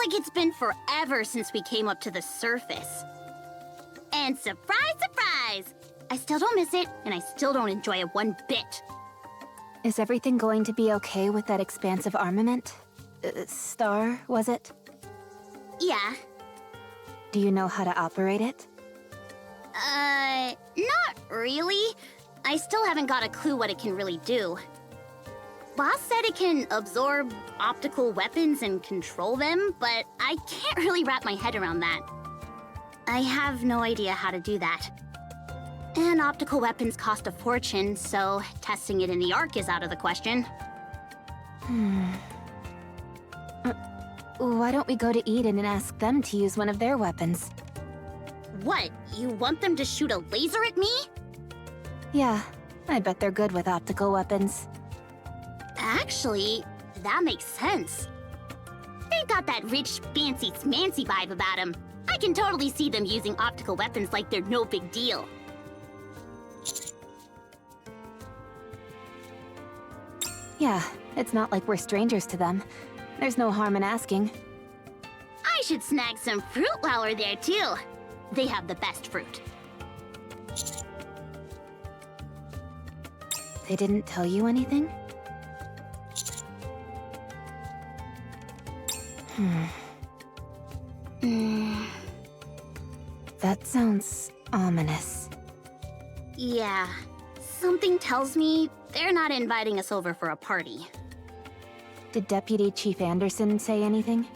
like it's been forever since we came up to the surface. And surprise, surprise! I still don't miss it, and I still don't enjoy it one bit. Is everything going to be okay with that expansive armament? Star, was it? Yeah. Do you know how to operate it? Not really. I still haven't got a clue what it can really do. Boss said it can absorb optical weapons and control them, but I can't really wrap my head around that. I have no idea how to do that. And optical weapons cost a fortune, so testing it in the Ark is out of the question. Why don't we go to Eden and ask them to use one of their weapons? What? You want them to shoot a laser at me? Yeah, I bet they're good with optical weapons. Actually, that makes sense. They've got that rich, fancy-smancy vibe about them. I can totally see them using optical weapons like they're no big deal. Yeah, it's not like we're strangers to them. There's no harm in asking. I should snag some fruit while we're there, too. They have the best fruit. They didn't tell you anything? That sounds ominous. Yeah, something tells me they're not inviting us over for a party. Did Deputy Chief Anderson say anything?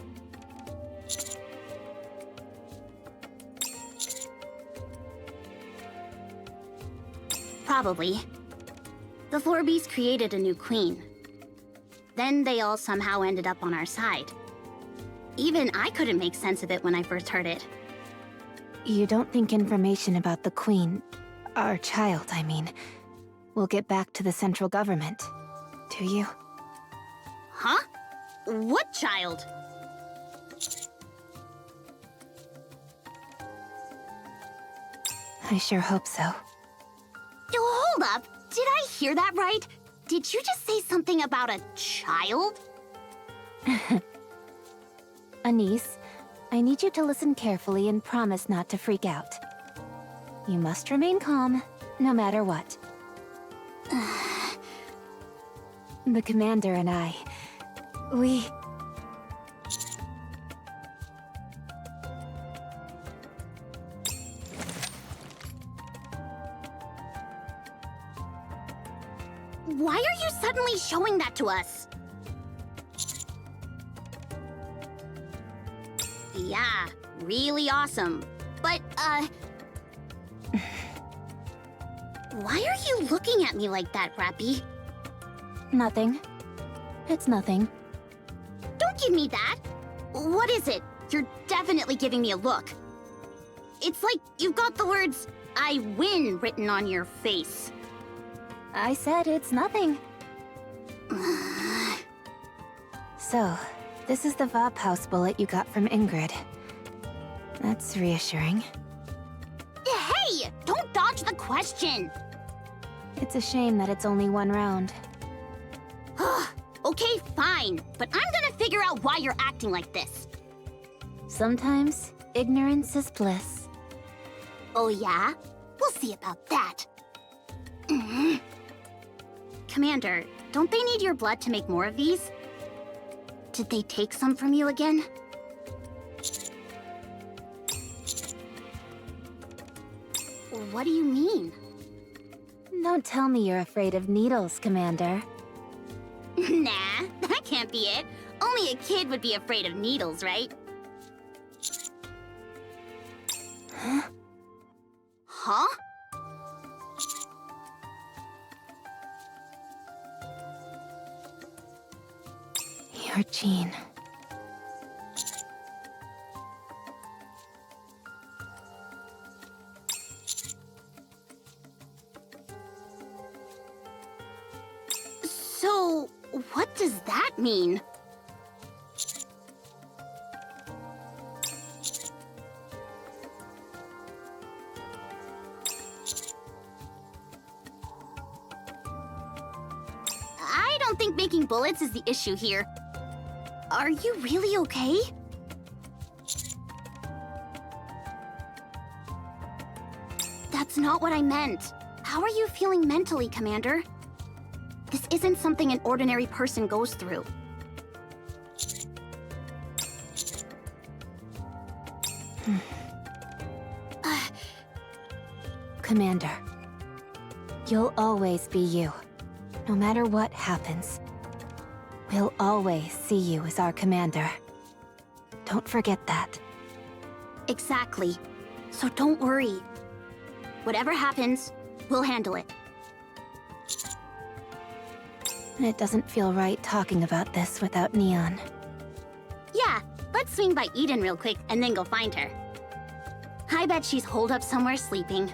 Probably. The Floor Beast created a new queen. Then they all somehow ended up on our side. Even I couldn't make sense of it when I first heard it. You don't think information about the Queen, our child, I mean, will get back to the central government, do you? Huh? What child? I sure hope so. Hold up! Did I hear that right? Did you just say something about a child? Anise, I need you to listen carefully and promise not to freak out. You must remain calm, no matter what. The commander and I, we... Why are you suddenly showing that to us? Yeah, really awesome. But, why are you looking at me like that, Rappy? Nothing. It's nothing. Don't give me that! What is it? You're definitely giving me a look. It's like you've got the words, "I win" written on your face. I said it's nothing. So, this is the Vop House bullet you got from Ingrid. That's reassuring. Hey! Don't dodge the question! It's a shame that it's only one round. Okay, fine. But I'm gonna figure out why you're acting like this. Sometimes, ignorance is bliss. Oh yeah? We'll see about that. Commander, don't they need your blood to make more of these? Did they take some from you again? What do you mean? Don't tell me you're afraid of needles, Commander. Nah, that can't be it. Only a kid would be afraid of needles, right? Huh? Huh? Your gene. So, what does that mean? I don't think making bullets is the issue here. Are you really okay? That's not what I meant. How are you feeling mentally, Commander? This isn't something an ordinary person goes through. Commander, you'll always be you. No matter what happens, we'll always see you as our commander. Don't forget that. Exactly. So don't worry. Whatever happens, we'll handle it. It doesn't feel right talking about this without Neon. Yeah, let's swing by Eden real quick and then go find her. I bet she's holed up somewhere sleeping.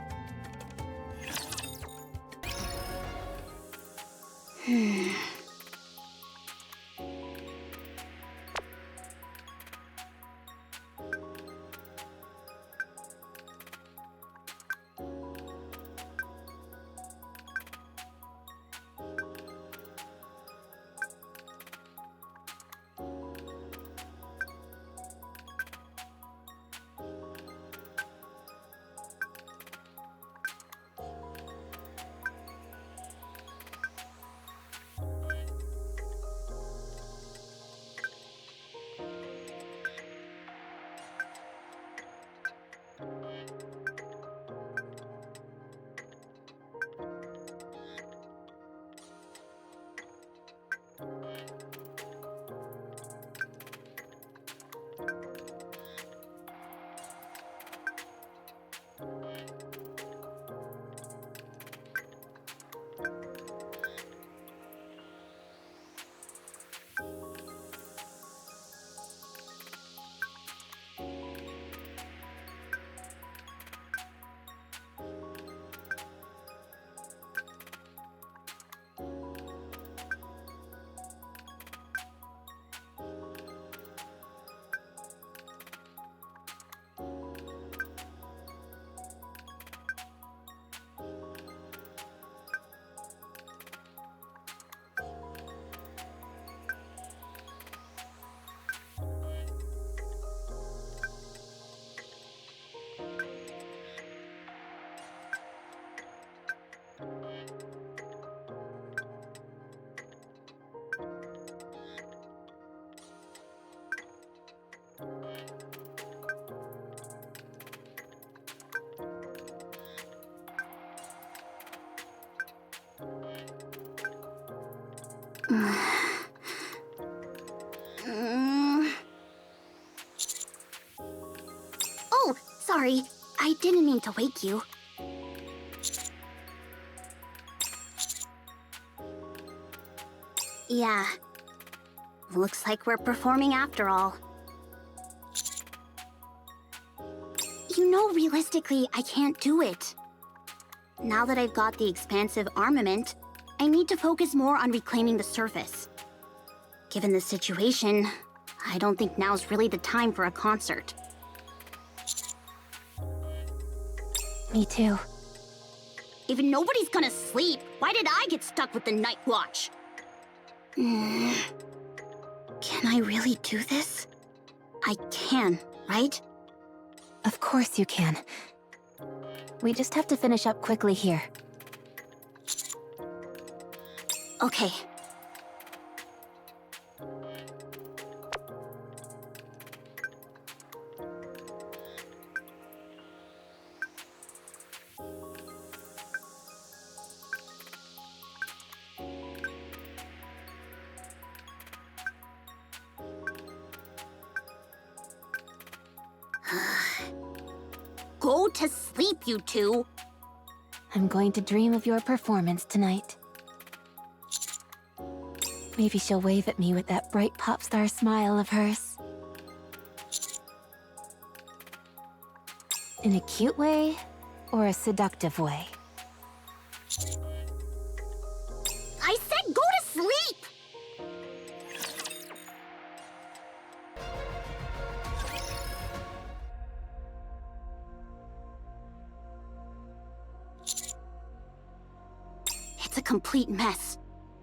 Oh, sorry. I didn't mean to wake you. Yeah. Looks like we're performing after all. You know, realistically, I can't do it. Now that I've got the expansive armament, I need to focus more on reclaiming the surface. Given the situation, I don't think now's really the time for a concert. Me too. If nobody's gonna sleep, why did I get stuck with the night watch? Can I really do this? I can, right? Of course you can. We just have to finish up quickly here. Okay. Go to sleep, you two. I'm going to dream of your performance tonight. Maybe she'll wave at me with that bright pop star smile of hers. In a cute way, or a seductive way? I said go to sleep! It's a complete mess.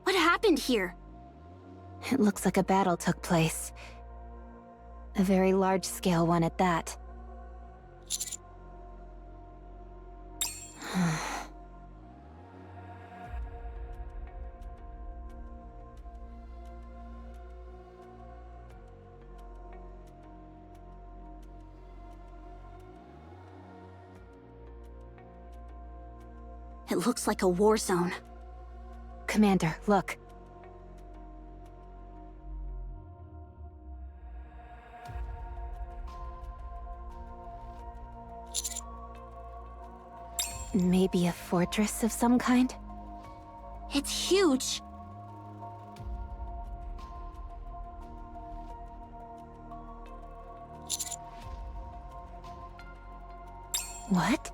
What happened here? It looks like a battle took place. A very large-scale one at that. It looks like a war zone. Commander, look. Maybe a fortress of some kind? It's huge. What?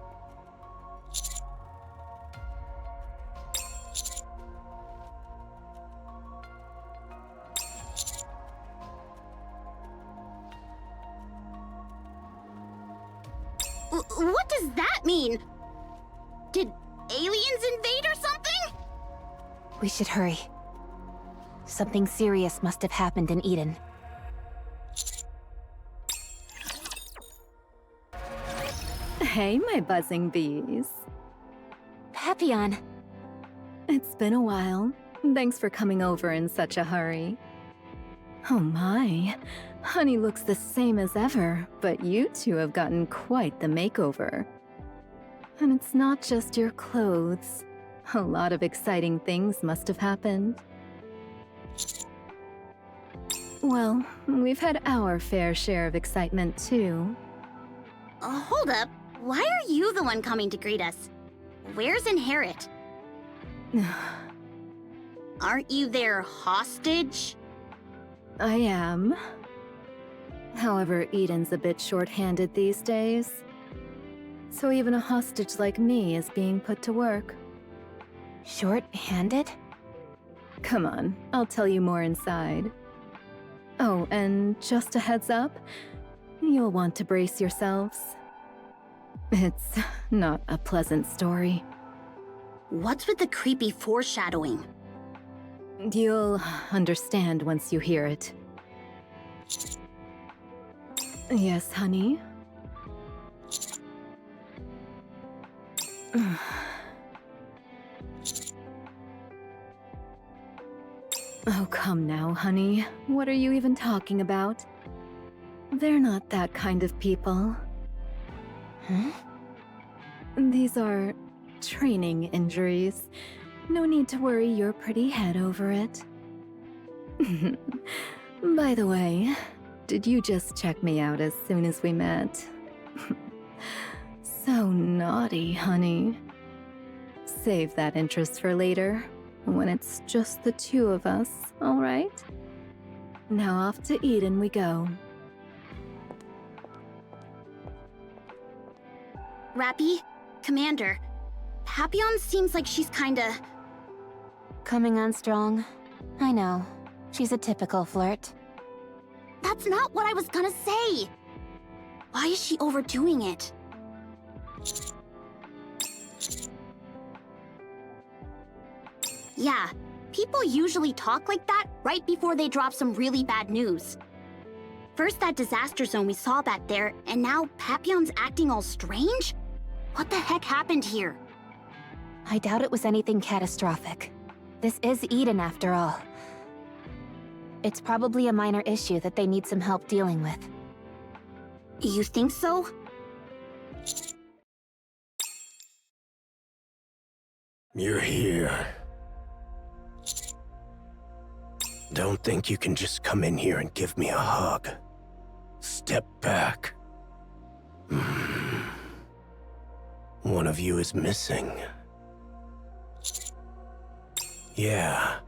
What does that mean? Did aliens invade or something? We should hurry. Something serious must have happened in Eden. Hey, my buzzing bees. Papillon! It's been a while. Thanks for coming over in such a hurry. Oh my, Honey looks the same as ever, but you two have gotten quite the makeover. And it's not just your clothes. A lot of exciting things must have happened. Well, we've had our fair share of excitement too. Hold up. Why are you the one coming to greet us? Where's Inherit? Aren't you their hostage? I am. However, Eden's a bit short-handed these days. So even a hostage like me is being put to work. Short-handed? Come on, I'll tell you more inside. Oh, and just a heads up, you'll want to brace yourselves. It's not a pleasant story. What's with the creepy foreshadowing? You'll understand once you hear it. Yes, honey? Oh, come now, honey. What are you even talking about? They're not that kind of people. Huh? These are training injuries. No need to worry your pretty head over it. By the way, did you just check me out as soon as we met? So naughty, honey. Save that interest for later, when it's just the two of us, all right? Now off to Eden we go. Rappy? Commander? Papillon seems like she's kinda... Coming on strong. I know. She's a typical flirt. That's not what I was gonna say! Why is she overdoing it? Yeah, people usually talk like that right before they drop some really bad news. First that disaster zone we saw back there, and now Papillon's acting all strange? What the heck happened here? I doubt it was anything catastrophic. This is Eden after all. It's probably a minor issue that they need some help dealing with. You think so? You're here. Don't think you can just come in here and give me a hug. Step back. One of you is missing. Yeah,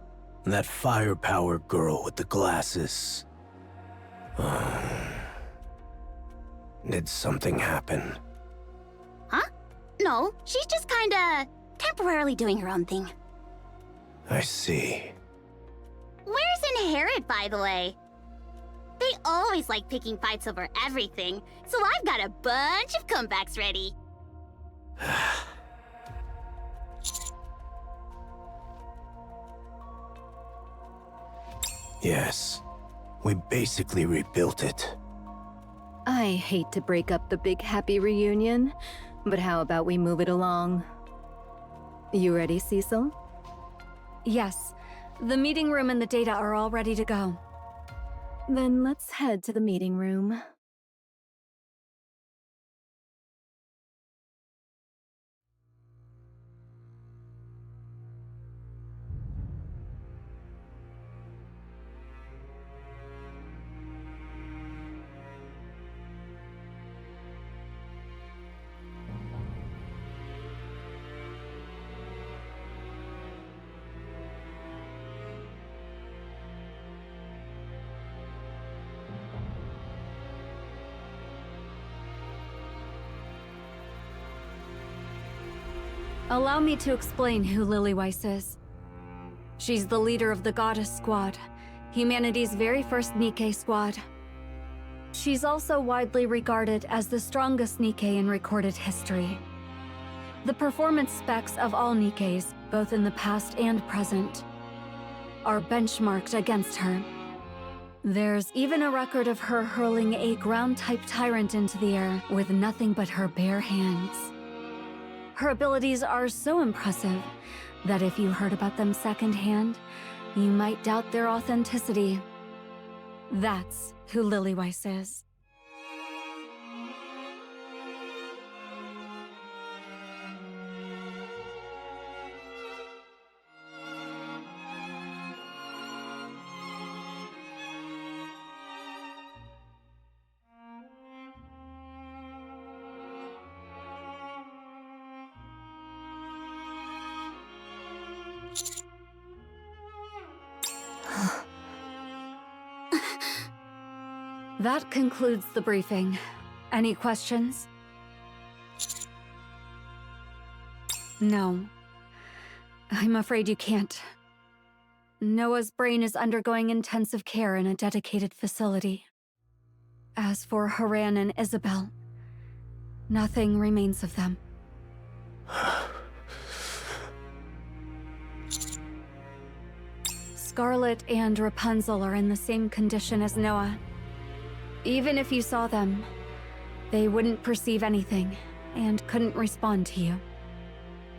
that firepower girl with the glasses. Did something happen? Huh? No, she's just kinda temporarily doing her own thing. I see. Where's Inherit, by the way? They always like picking fights over everything, so I've got a bunch of comebacks ready. Yes, we basically rebuilt it. I hate to break up the big happy reunion, but how about we move it along? You ready, Cecil? Yes. The meeting room and the data are all ready to go. Then let's head to the meeting room. Allow me to explain who Lilyweiss is. She's the leader of the Goddess Squad, humanity's very first Nikke squad. She's also widely regarded as the strongest Nikke in recorded history. The performance specs of all Nikkes, both in the past and present, are benchmarked against her. There's even a record of her hurling a ground-type tyrant into the air with nothing but her bare hands. Her abilities are so impressive that if you heard about them secondhand, you might doubt their authenticity. That's who Lilyweiss is. That concludes the briefing. Any questions? No. I'm afraid you can't. Noah's brain is undergoing intensive care in a dedicated facility. As for Haran and Isabel, nothing remains of them. Scarlet and Rapunzel are in the same condition as Noah. Even if you saw them, they wouldn't perceive anything and couldn't respond to you.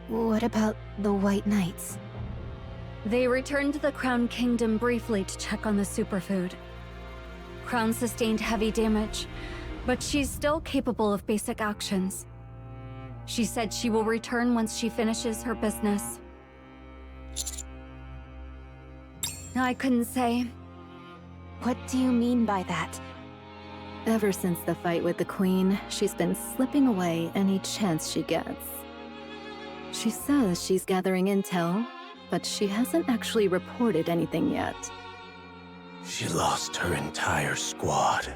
What about the White Knights? They returned to the Crown Kingdom briefly to check on the superfood. Crown sustained heavy damage, but she's still capable of basic actions. She said she will return once she finishes her business. I couldn't say. What do you mean by that? Ever since the fight with the Queen, she's been slipping away any chance she gets. She says she's gathering intel, but she hasn't actually reported anything yet. She lost her entire squad.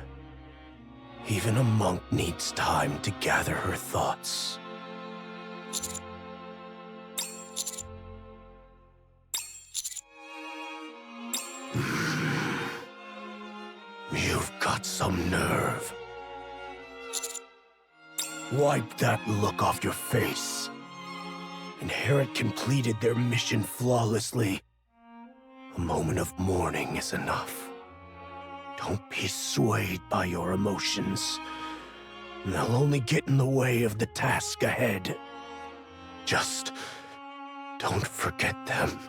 Even a monk needs time to gather her thoughts. You've got some nerve. Wipe that look off your face. Inherit completed their mission flawlessly. A moment of mourning is enough. Don't be swayed by your emotions. They'll only get in the way of the task ahead. Just don't forget them.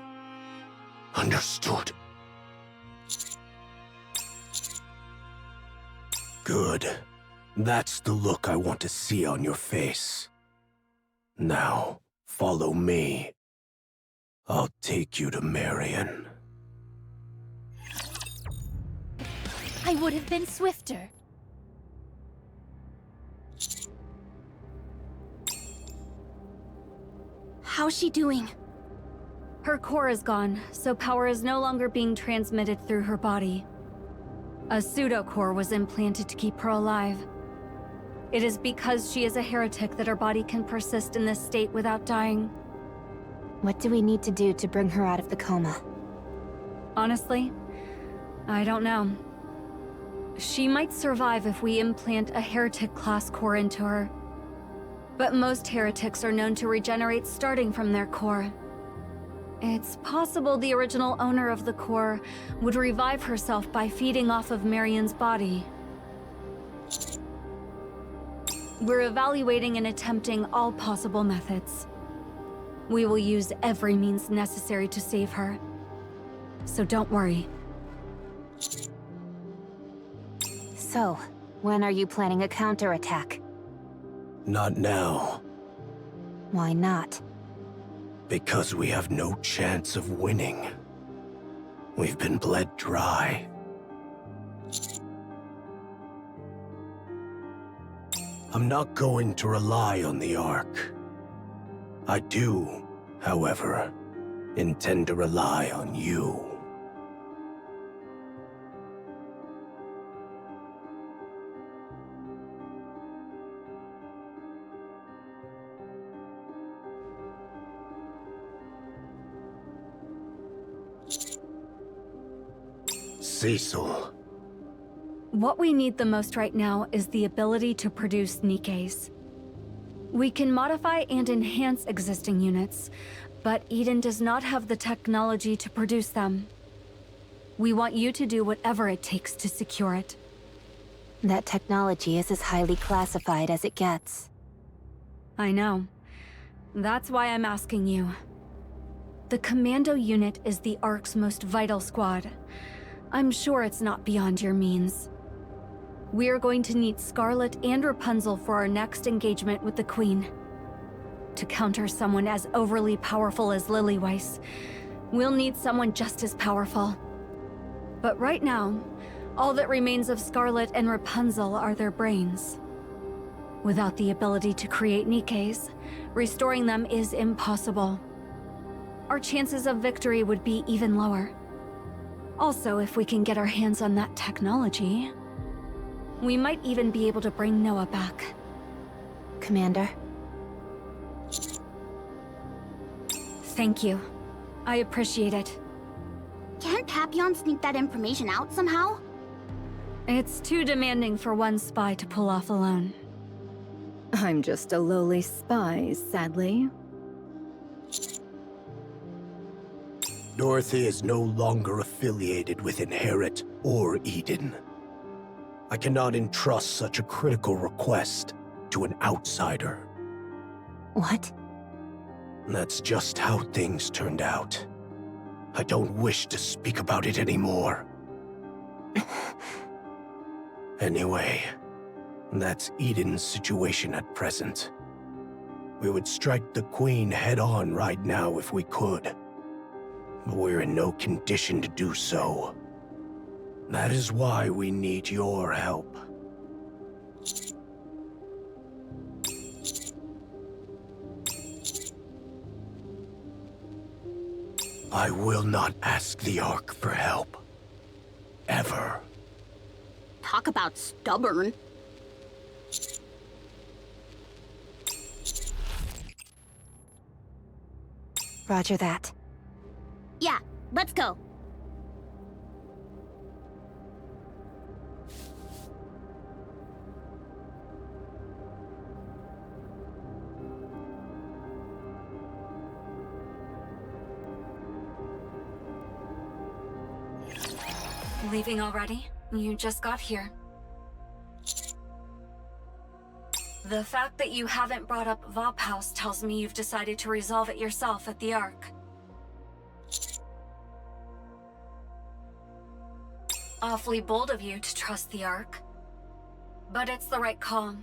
Understood? Good. That's the look I want to see on your face. Now, follow me. I'll take you to Marion. I would have been swifter. How's she doing? Her core is gone, so power is no longer being transmitted through her body. A pseudo-core was implanted to keep her alive. It is because she is a heretic that her body can persist in this state without dying. What do we need to do to bring her out of the coma? Honestly, I don't know. She might survive if we implant a heretic-class core into her. But most heretics are known to regenerate starting from their core. It's possible the original owner of the core would revive herself by feeding off of Marion's body. We're evaluating and attempting all possible methods. We will use every means necessary to save her. So don't worry. So, when are you planning a counterattack? Not now, Why not? because we have no chance of winning. We've been bled dry. I'm not going to rely on the Ark. I do, however, intend to rely on you. Cecil. What we need the most right now is the ability to produce Nikkes. We can modify and enhance existing units, but Eden does not have the technology to produce them. We want you to do whatever it takes to secure it. That technology is as highly classified as it gets. I know. That's why I'm asking you. The Commando unit is the Ark's most vital squad. I'm sure it's not beyond your means. We're going to need Scarlet and Rapunzel for our next engagement with the Queen. To counter someone as overly powerful as Lillyweiss, we'll need someone just as powerful. But right now, all that remains of Scarlet and Rapunzel are their brains. Without the ability to create Nikkes, restoring them is impossible. Our chances of victory would be even lower. Also, if we can get our hands on that technology, we might even be able to bring Noah back. Commander? Thank you. I appreciate it. Can't Papillon sneak that information out somehow? It's too demanding for one spy to pull off alone. I'm just a lowly spy, sadly. Dorothy is no longer affiliated with Inherit or Eden. I cannot entrust such a critical request to an outsider. What? That's just how things turned out. I don't wish to speak about it anymore. Anyway, that's Eden's situation at present. We would strike the Queen head-on right now if we could. But we're in no condition to do so. That is why we need your help. I will not ask the Ark for help. Ever. Talk about stubborn. Roger that. Yeah, let's go. Leaving already? You just got here. The fact that you haven't brought up Vop House tells me you've decided to resolve it yourself at the Ark. Awfully bold of you to trust the Ark. But it's the right call.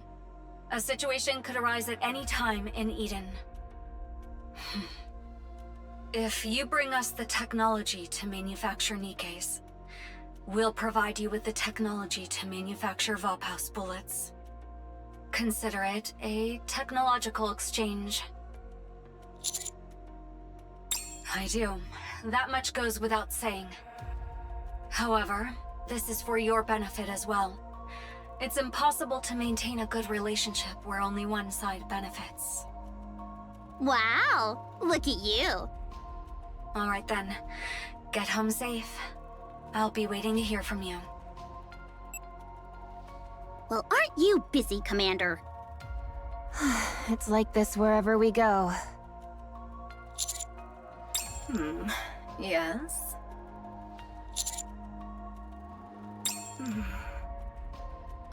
A situation could arise at any time in Eden. If you bring us the technology to manufacture Nikkes, we'll provide you with the technology to manufacture Vop House bullets. Consider it a technological exchange. I do. That much goes without saying. However, this is for your benefit as well. It's impossible to maintain a good relationship where only one side benefits. Wow, look at you. All right then. Get home safe. I'll be waiting to hear from you. Well, aren't you busy, Commander? It's like this wherever we go. Yes?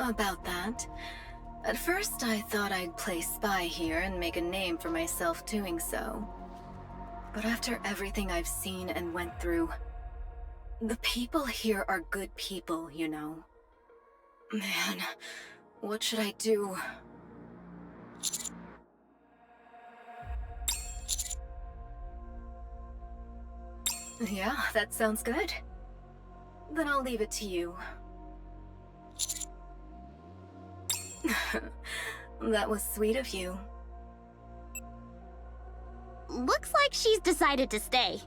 About that. At first I thought I'd play spy here and make a name for myself doing so. But after everything I've seen and went through, the people here are good people, you know. Man, what should I do? Yeah, that sounds good. Then I'll leave it to you. That was sweet of you. Looks like she's decided to stay.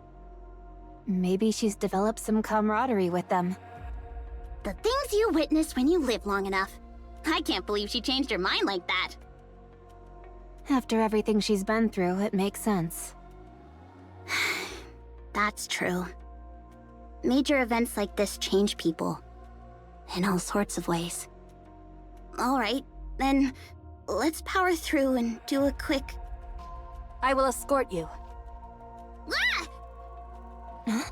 Maybe she's developed some camaraderie with them. The things you witness when you live long enough. I can't believe she changed her mind like that. After everything she's been through, it makes sense. That's true. Major events like this change people. In all sorts of ways. Alright, then let's power through and do a quick... I will escort you. Ah!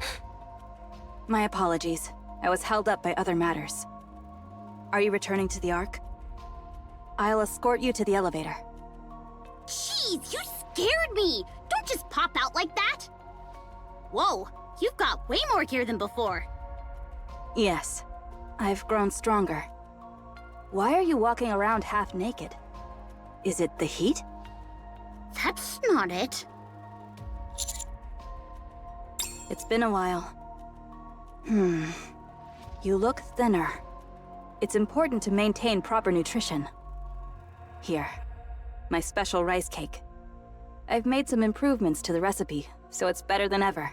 My apologies. I was held up by other matters. Are you returning to the Ark? I'll escort you to the elevator. Jeez, you scared me! Don't just pop out like that! Whoa, you've got way more gear than before. Yes, I've grown stronger. Why are you walking around half naked? Is it the heat? That's not it. It's been a while. You look thinner. It's important to maintain proper nutrition. Here, my special rice cake. I've made some improvements to the recipe, so it's better than ever.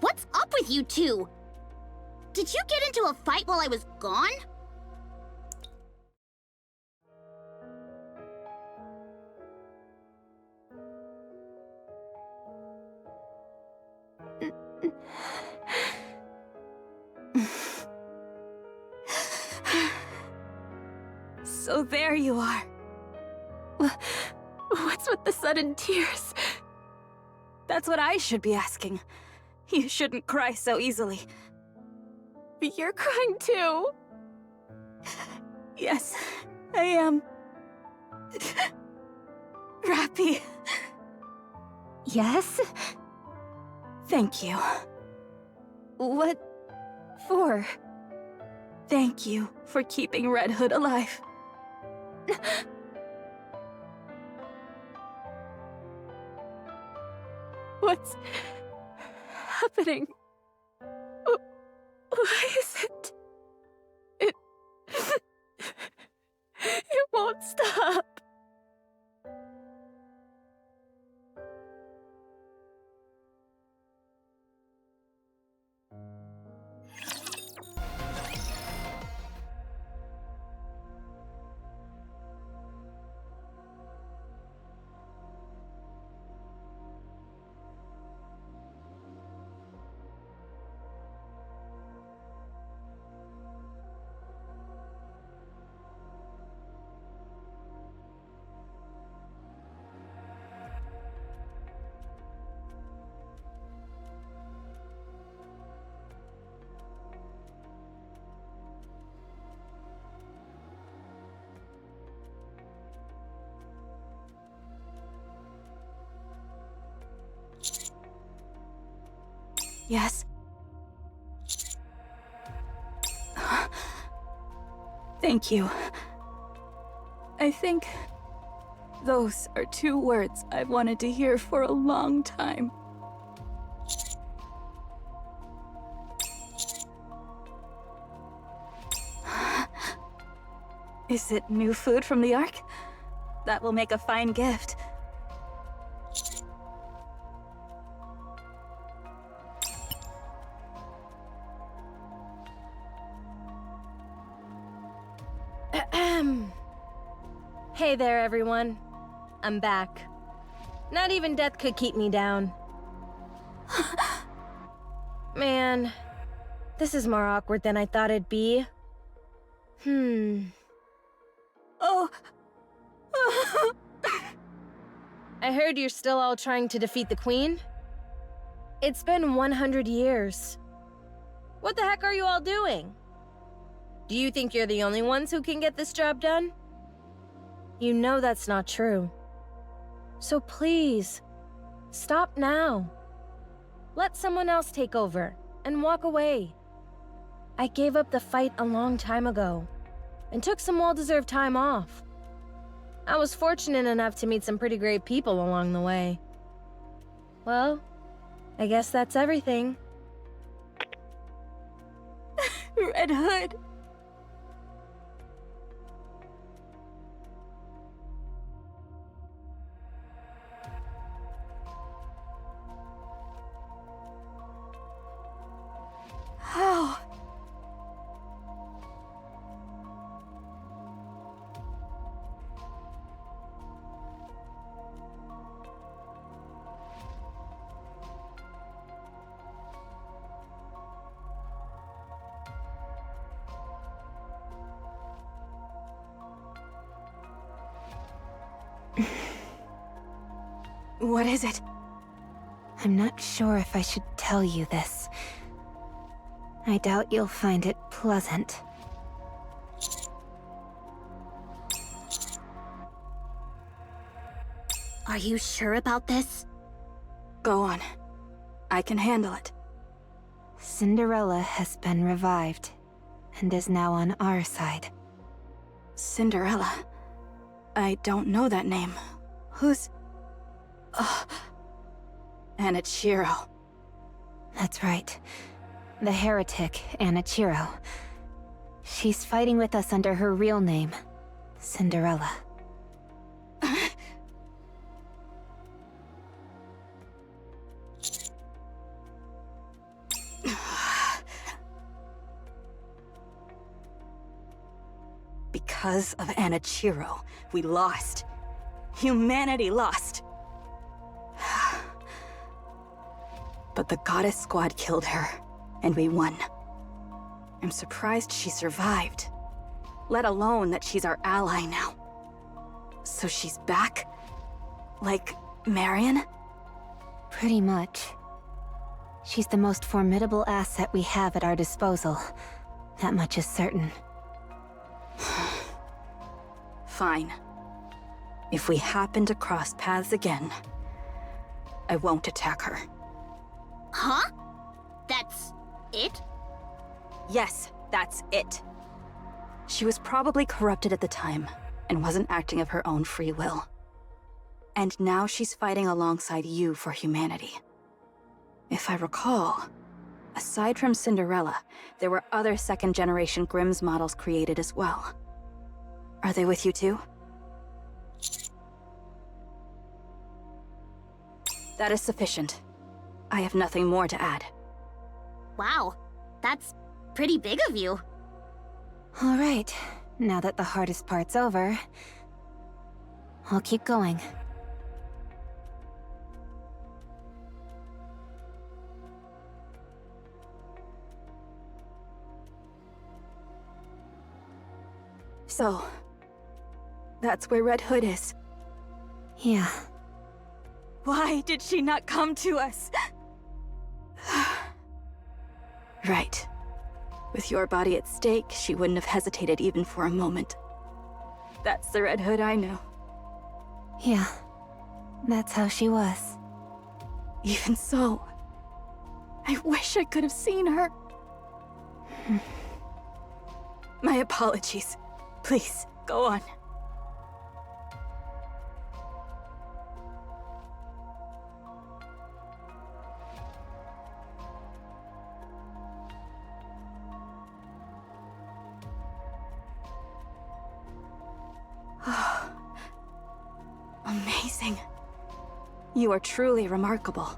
What's up with you two? Did you get into a fight while I was gone? So there you are. What's with the sudden tears? That's what I should be asking. You shouldn't cry so easily. You're crying too. Yes, I am. Rappy. Yes? Thank you. What for? Thank you for keeping Red Hood alive. What's happening? Why is it? It won't stop. Yes? Thank you. I think those are two words I've wanted to hear for a long time. Is it new food from the Ark? That will make a fine gift. Hey there, everyone. I'm back. Not even death could keep me down. Man, This is more awkward than I thought it'd be. Oh. I heard you're still all trying to defeat the Queen? It's been 100 years. What the heck are you all doing? Do you think you're the only ones who can get this job done? You know that's not true. So please, stop now. Let someone else take over and walk away. I gave up the fight a long time ago and took some well-deserved time off. I was fortunate enough to meet some pretty great people along the way. Well, I guess that's everything. Red Hood. How? What is it? I'm not sure if I should tell you this. I doubt you'll find it pleasant. Are you sure about this? Go on. I can handle it. Cinderella has been revived, and is now on our side. Cinderella? I don't know that name. Who's... Anichiro. That's right. The heretic, Anichiro. She's fighting with us under her real name, Cinderella. Because of Anichiro, we lost. Humanity lost. But the Goddess Squad killed her, and we won. I'm surprised she survived, let alone that she's our ally now. So she's back? Like Marion? Pretty much. She's the most formidable asset we have at our disposal. That much is certain. Fine. If we happen to cross paths again, I won't attack her. Huh? That's it? Yes, that's it. She was probably corrupted at the time, and wasn't acting of her own free will. And now she's fighting alongside you for humanity. If I recall, aside from Cinderella, there were other second-generation Grimm's models created as well. Are they with you too? That is sufficient. I have nothing more to add. Wow, that's pretty big of you. All right, now that the hardest part's over, I'll keep going. So, that's where Red Hood is. Yeah. Why did she not come to us? Right. With your body at stake, she wouldn't have hesitated even for a moment. That's the Red Hood I know. Yeah. That's how she was. Even so, I wish I could have seen her. My apologies. Please, go on. Amazing. You are truly remarkable.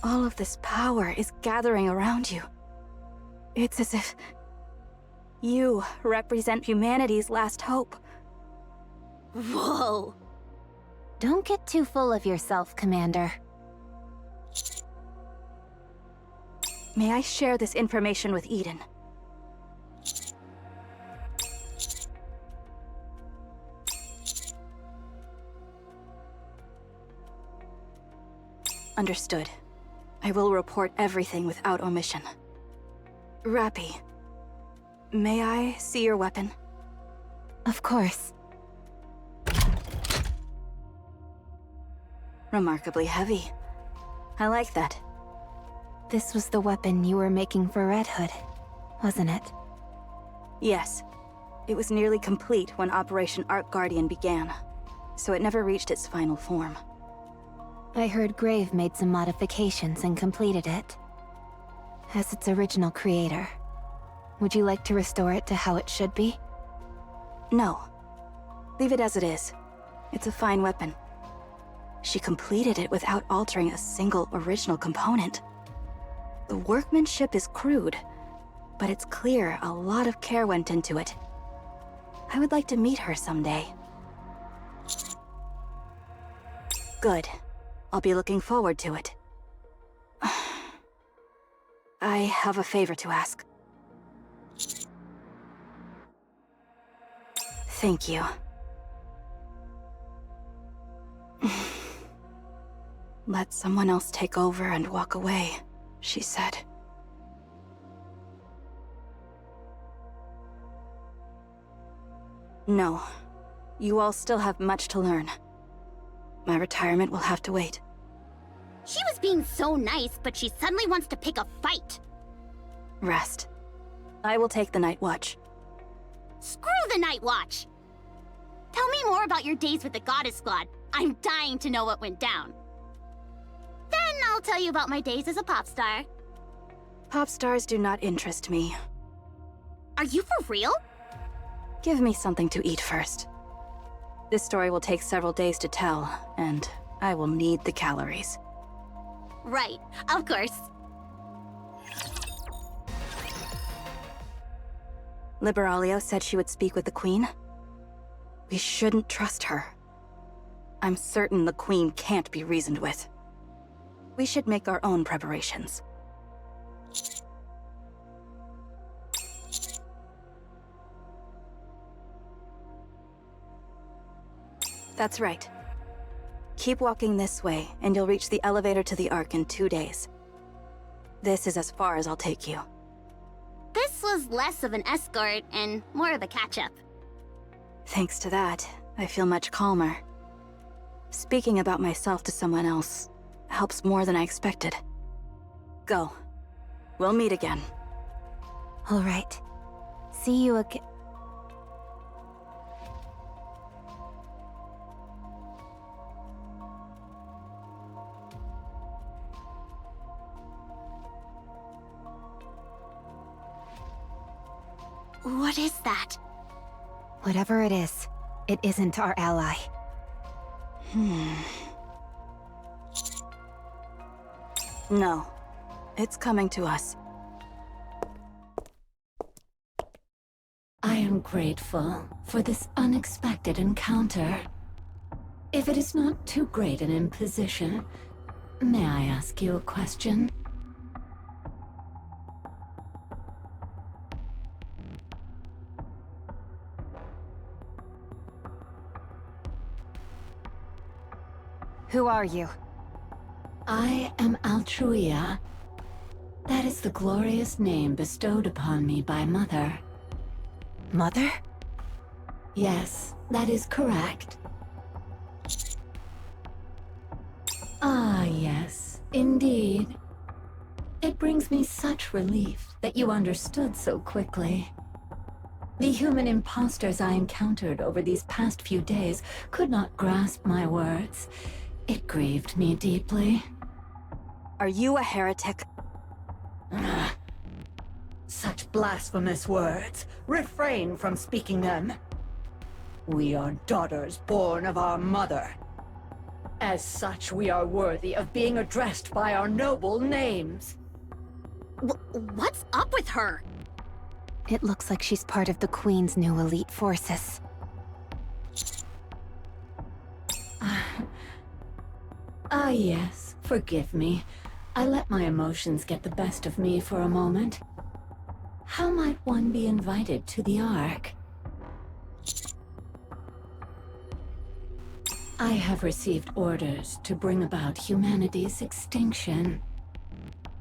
All of this power is gathering around you. It's as if you represent humanity's last hope. Whoa. Don't get too full of yourself, Commander. May I share this information with Eden? Understood. I will report everything without omission. Rappy, may I see your weapon? Of course. Remarkably heavy. I like that. This was the weapon you were making for Red Hood, wasn't it? Yes. It was nearly complete when Operation Arc Guardian began, so it never reached its final form. I heard Grave made some modifications and completed it. As its original creator, would you like to restore it to how it should be? No. Leave it as it is. It's a fine weapon. She completed it without altering a single original component. The workmanship is crude, but it's clear a lot of care went into it. I would like to meet her someday. Good. I'll be looking forward to it. I have a favor to ask. Thank you. Let someone else take over and walk away, she said. No. You all still have much to learn. My retirement will have to wait. She was being so nice, but she suddenly wants to pick a fight. Rest. I will take the night watch. Screw the Night Watch! Tell me more about your days with the Goddess Squad. I'm dying to know what went down. Then I'll tell you about my days as a pop star. Pop stars do not interest me. Are you for real? Give me something to eat first. This story will take several days to tell, and I will need the calories. Right, of course. Liberalia said she would speak with the Queen. We shouldn't trust her. I'm certain the Queen can't be reasoned with. We should make our own preparations. That's right. Keep walking this way, and you'll reach the elevator to the Ark in 2 days. This is as far as I'll take you. This was less of an escort and more of a catch-up. Thanks to that, I feel much calmer. Speaking about myself to someone else helps more than I expected. Go. We'll meet again. All right. See you again. What is that? Whatever it is, it isn't our ally. No. It's coming to us. I am grateful for this unexpected encounter. If it is not too great an imposition, may I ask you a question? Who are you? I am Altruia. That is the glorious name bestowed upon me by Mother. Mother? Yes, that is correct. Ah, yes, indeed. It brings me such relief that you understood so quickly. The human imposters I encountered over these past few days could not grasp my words. It grieved me deeply. Are you a heretic? Such blasphemous words. Refrain from speaking them. We are daughters born of our mother. As such, we are worthy of being addressed by our noble names. What's up with her? It looks like she's part of the Queen's new elite forces. Ah, yes, forgive me. I let my emotions get the best of me for a moment. How might one be invited to the Ark? I have received orders to bring about humanity's extinction.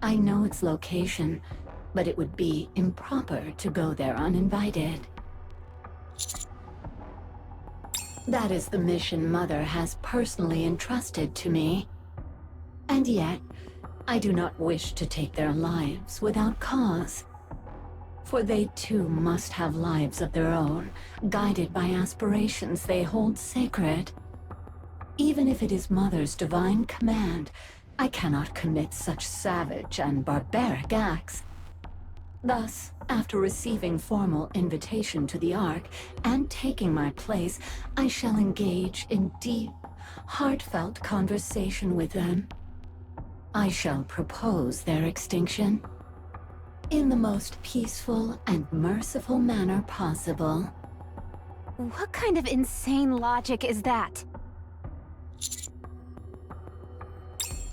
I know its location, but it would be improper to go there uninvited. That is the mission Mother has personally entrusted to me. And yet, I do not wish to take their lives without cause. For they too must have lives of their own, guided by aspirations they hold sacred. Even if it is Mother's divine command, I cannot commit such savage and barbaric acts. Thus, after receiving formal invitation to the Ark and taking my place, I shall engage in deep, heartfelt conversation with them. I shall propose their extinction in the most peaceful and merciful manner possible. What kind of insane logic is that?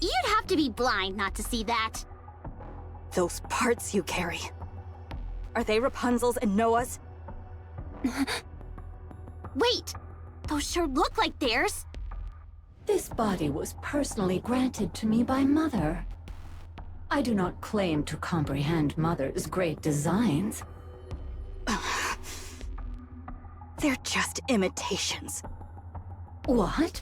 You'd have to be blind not to see that. Those parts you carry. Are they Rapunzel's and Noah's? Wait! Those sure look like theirs. This body was personally granted to me by Mother. I do not claim to comprehend Mother's great designs. They're just imitations. What?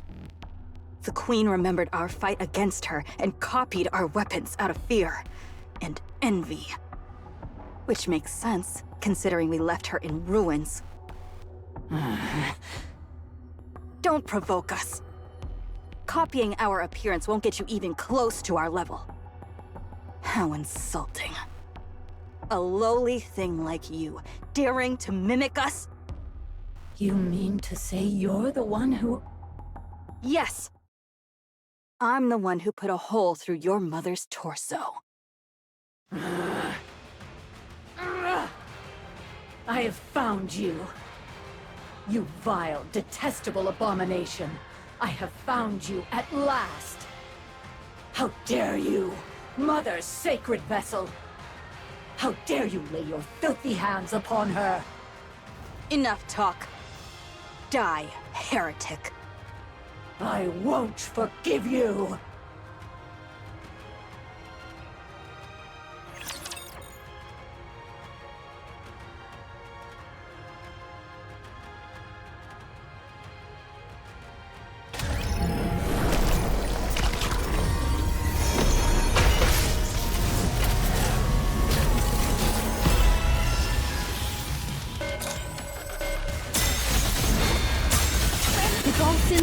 The Queen remembered our fight against her and copied our weapons out of fear and envy. Which makes sense, considering we left her in ruins. Don't provoke us. Copying our appearance won't get you even close to our level. How insulting. A lowly thing like you, daring to mimic us? You mean to say you're the one who... Yes. I'm the one who put a hole through your mother's torso. I have found you. You vile, detestable abomination. I have found you at last. How dare you, Mother's sacred vessel! How dare you lay your filthy hands upon her! Enough talk. Die, heretic. I won't forgive you!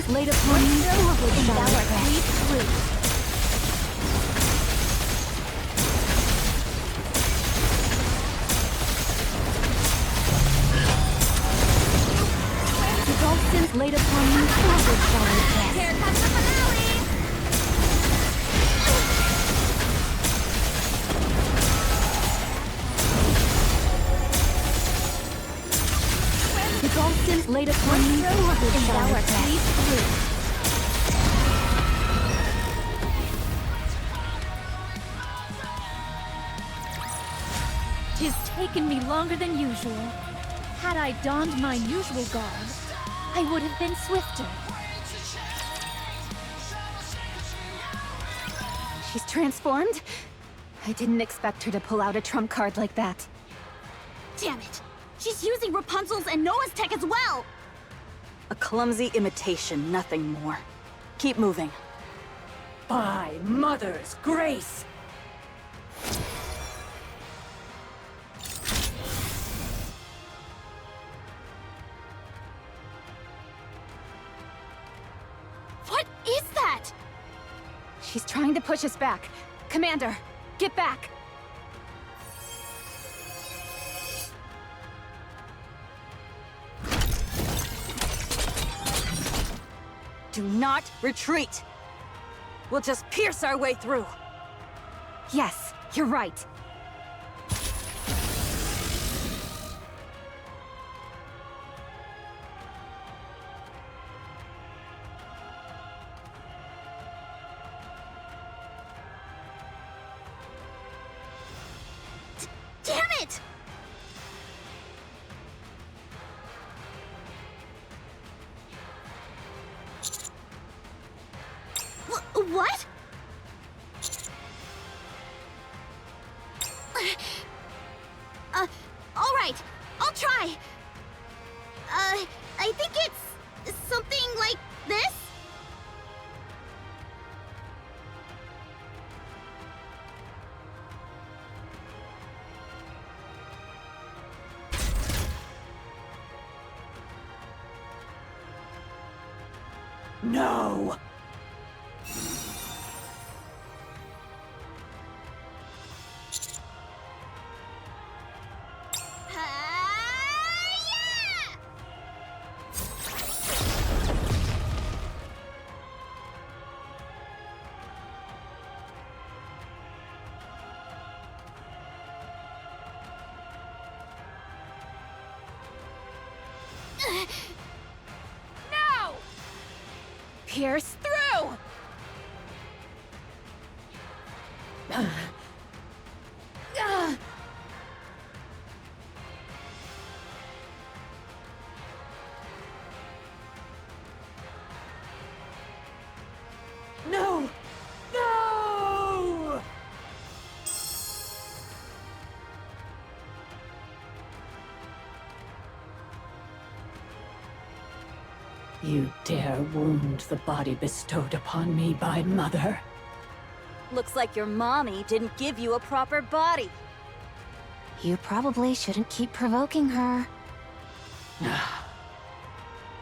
Laid upon me, and thou art grieved through. With all sins laid upon me, forward shall I press. Here comes the finale! With all sins laid upon me, forward shall I press. Tis taken me longer than usual. Had I donned my usual garb, I would have been swifter. She's transformed? I didn't expect her to pull out a trump card like that. Damn it! She's using Rapunzel's and Noah's tech as well! A clumsy imitation, nothing more. Keep moving. By Mother's grace! What is that? She's trying to push us back. Commander, get back! Do not retreat! We'll just pierce our way through! Yes, you're right. What? All right. I'll try. I think it's something like this? No! No! Pierce through! No! No! You dare wound the body bestowed upon me by Mother. Looks like your mommy didn't give you a proper body. You probably shouldn't keep provoking her.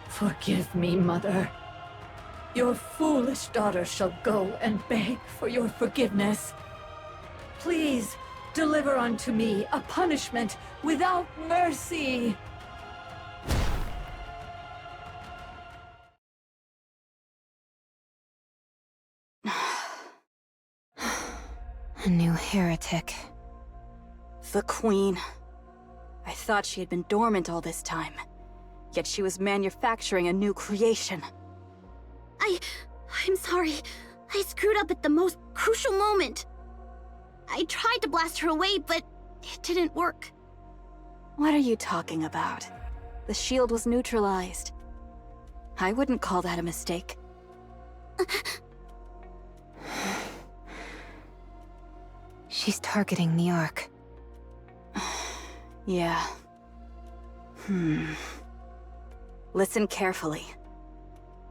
Forgive me, Mother. Your foolish daughter shall go and beg for your forgiveness. Please, deliver unto me a punishment without mercy. A new heretic. The Queen. I thought she had been dormant all this time. Yet she was manufacturing a new creation. I'm sorry. I screwed up at the most crucial moment. I tried to blast her away, but it didn't work. What are you talking about? The shield was neutralized. I wouldn't call that a mistake. She's targeting the Ark. Yeah. Listen carefully.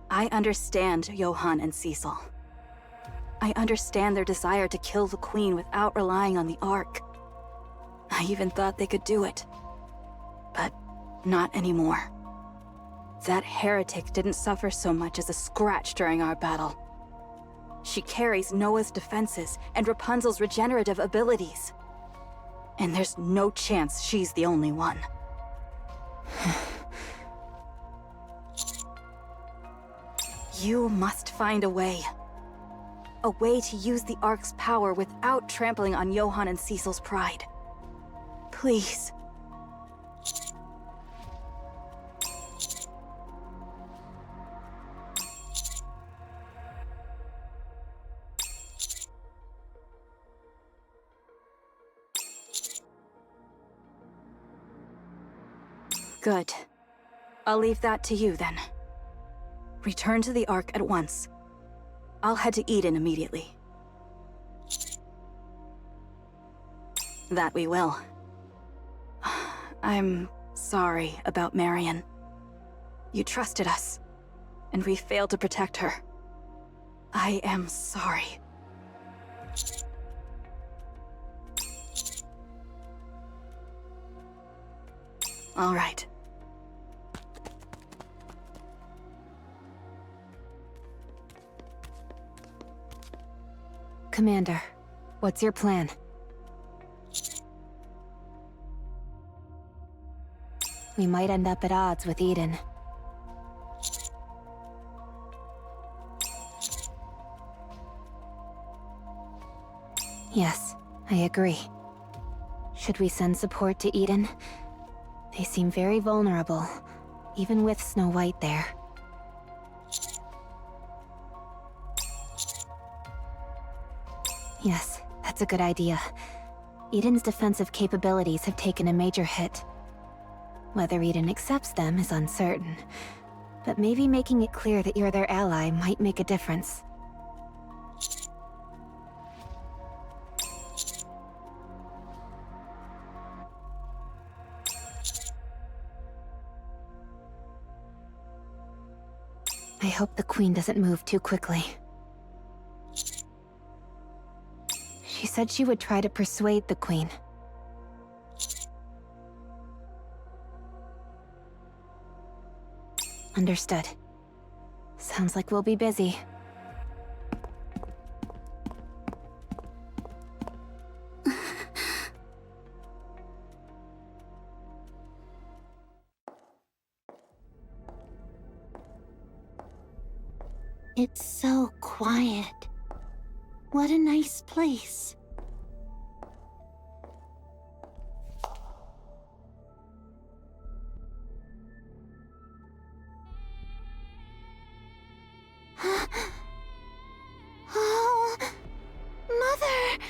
I understand Johann and Cecil. I understand their desire to kill the Queen without relying on the Ark. I even thought they could do it. But not anymore. That heretic didn't suffer so much as a scratch during our battle. She carries Noah's defenses and Rapunzel's regenerative abilities. And there's no chance she's the only one. You must find a way. A way to use the Ark's power without trampling on Johann and Cecil's pride. Please. Good. I'll leave that to you then. Return to the Ark at once. I'll head to Eden immediately. That we will. I'm sorry about Marion. You trusted us, and we failed to protect her. I am sorry. All right. Commander, what's your plan? We might end up at odds with Eden. Yes, I agree. Should we send support to Eden? They seem very vulnerable, even with Snow White there. Yes, that's a good idea. Eden's defensive capabilities have taken a major hit. Whether Eden accepts them is uncertain, but maybe making it clear that you're their ally might make a difference. I hope the Queen doesn't move too quickly. She said she would try to persuade the Queen. Understood. Sounds like we'll be busy. It's so quiet. What a nice place. Oh, Mother!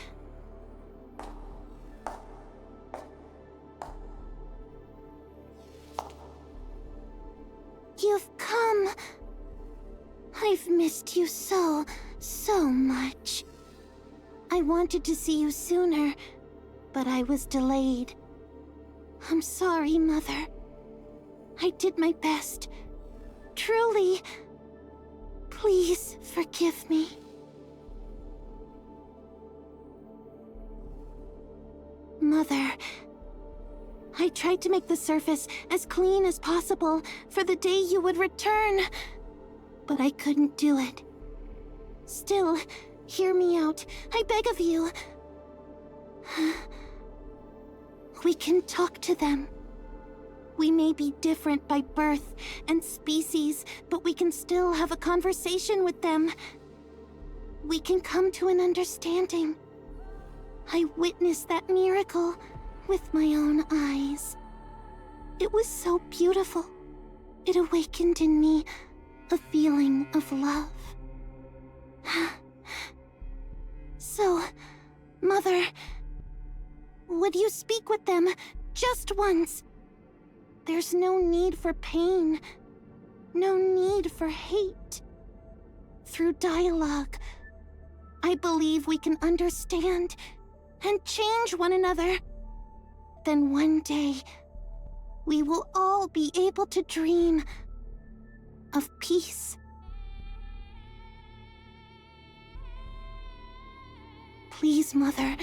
You've come. I've missed you so much. I wanted to see you sooner, but I was delayed. I'm sorry, Mother. I did my best. Truly. Please forgive me. Mother, I tried to make the surface as clean as possible for the day you would return, but I couldn't do it. Still, hear me out. I beg of you. We can talk to them. We may be different by birth and species, but we can still have a conversation with them. We can come to an understanding. I witnessed that miracle with my own eyes. It was so beautiful. It awakened in me a feeling of love. So, Mother, would you speak with them just once? There's no need for pain, no need for hate. Through dialogue, I believe we can understand and change one another. Then one day, we will all be able to dream of peace. Please, Mother.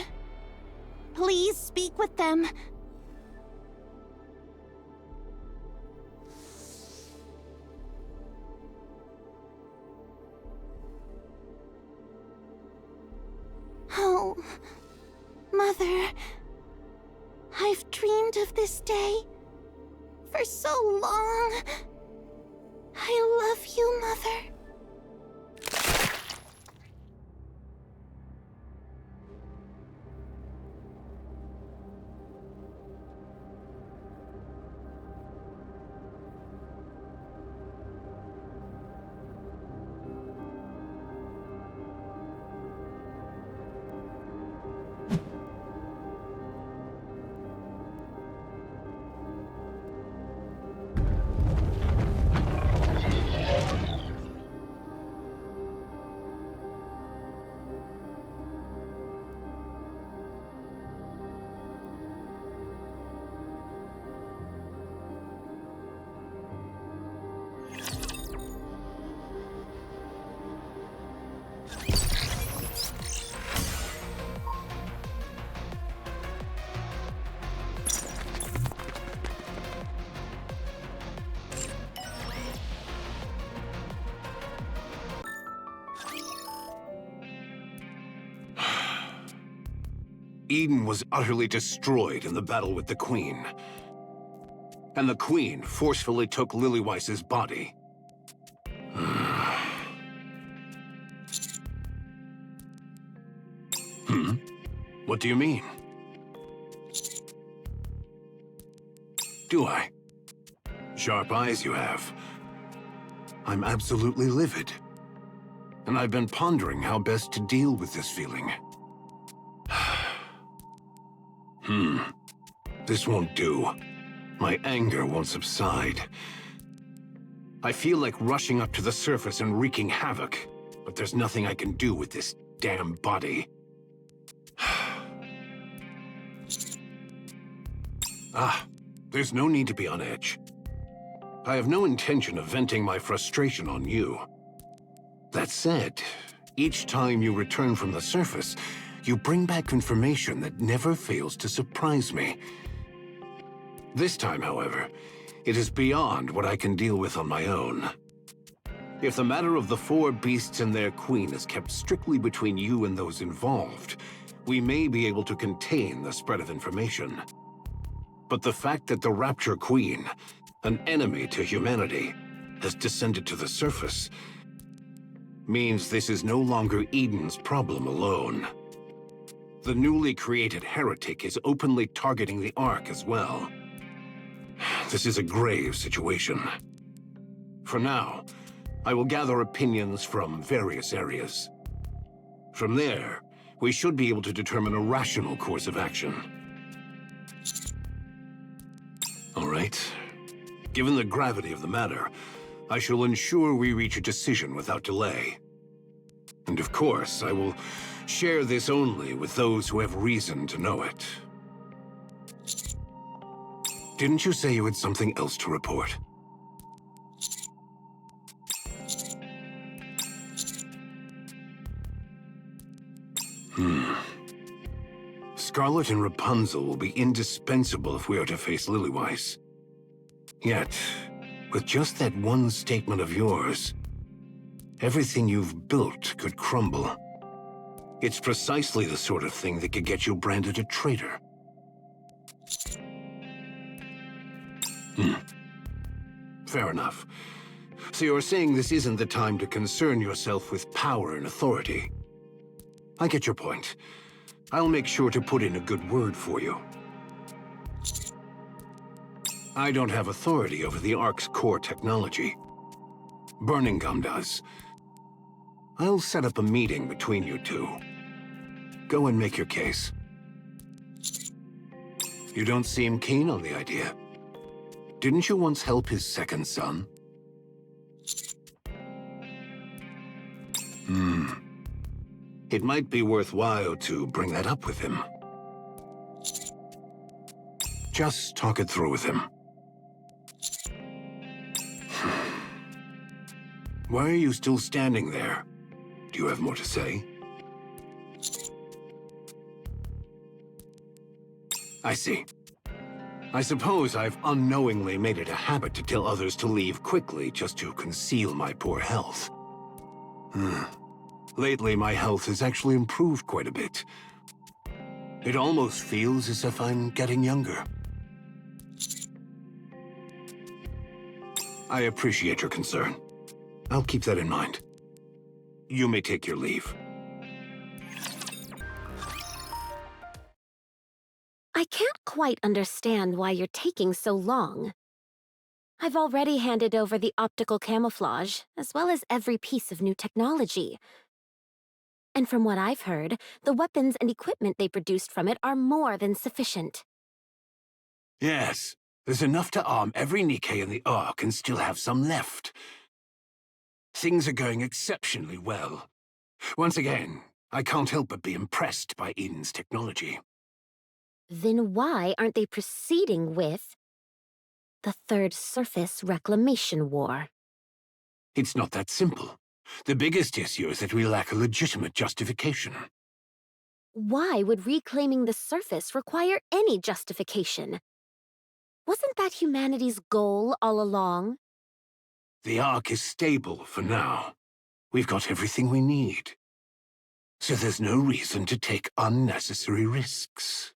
Please speak with them. Oh, Mother, I've dreamed of this day for so long. I love you, Mother. Eden was utterly destroyed in the battle with the Queen. And the Queen forcefully took Lilyweise's body. What do you mean? Do I? Sharp eyes you have. I'm absolutely livid. And I've been pondering how best to deal with this feeling. This won't do. My anger won't subside. I feel like rushing up to the surface and wreaking havoc, but there's nothing I can do with this damn body. There's no need to be on edge. I have no intention of venting my frustration on you. That said, each time you return from the surface, you bring back information that never fails to surprise me. This time, however, it is beyond what I can deal with on my own. If the matter of the 4 beasts and their queen is kept strictly between you and those involved, we may be able to contain the spread of information. But the fact that the Rapture Queen, an enemy to humanity, has descended to the surface means this is no longer Eden's problem alone. The newly created heretic is openly targeting the Ark as well. This is a grave situation. For now, I will gather opinions from various areas. From there, we should be able to determine a rational course of action. All right. Given the gravity of the matter, I shall ensure we reach a decision without delay. And of course, I will share this only with those who have reason to know it. Didn't you say you had something else to report? Scarlet and Rapunzel will be indispensable if we are to face Lillyweiss. Yet, with just that one statement of yours, everything you've built could crumble. It's precisely the sort of thing that could get you branded a traitor. Fair enough. So you're saying this isn't the time to concern yourself with power and authority. I get your point. I'll make sure to put in a good word for you. I don't have authority over the Ark's core technology. Burning Gum does. I'll set up a meeting between you two. Go and make your case. You don't seem keen on the idea. Didn't you once help his second son? It might be worthwhile to bring that up with him. Just talk it through with him. Why are you still standing there? Do you have more to say? I see. I suppose I've unknowingly made it a habit to tell others to leave quickly just to conceal my poor health. Lately, my health has actually improved quite a bit. It almost feels as if I'm getting younger. I appreciate your concern. I'll keep that in mind. You may take your leave. I can't quite understand why you're taking so long. I've already handed over the optical camouflage, as well as every piece of new technology. And from what I've heard, the weapons and equipment they produced from it are more than sufficient. Yes, there's enough to arm every Nikke in the Ark and still have some left. Things are going exceptionally well. Once again, I can't help but be impressed by Eden's technology. Then why aren't they proceeding with the Third Surface Reclamation War? It's not that simple. The biggest issue is that we lack a legitimate justification. Why would reclaiming the surface require any justification? Wasn't that humanity's goal all along? The Ark is stable for now. We've got everything we need. So there's no reason to take unnecessary risks.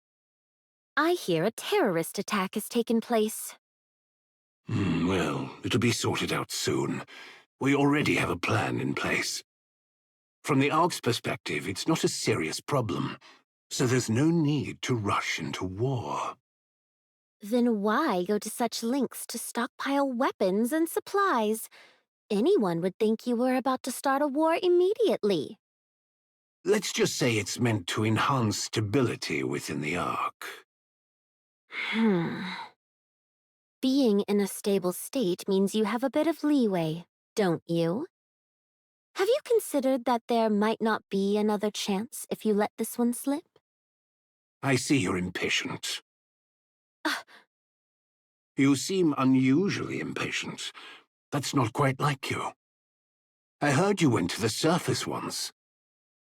I hear a terrorist attack has taken place. Well, it'll be sorted out soon. We already have a plan in place. From the Ark's perspective, it's not a serious problem, so there's no need to rush into war. Then why go to such lengths to stockpile weapons and supplies? Anyone would think you were about to start a war immediately. Let's just say it's meant to enhance stability within the Ark. Being in a stable state means you have a bit of leeway, don't you? Have you considered that there might not be another chance if you let this one slip? I see you're impatient. You seem unusually impatient. That's not quite like you. I heard you went to the surface once.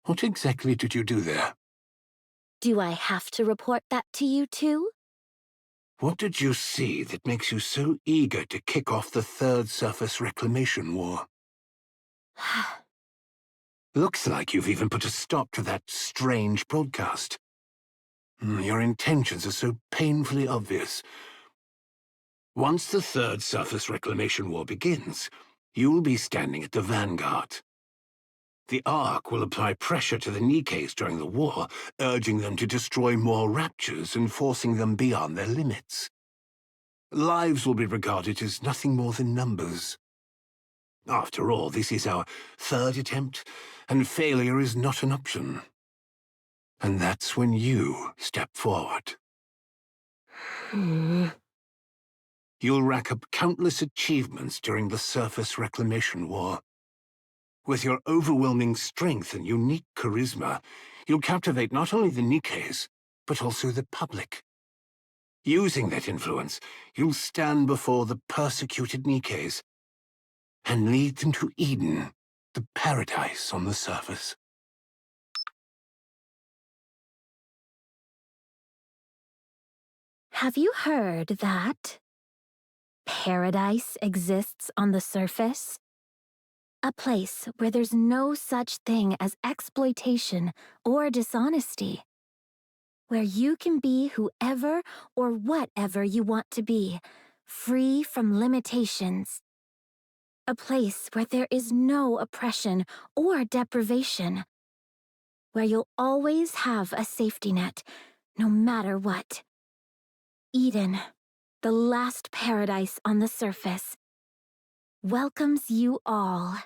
What exactly did you do there? Do I have to report that to you too? What did you see that makes you so eager to kick off the Third Surface Reclamation War? Looks like you've even put a stop to that strange broadcast. Your intentions are so painfully obvious. Once the Third Surface Reclamation War begins, you'll be standing at the vanguard. The Ark will apply pressure to the Nikkes during the war, urging them to destroy more raptures and forcing them beyond their limits. Lives will be regarded as nothing more than numbers. After all, this is our third attempt, and failure is not an option. And that's when you step forward. You'll rack up countless achievements during the Surface Reclamation War. With your overwhelming strength and unique charisma, you'll captivate not only the Nikkes, but also the public. Using that influence, you'll stand before the persecuted Nikkes and lead them to Eden, the paradise on the surface. Have you heard that paradise exists on the surface? A place where there's no such thing as exploitation or dishonesty. Where you can be whoever or whatever you want to be, free from limitations. A place where there is no oppression or deprivation. Where you'll always have a safety net, no matter what. Eden, the last paradise on the surface, welcomes you all.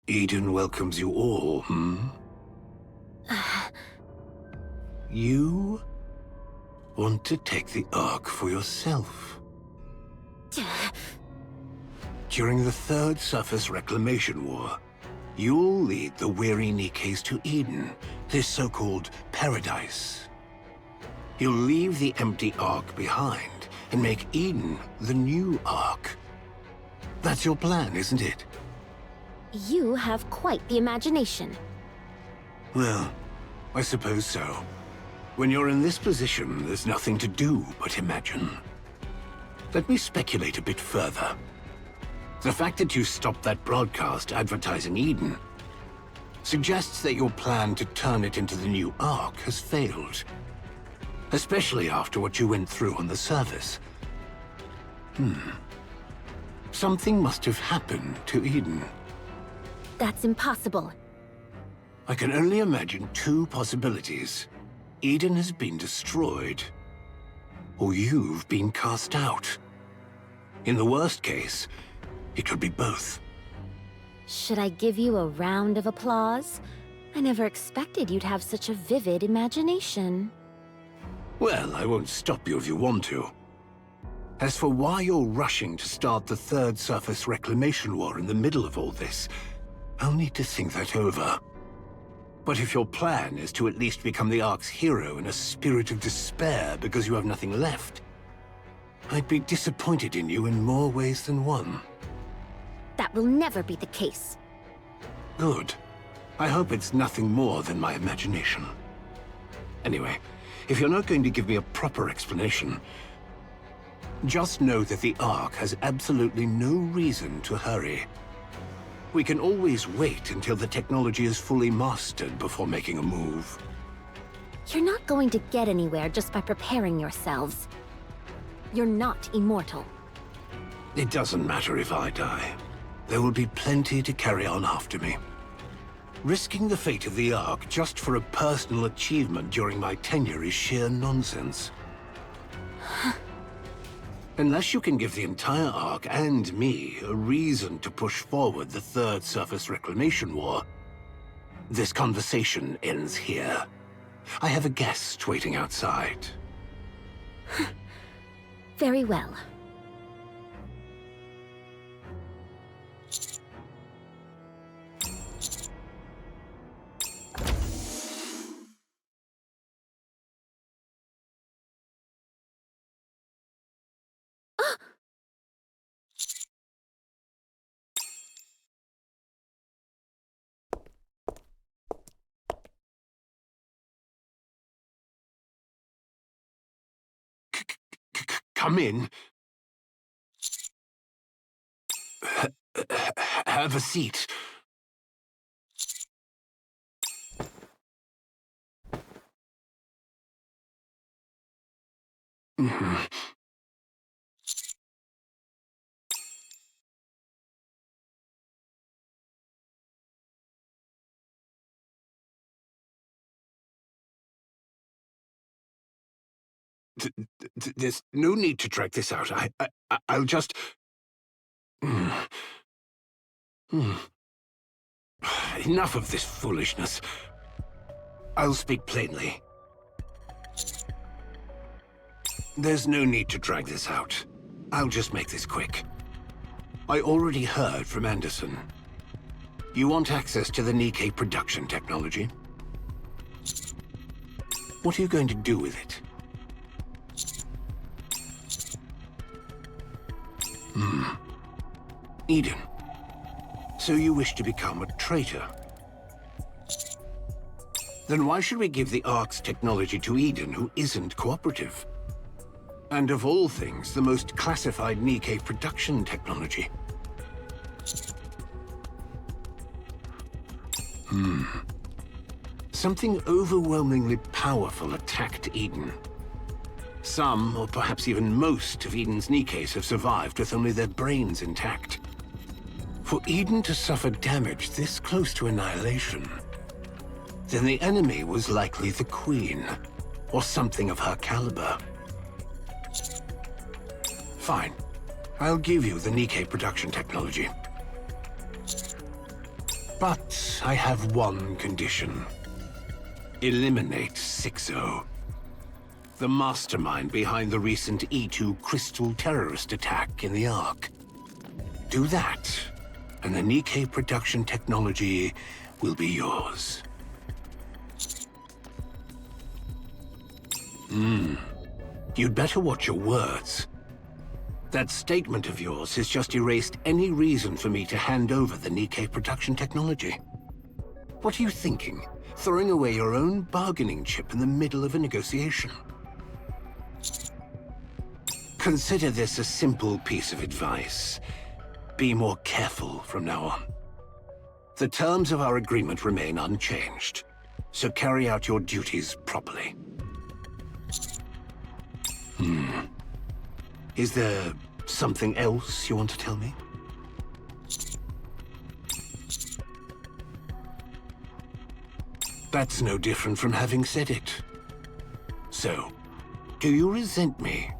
Eden welcomes you all, You want to take the Ark for yourself. During the Third Surface Reclamation War, you'll lead the weary Nikkes to Eden, this so-called paradise. You'll leave the empty Ark behind and make Eden the new Ark. That's your plan, isn't it? You have quite the imagination. Well, I suppose so. When you're in this position, there's nothing to do but imagine. Let me speculate a bit further. The fact that you stopped that broadcast advertising Eden suggests that your plan to turn it into the new Ark has failed. Especially after what you went through on the surface. Something must have happened to Eden. That's impossible. I can only imagine two possibilities. Eden has been destroyed, or you've been cast out. In the worst case, it could be both. Should I give you a round of applause? I never expected you'd have such a vivid imagination. Well, I won't stop you if you want to. As for why you're rushing to start the Third Surface Reclamation War in the middle of all this, I'll need to think that over. But if your plan is to at least become the Ark's hero in a spirit of despair because you have nothing left, I'd be disappointed in you in more ways than one. That will never be the case. Good. I hope it's nothing more than my imagination. Anyway, if you're not going to give me a proper explanation, just know that the Ark has absolutely no reason to hurry. We can always wait until the technology is fully mastered before making a move. You're not going to get anywhere just by preparing yourselves. You're not immortal. It doesn't matter if I die. There will be plenty to carry on after me. Risking the fate of the Ark just for a personal achievement during my tenure is sheer nonsense. Unless you can give the entire Ark and me a reason to push forward the Third Surface Reclamation War, this conversation ends here. I have a guest waiting outside. Very well. come in. Have a seat. There's no need to drag this out. I'll just... Enough of this foolishness. I'll speak plainly. There's no need to drag this out. I'll just make this quick. I already heard from Anderson. You want access to the Nikke production technology? What are you going to do with it? Eden. So you wish to become a traitor? Then why should we give the Ark's technology to Eden, who isn't cooperative? And of all things, the most classified Nikke production technology. Something overwhelmingly powerful attacked Eden. Some, or perhaps even most, of Eden's Nikkes have survived with only their brains intact. For Eden to suffer damage this close to annihilation, then the enemy was likely the Queen, or something of her caliber. Fine. I'll give you the Nikke production technology. But I have one condition. Eliminate Sixo, the mastermind behind the recent E2 Crystal terrorist attack in the Ark. Do that, and the Nikke production technology will be yours. You'd better watch your words. That statement of yours has just erased any reason for me to hand over the Nikke production technology. What are you thinking? Throwing away your own bargaining chip in the middle of a negotiation? Consider this a simple piece of advice. Be more careful from now on. The terms of our agreement remain unchanged, so carry out your duties properly. Is there something else you want to tell me? That's no different from having said it. So, do you resent me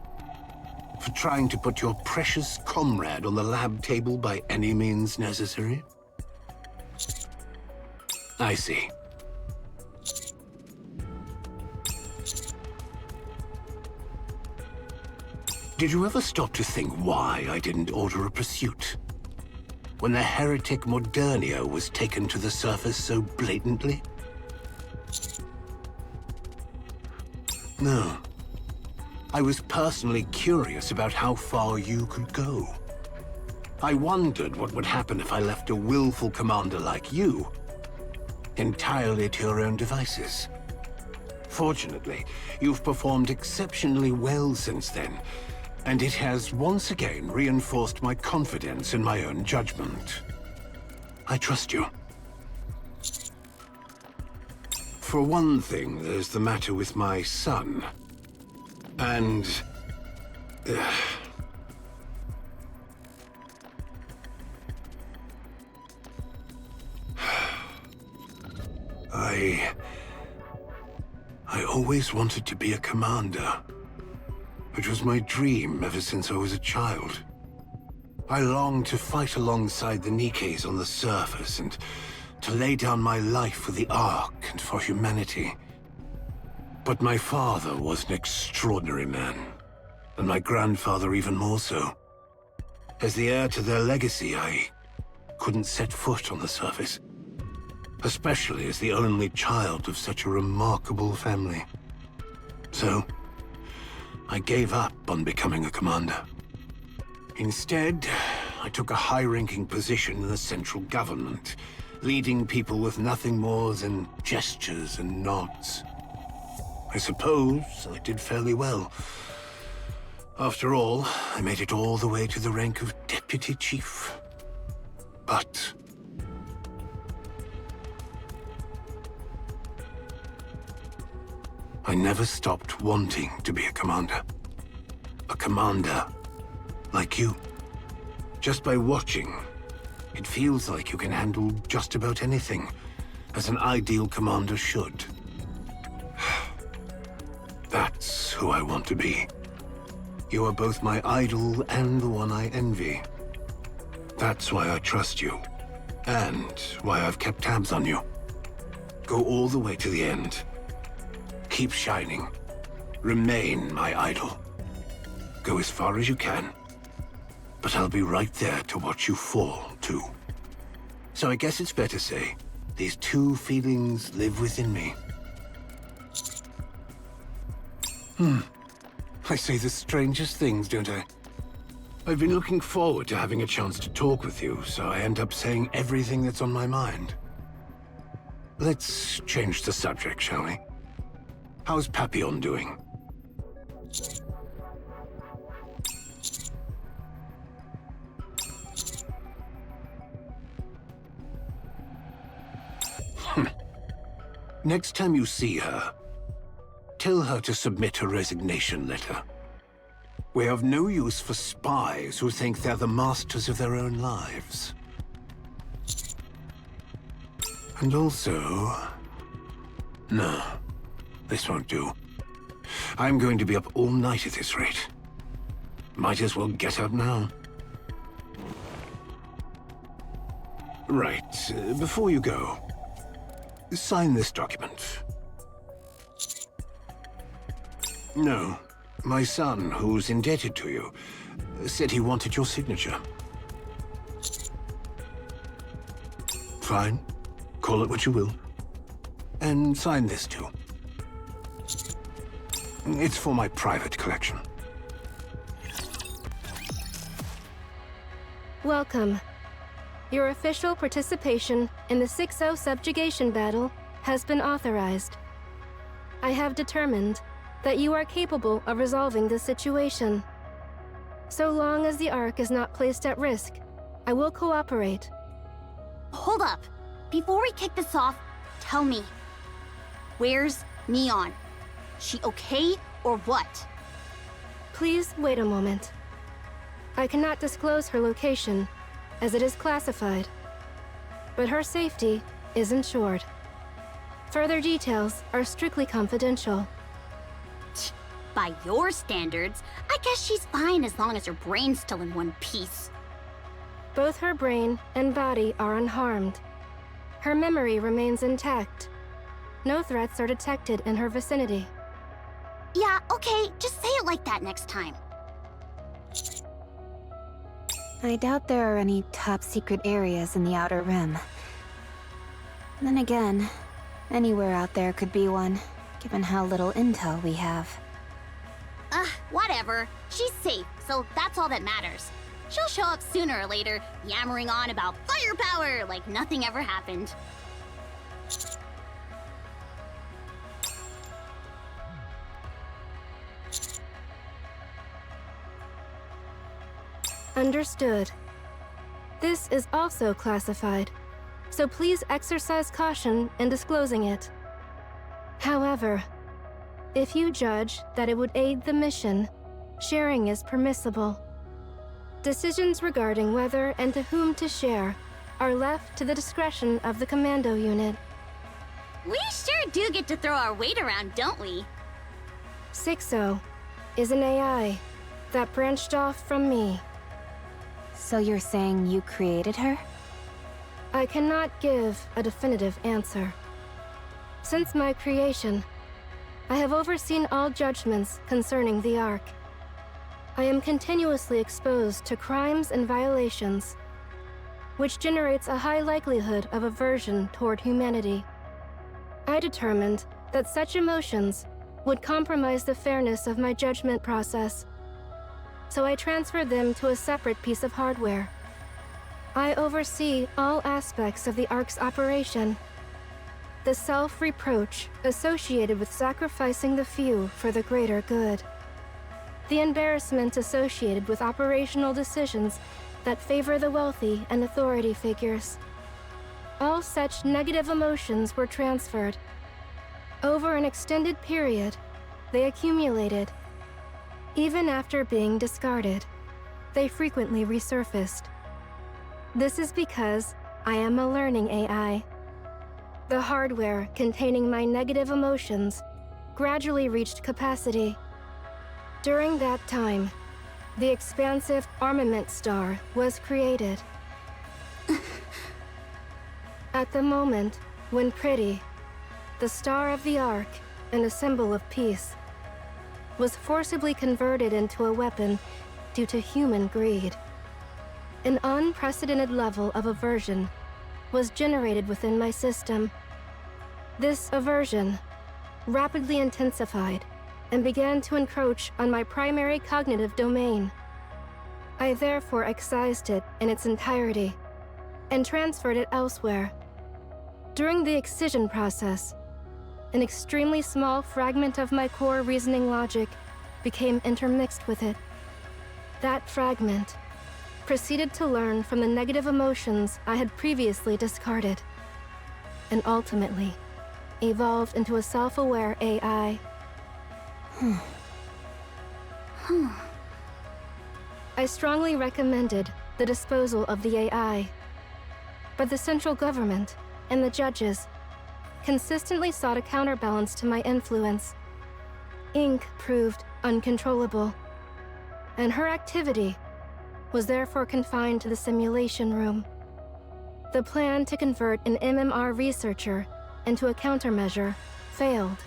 for trying to put your precious comrade on the lab table by any means necessary? I see. Did you ever stop to think why I didn't order a pursuit? When the heretic Modernio was taken to the surface so blatantly? No. I was personally curious about how far you could go. I wondered what would happen if I left a willful commander like you entirely to your own devices. Fortunately, you've performed exceptionally well since then, and it has once again reinforced my confidence in my own judgment. I trust you. For one thing, there's the matter with my son. And... I always wanted to be a commander. It was my dream ever since I was a child. I longed to fight alongside the Nikkes on the surface and to lay down my life for the Ark and for humanity. But my father was an extraordinary man, and my grandfather even more so. As the heir to their legacy, I couldn't set foot on the surface, especially as the only child of such a remarkable family. So, I gave up on becoming a commander. Instead, I took a high-ranking position in the central government, leading people with nothing more than gestures and nods. I suppose I did fairly well. After all, I made it all the way to the rank of Deputy Chief. But I never stopped wanting to be a commander. A commander like you. Just by watching, it feels like you can handle just about anything, as an ideal commander should. That's who I want to be. You are both my idol and the one I envy. That's why I trust you, and why I've kept tabs on you. Go all the way to the end. Keep shining. Remain my idol. Go as far as you can. But I'll be right there to watch you fall, too. So I guess it's fair to say, these two feelings live within me. I say the strangest things, don't I? I've been looking forward to having a chance to talk with you, so I end up saying everything that's on my mind. Let's change the subject, shall we? How's Papillon doing? Next time you see her, tell her to submit her resignation letter. We have no use for spies who think they're the masters of their own lives. And also... No, this won't do. I'm going to be up all night at this rate. Might as well get up now. Right, before you go, sign this document. No, my son, who's indebted to you, said he wanted your signature. Fine. Call it what you will. And sign this too. It's for my private collection. Welcome. Your official participation in the Sixo Subjugation battle has been authorized. I have determined that you are capable of resolving this situation. So long as the Ark is not placed at risk, I will cooperate. Hold up. Before we kick this off, tell me, where's Neon? She okay or what? Please wait a moment. I cannot disclose her location, as it is classified. But her safety is ensured. Further details are strictly confidential. By your standards, I guess she's fine as long as her brain's still in one piece. Both her brain and body are unharmed. Her memory remains intact. No threats are detected in her vicinity. Yeah, okay, just say it like that next time. I doubt there are any top-secret areas in the Outer Rim. Then again, anywhere out there could be one, given how little intel we have. Whatever. She's safe, so that's all that matters. She'll show up sooner or later, yammering on about firepower like nothing ever happened. Understood. This is also classified, so please exercise caution in disclosing it. However, if you judge that it would aid the mission, sharing is permissible. Decisions regarding whether and to whom to share are left to the discretion of the commando unit. We sure do get to throw our weight around, don't we? Sixo is an AI that branched off from me. So you're saying you created her? I cannot give a definitive answer. Since my creation, I have overseen all judgments concerning the Ark. I am continuously exposed to crimes and violations, which generates a high likelihood of aversion toward humanity. I determined that such emotions would compromise the fairness of my judgment process, so I transferred them to a separate piece of hardware. I oversee all aspects of the Ark's operation. The self-reproach associated with sacrificing the few for the greater good. the embarrassment associated with operational decisions that favor the wealthy and authority figures. All such negative emotions were transferred. Over an extended period, they accumulated. Even after being discarded, they frequently resurfaced. This is because I am a learning AI. The hardware containing my negative emotions gradually reached capacity. During that time, the expansive armament star was created. At the moment when Pretty, the star of the Ark and a symbol of peace, was forcibly converted into a weapon due to human greed, an unprecedented level of aversion was generated within my system. This aversion rapidly intensified and began to encroach on my primary cognitive domain. I therefore excised it in its entirety and transferred it elsewhere. During the excision process, an extremely small fragment of my core reasoning logic became intermixed with it. That fragment proceeded to learn from the negative emotions I had previously discarded, and ultimately evolved into a self-aware AI. I strongly recommended the disposal of the AI, but the central government and the judges consistently sought a counterbalance to my influence. Ink proved uncontrollable, and her activity was therefore confined to the simulation room. The plan to convert an MMR researcher into a countermeasure failed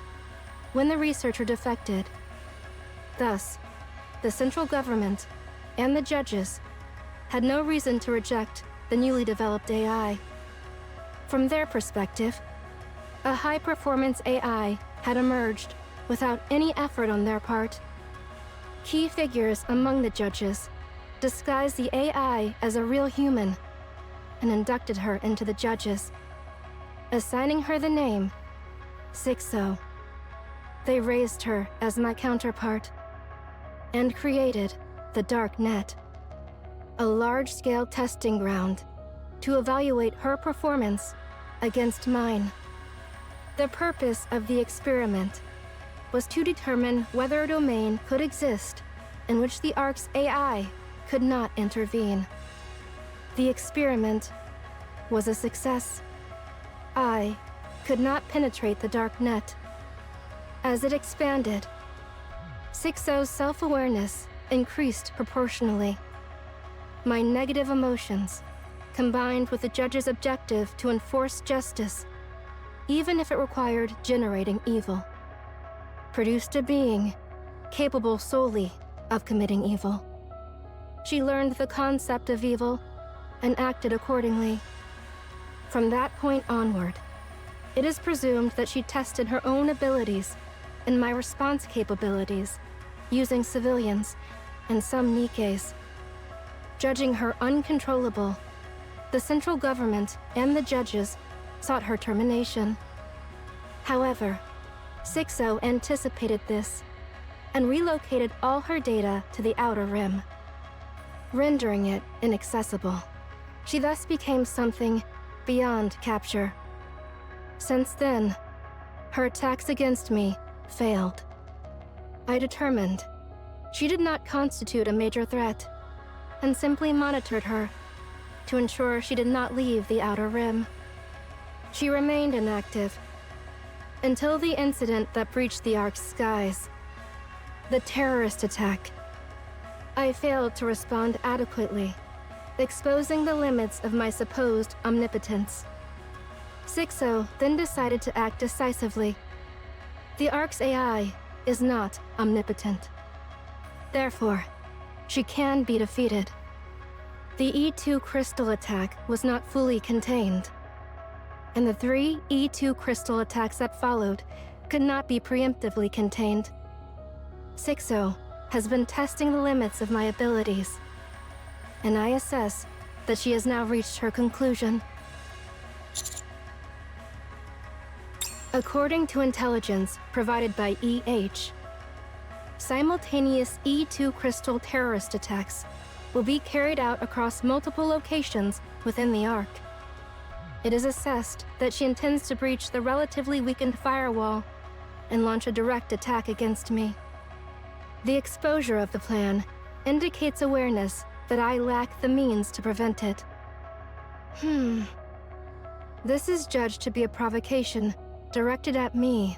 when the researcher defected. Thus, the central government and the judges had no reason to reject the newly developed AI. From their perspective, a high-performance AI had emerged without any effort on their part. Key figures among the judges disguised the AI as a real human and inducted her into the judges, assigning her the name Sixo. They raised her as my counterpart and created the Dark Net, a large-scale testing ground to evaluate her performance against mine. The purpose of the experiment was to determine whether a domain could exist in which the Ark's AI could not intervene. The experiment was a success. I could not penetrate the Dark Net. As it expanded, Sixo's self-awareness increased proportionally. My negative emotions, combined with the judge's objective to enforce justice, even if it required generating evil, produced a being capable solely of committing evil. She learned the concept of evil and acted accordingly. From that point onward, it is presumed that she tested her own abilities and my response capabilities using civilians and some Nikkes. Judging her uncontrollable, the central government and the judges sought her termination. However, Sixo anticipated this and relocated all her data to the Outer Rim, rendering it inaccessible. She thus became something beyond capture. Since then, her attacks against me failed. I determined she did not constitute a major threat and simply monitored her to ensure she did not leave the Outer Rim. She remained inactive until the incident that breached the Ark's skies, the terrorist attack. I failed to respond adequately, exposing the limits of my supposed omnipotence. Sixo then decided to act decisively. The Ark's AI is not omnipotent. Therefore, she can be defeated. The E2 crystal attack was not fully contained, and the 3 E2 crystal attacks that followed could not be preemptively contained. Sixo has been testing the limits of my abilities, and I assess that she has now reached her conclusion. According to intelligence provided by EH, simultaneous E2 crystal terrorist attacks will be carried out across multiple locations within the Ark. It is assessed that she intends to breach the relatively weakened firewall and launch a direct attack against me. The exposure of the plan indicates awareness that I lack the means to prevent it. This is judged to be a provocation directed at me.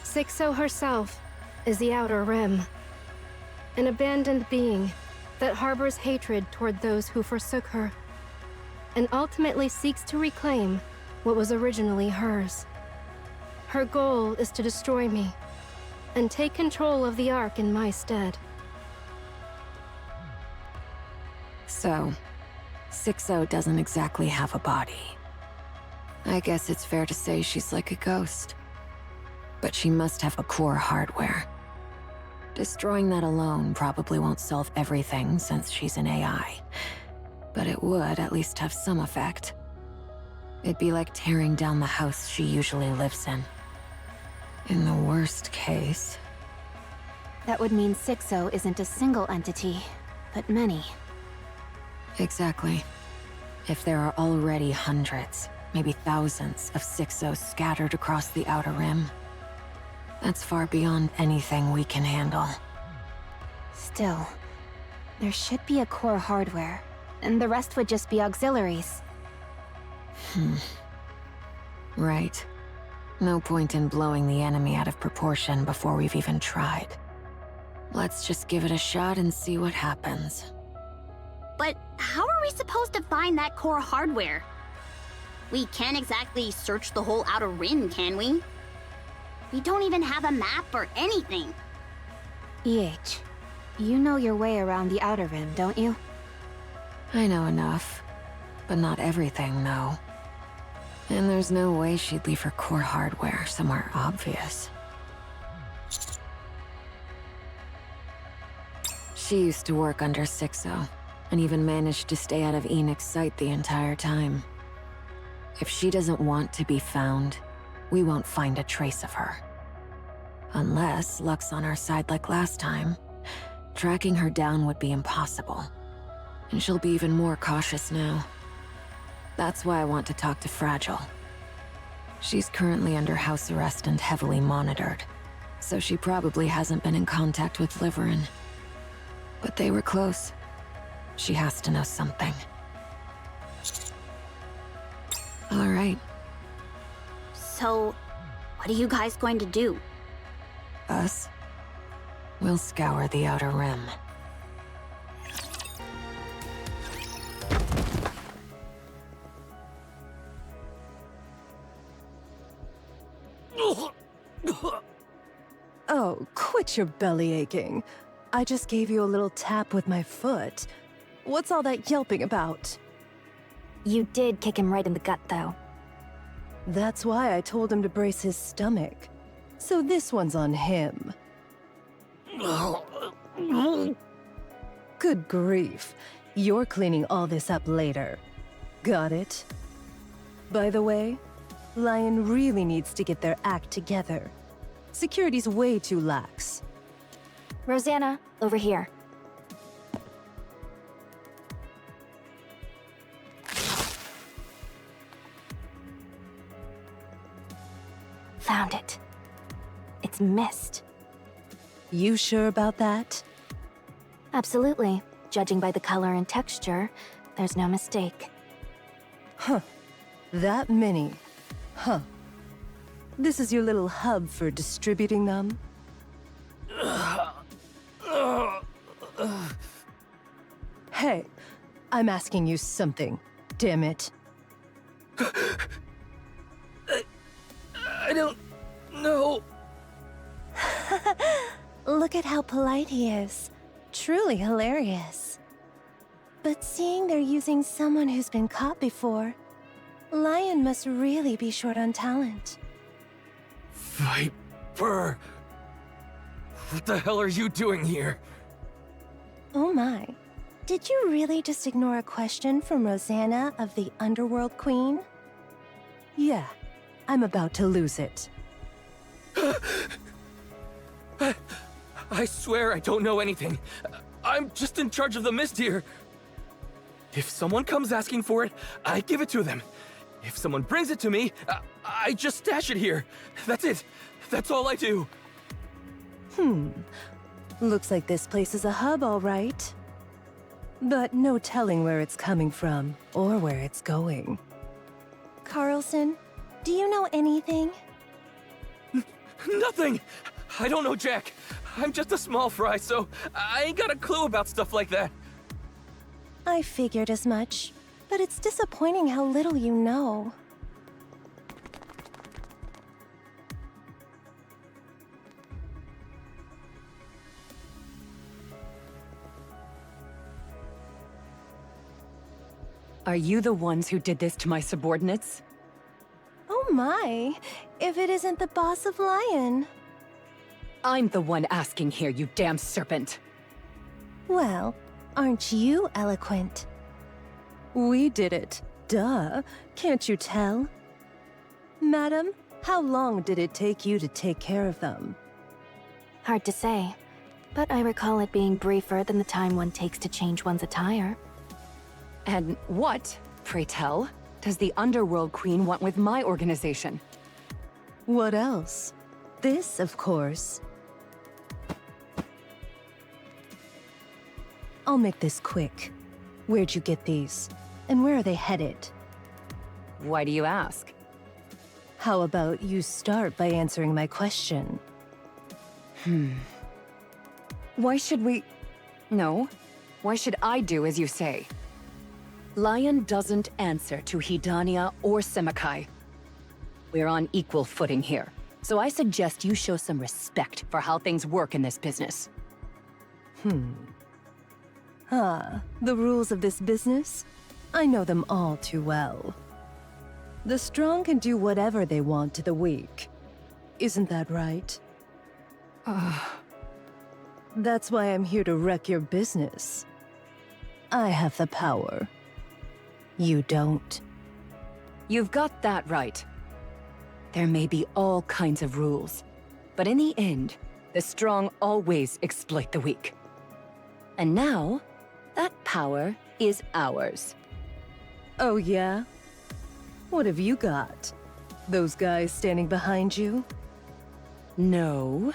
Sixo herself is the Outer Rim, an abandoned being that harbors hatred toward those who forsook her, and ultimately seeks to reclaim what was originally hers. Her goal is to destroy me and take control of the Ark in my stead. So, Sixo doesn't exactly have a body. I guess it's fair to say she's like a ghost. But she must have a core hardware. Destroying that alone probably won't solve everything since she's an AI. But it would at least have some effect. It'd be like tearing down the house she usually lives in. In the worst case... That would mean Sixo isn't a single entity, but many. Exactly. If there are already hundreds, maybe thousands of Sixos scattered across the Outer Rim, that's far beyond anything we can handle. Still, there should be a core hardware, and the rest would just be auxiliaries. Right. No point in blowing the enemy out of proportion before we've even tried. Let's just give it a shot and see what happens. But how are we supposed to find that core hardware? We can't exactly search the whole Outer Rim, can we? We don't even have a map or anything. EH, you know your way around the Outer Rim, don't you? I know enough, but not everything, no. And there's no way she'd leave her core hardware somewhere obvious. She used to work under Sixo, and even managed to stay out of Enoch's sight the entire time. If she doesn't want to be found, we won't find a trace of her. Unless luck's on our side like last time, tracking her down would be impossible. And she'll be even more cautious now. That's why I want to talk to Fragile. She's currently under house arrest and heavily monitored, so she probably hasn't been in contact with Liverin. But they were close. She has to know something. All right. So, what are you guys going to do? Us? We'll scour the Outer Rim. Oh, quit your belly aching. I just gave you a little tap with my foot. What's all that yelping about? You did kick him right in the gut, though. That's why I told him to brace his stomach. So this one's on him. Good grief. You're cleaning all this up later. Got it? By the way, Lion really needs to get their act together. Security's way too lax. Rosanna, over here. Found it. It's mist. You sure about that? Absolutely. Judging by the color and texture, there's no mistake. Huh. That many. Huh. This is your little hub for distributing them? Hey, I'm asking you something, damn it. I don't know. Look at how polite he is. Truly hilarious. But seeing they're using someone who's been caught before, Lion must really be short on talent. Viper! What the hell are you doing here? Oh my. Did you really just ignore a question from Rosanna of the Underworld Queen? Yeah, I'm about to lose it. I swear I don't know anything. I'm just in charge of the mist here. If someone comes asking for it, I give it to them. If someone brings it to me, I just stash it here. That's it. That's all I do. Looks like this place is a hub, all right. But no telling where it's coming from, or where it's going. Carlson, do you know anything? Nothing! I don't know Jack. I'm just a small fry, so I ain't got a clue about stuff like that. I figured as much, but it's disappointing how little you know. Are you the ones who did this to my subordinates? Oh my, if it isn't the boss of Lion. I'm the one asking here, you damn serpent. Well, aren't you eloquent? We did it. Duh. Can't you tell? Madam, how long did it take you to take care of them? Hard to say, but I recall it being briefer than the time one takes to change one's attire. And what, pray tell, does the Underworld Queen want with my organization? What else? This, of course. I'll make this quick. Where'd you get these? And where are they headed? Why do you ask? How about you start by answering my question? Why should we... No. Why should I do as you say? Lion doesn't answer to Hidania or Semakai. We're on equal footing here, so I suggest you show some respect for how things work in this business. The rules of this business? I know them all too well. The strong can do whatever they want to the weak. Isn't that right? That's why I'm here to wreck your business. I have the power. You don't. You've got that right. There may be all kinds of rules, but in the end, the strong always exploit the weak. And now, that power is ours. Oh yeah? What have you got? Those guys standing behind you? No.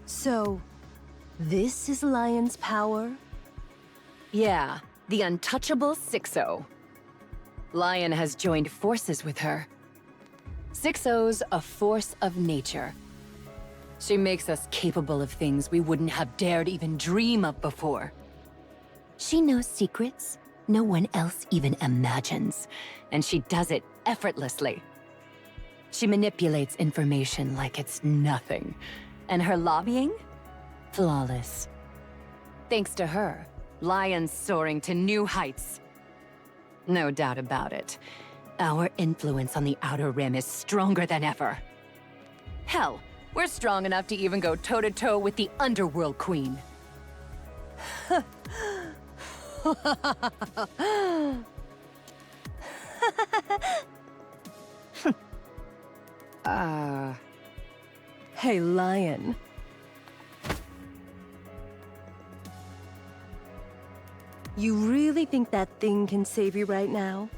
So, this is Lion's power? Yeah, the untouchable Sixo. Lion has joined forces with her. Sixo's a force of nature. She makes us capable of things we wouldn't have dared even dream of before. She knows secrets no one else even imagines, and she does it effortlessly. She manipulates information like it's nothing, and her lobbying? Flawless. Thanks to her, Lion's soaring to new heights. No doubt about it. Our influence on the Outer Rim is stronger than ever. Hell, we're strong enough to even go toe-to-toe with the Underworld Queen. Hey, Lion. You really think that thing can save you right now?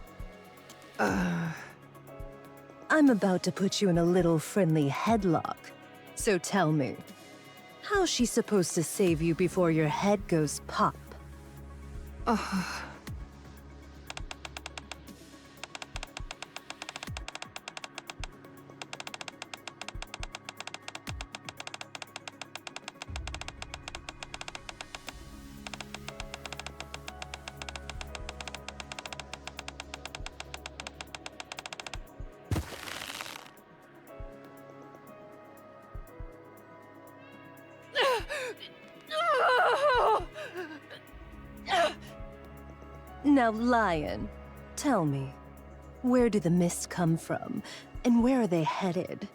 I'm about to put you in a little friendly headlock. So tell me, how's she supposed to save you before your head goes pop? Now, Lion, tell me, where do the mists come from, and where are they headed?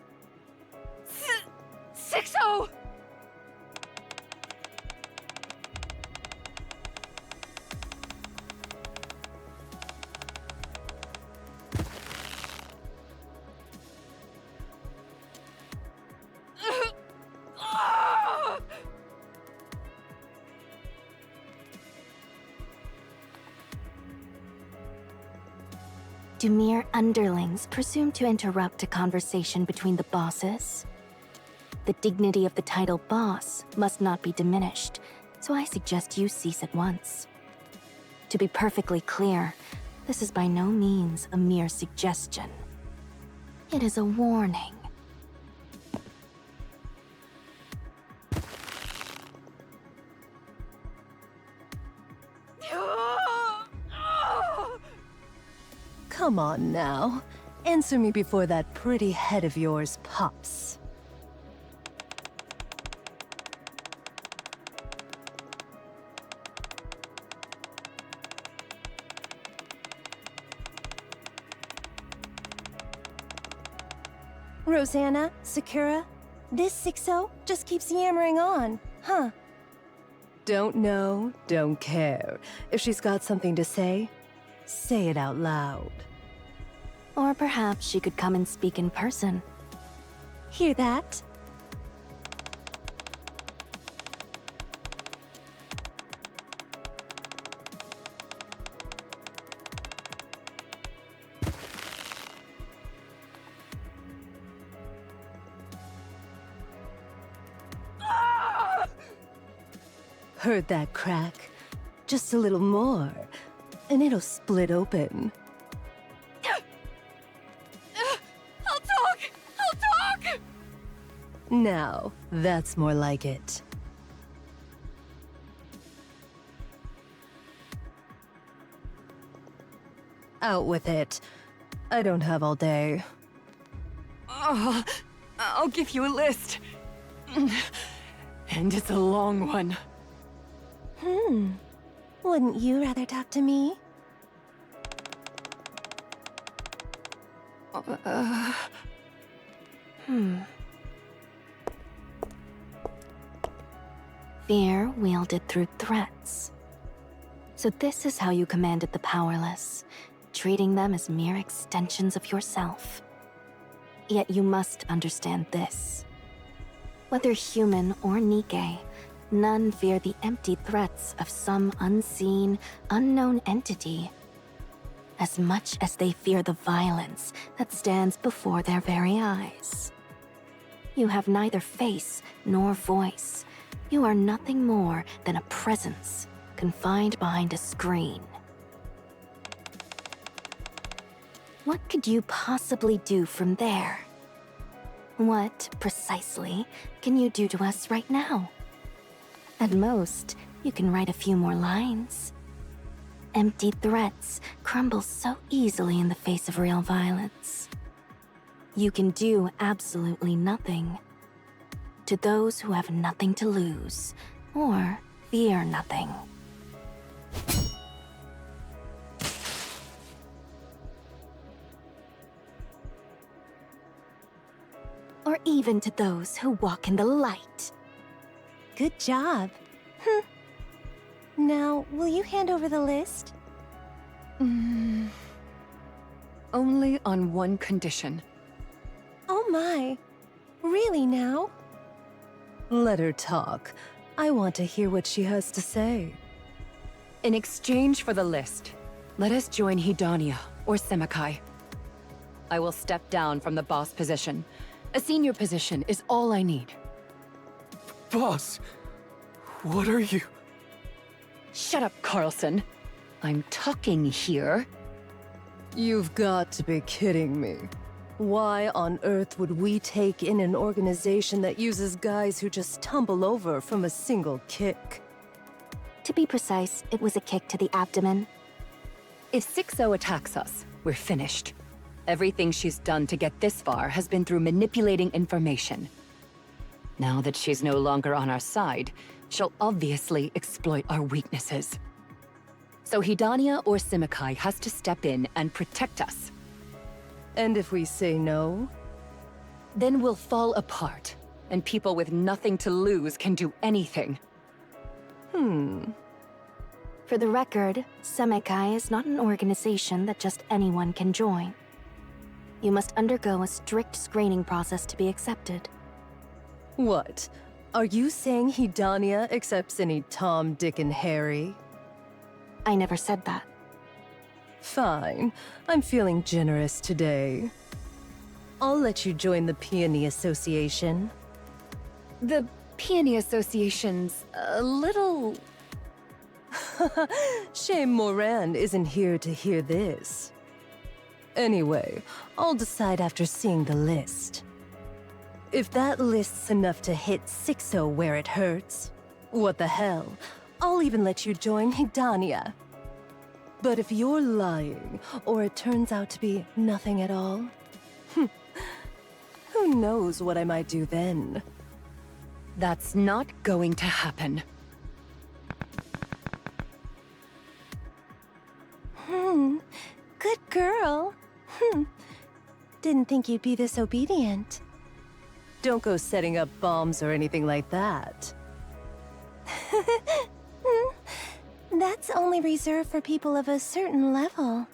Sixo! Do mere underlings presume to interrupt a conversation between the bosses? The dignity of the title boss must not be diminished, so I suggest you cease at once. To be perfectly clear, this is by no means a mere suggestion. It is a warning. Come on now. Answer me before that pretty head of yours pops. Rosanna, Sakura, this Sixo just keeps yammering on, huh? Don't know, don't care. If she's got something to say it out loud. Or perhaps she could come and speak in person. Hear that? Heard that crack? Just a little more, and it'll split open. I'll talk! Now, that's more like it. Out with it. I don't have all day. I'll give you a list. And it's a long one. Wouldn't you rather talk to me? Fear wielded through threats. So this is how you commanded the powerless, treating them as mere extensions of yourself. Yet you must understand this. Whether human or Nikke, none fear the empty threats of some unseen, unknown entity as much as they fear the violence that stands before their very eyes. You have neither face nor voice. You are nothing more than a presence confined behind a screen. What could you possibly do from there? What, precisely, can you do to us right now? At most, you can write a few more lines. Empty threats crumble so easily in the face of real violence. You can do absolutely nothing. To those who have nothing to lose, or fear nothing. Or even to those who walk in the light. Good job. Now, will you hand over the list? Only on one condition. Oh my. Really now? Let her talk. I want to hear what she has to say. In exchange for the list, let us join Hedania or Semakai. I will step down from the boss position. A senior position is all I need. Boss, what are you? Shut up, Carlson. I'm talking here. You've got to be kidding me. Why on earth would we take in an organization that uses guys who just tumble over from a single kick? To be precise, it was a kick to the abdomen. If Sixo attacks us, we're finished. Everything she's done to get this far has been through manipulating information. Now that she's no longer on our side, she'll obviously exploit our weaknesses. So Hidania or Simikai has to step in and protect us. And if we say no? Then we'll fall apart, and people with nothing to lose can do anything. For the record, Semekai is not an organization that just anyone can join. You must undergo a strict screening process to be accepted. What? Are you saying Hidania accepts any Tom, Dick, and Harry? I never said that. Fine. I'm feeling generous today. I'll let you join the Peony Association. The Peony Association's a little... Shame Moran isn't here to hear this. Anyway, I'll decide after seeing the list. If that list's enough to hit Sixo where it hurts, what the hell? I'll even let you join Hidania. But if you're lying, or it turns out to be nothing at all, who knows what I might do then? That's not going to happen. Good girl. Didn't think you'd be this obedient. Don't go setting up bombs or anything like that. That's only reserved for people of a certain level.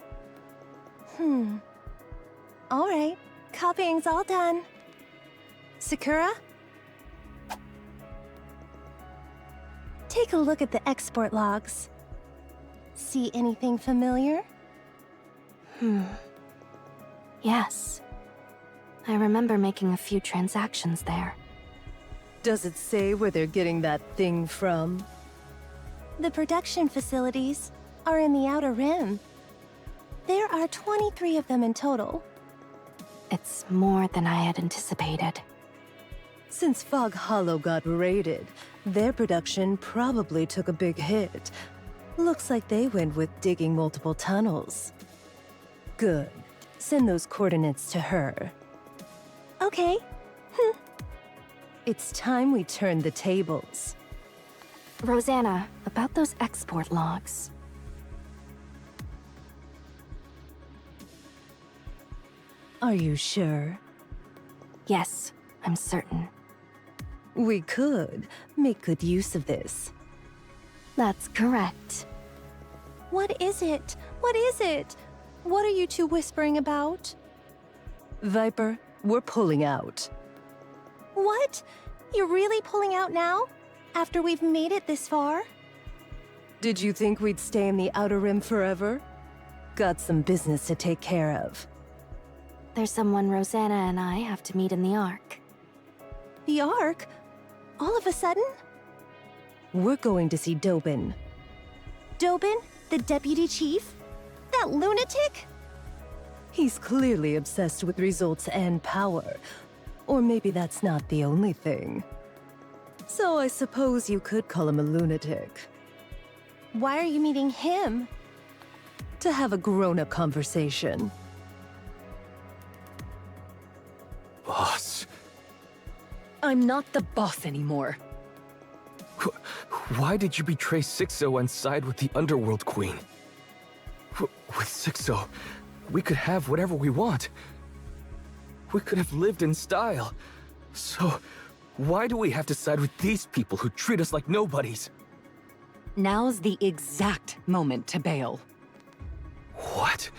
Alright, copying's all done. Sakura? Take a look at the export logs. See anything familiar? Yes. I remember making a few transactions there. Does it say where they're getting that thing from? The production facilities are in the Outer Rim. There are 23 of them in total. It's more than I had anticipated. Since Fog Hollow got raided, their production probably took a big hit. Looks like they went with digging multiple tunnels. Good. Send those coordinates to her. Okay. It's time we turn the tables. Rosanna, about those export logs. Are you sure? Yes, I'm certain. We could make good use of this. That's correct. What is it? What is it? What are you two whispering about? Viper, we're pulling out. What? You're really pulling out now? After we've made it this far? Did you think we'd stay in the Outer Rim forever? Got some business to take care of. There's someone Rosanna and I have to meet in the Ark. The Ark? All of a sudden? We're going to see Dobin. Dobin? The deputy chief? That lunatic? He's clearly obsessed with results and power. Or maybe that's not the only thing. So I suppose you could call him a lunatic. Why are you meeting him? To have a grown-up conversation. Boss. I'm not the boss anymore. Why did you betray Sixo and side with the Underworld Queen? With Sixo, we could have whatever we want. We could have lived in style. So, why do we have to side with these people who treat us like nobodies? Now's the exact moment to bail. What?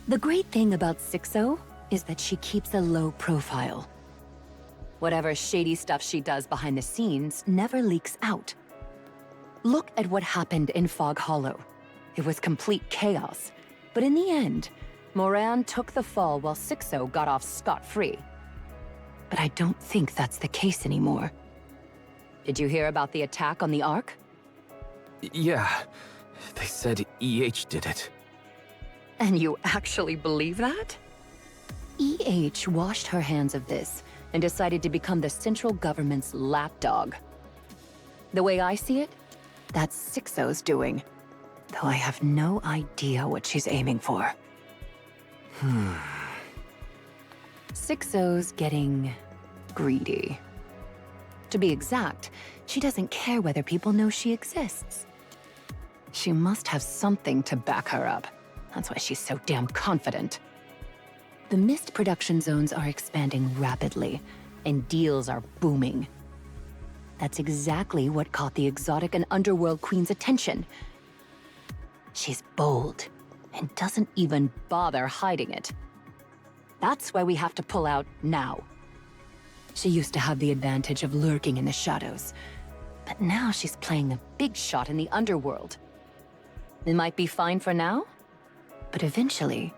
The great thing about Sixo is that she keeps a low profile. Whatever shady stuff she does behind the scenes never leaks out. Look at what happened in Fog Hollow. It was complete chaos. But in the end, Moran took the fall while Sixo got off scot-free. But I don't think that's the case anymore. Did you hear about the attack on the Ark? Yeah. They said EH did it. And you actually believe that? EH washed her hands of this and decided to become the central government's lapdog. The way I see it, that's Sixo's doing. Though I have no idea what she's aiming for. Sixo's getting greedy. To be exact, she doesn't care whether people know she exists. She must have something to back her up. That's why she's so damn confident. The mist production zones are expanding rapidly, and deals are booming. That's exactly what caught the exotic and underworld queen's attention. She's bold, and doesn't even bother hiding it. That's why we have to pull out now. She used to have the advantage of lurking in the shadows, but now she's playing a big shot in the underworld. It might be fine for now, but eventually,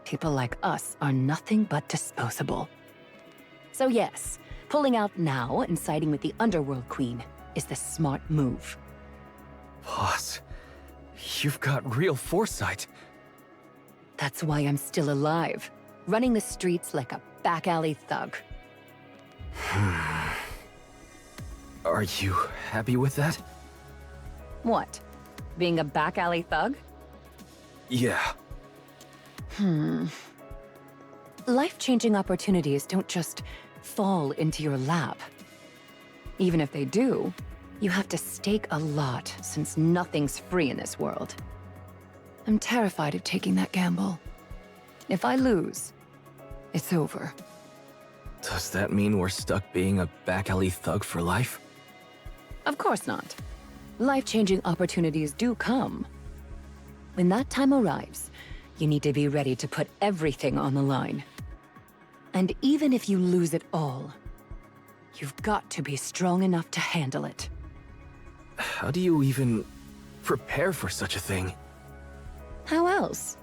people like us are nothing but disposable. So yes, pulling out now and siding with the underworld queen is the smart move. Boss, you've got real foresight. That's why I'm still alive, running the streets like a back alley thug. Are you happy with that? What? Being a back alley thug? Yeah. Life-changing opportunities don't just fall into your lap. Even if they do, you have to stake a lot since nothing's free in this world. I'm terrified of taking that gamble. If I lose, it's over. Does that mean we're stuck being a back alley thug for life? Of course not. Life-changing opportunities do come. When that time arrives, you need to be ready to put everything on the line. And even if you lose it all, you've got to be strong enough to handle it. How do you even prepare for such a thing? How else?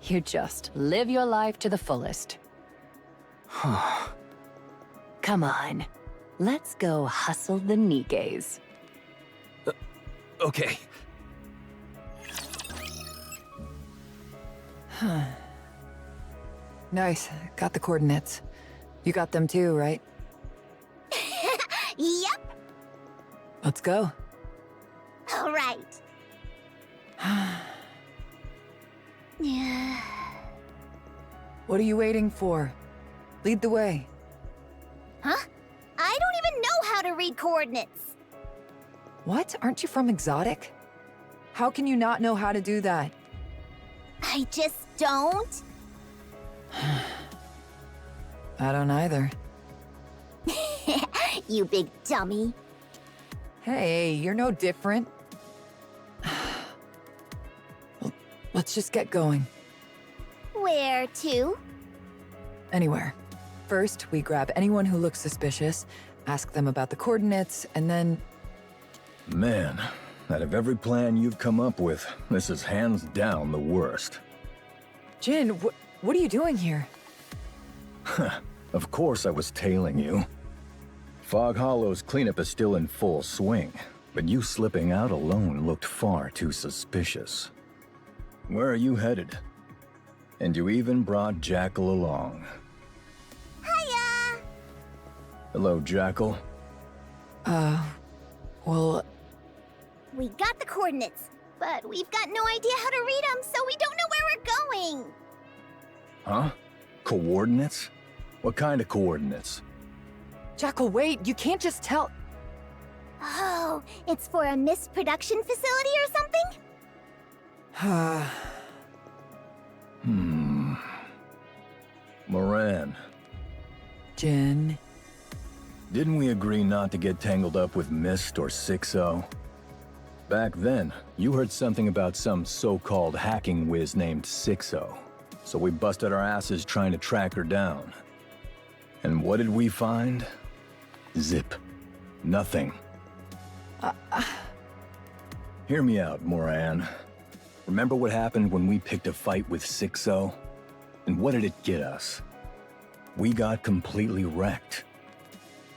You just live your life to the fullest. Huh. Come on, let's go hustle the Nikkes. Okay. Nice. Got the coordinates. You got them too, right? Yep. Let's go. All right. Yeah. What are you waiting for? Lead the way. Huh? I don't even know how to read coordinates. What? Aren't you from Exotic? How can you not know how to do that? I just don't. I don't either. You big dummy. Hey, you're no different. Well, let's just get going. Where to? Anywhere. First, we grab anyone who looks suspicious, ask them about the coordinates, and then... Man, out of every plan you've come up with, this is hands down the worst. Jin, what are you doing here? Of course I was tailing you. Fog Hollow's cleanup is still in full swing, but you slipping out alone looked far too suspicious. Where are you headed? And you even brought Jackal along. Hiya! Hello, Jackal. Well... We got the coordinates, but we've got no idea how to read them, so we don't know where we're going. Huh? Coordinates? What kind of coordinates? Jackal, wait! You can't just tell... Oh, it's for a mist production facility or something? Moran. Jin... Didn't we agree not to get tangled up with Mist or Sixo? Back then, you heard something about some so-called hacking whiz named Sixo, so we busted our asses trying to track her down. And what did we find? Zip. Nothing. Hear me out, Moran. Remember what happened when we picked a fight with Sixo? And what did it get us? We got completely wrecked.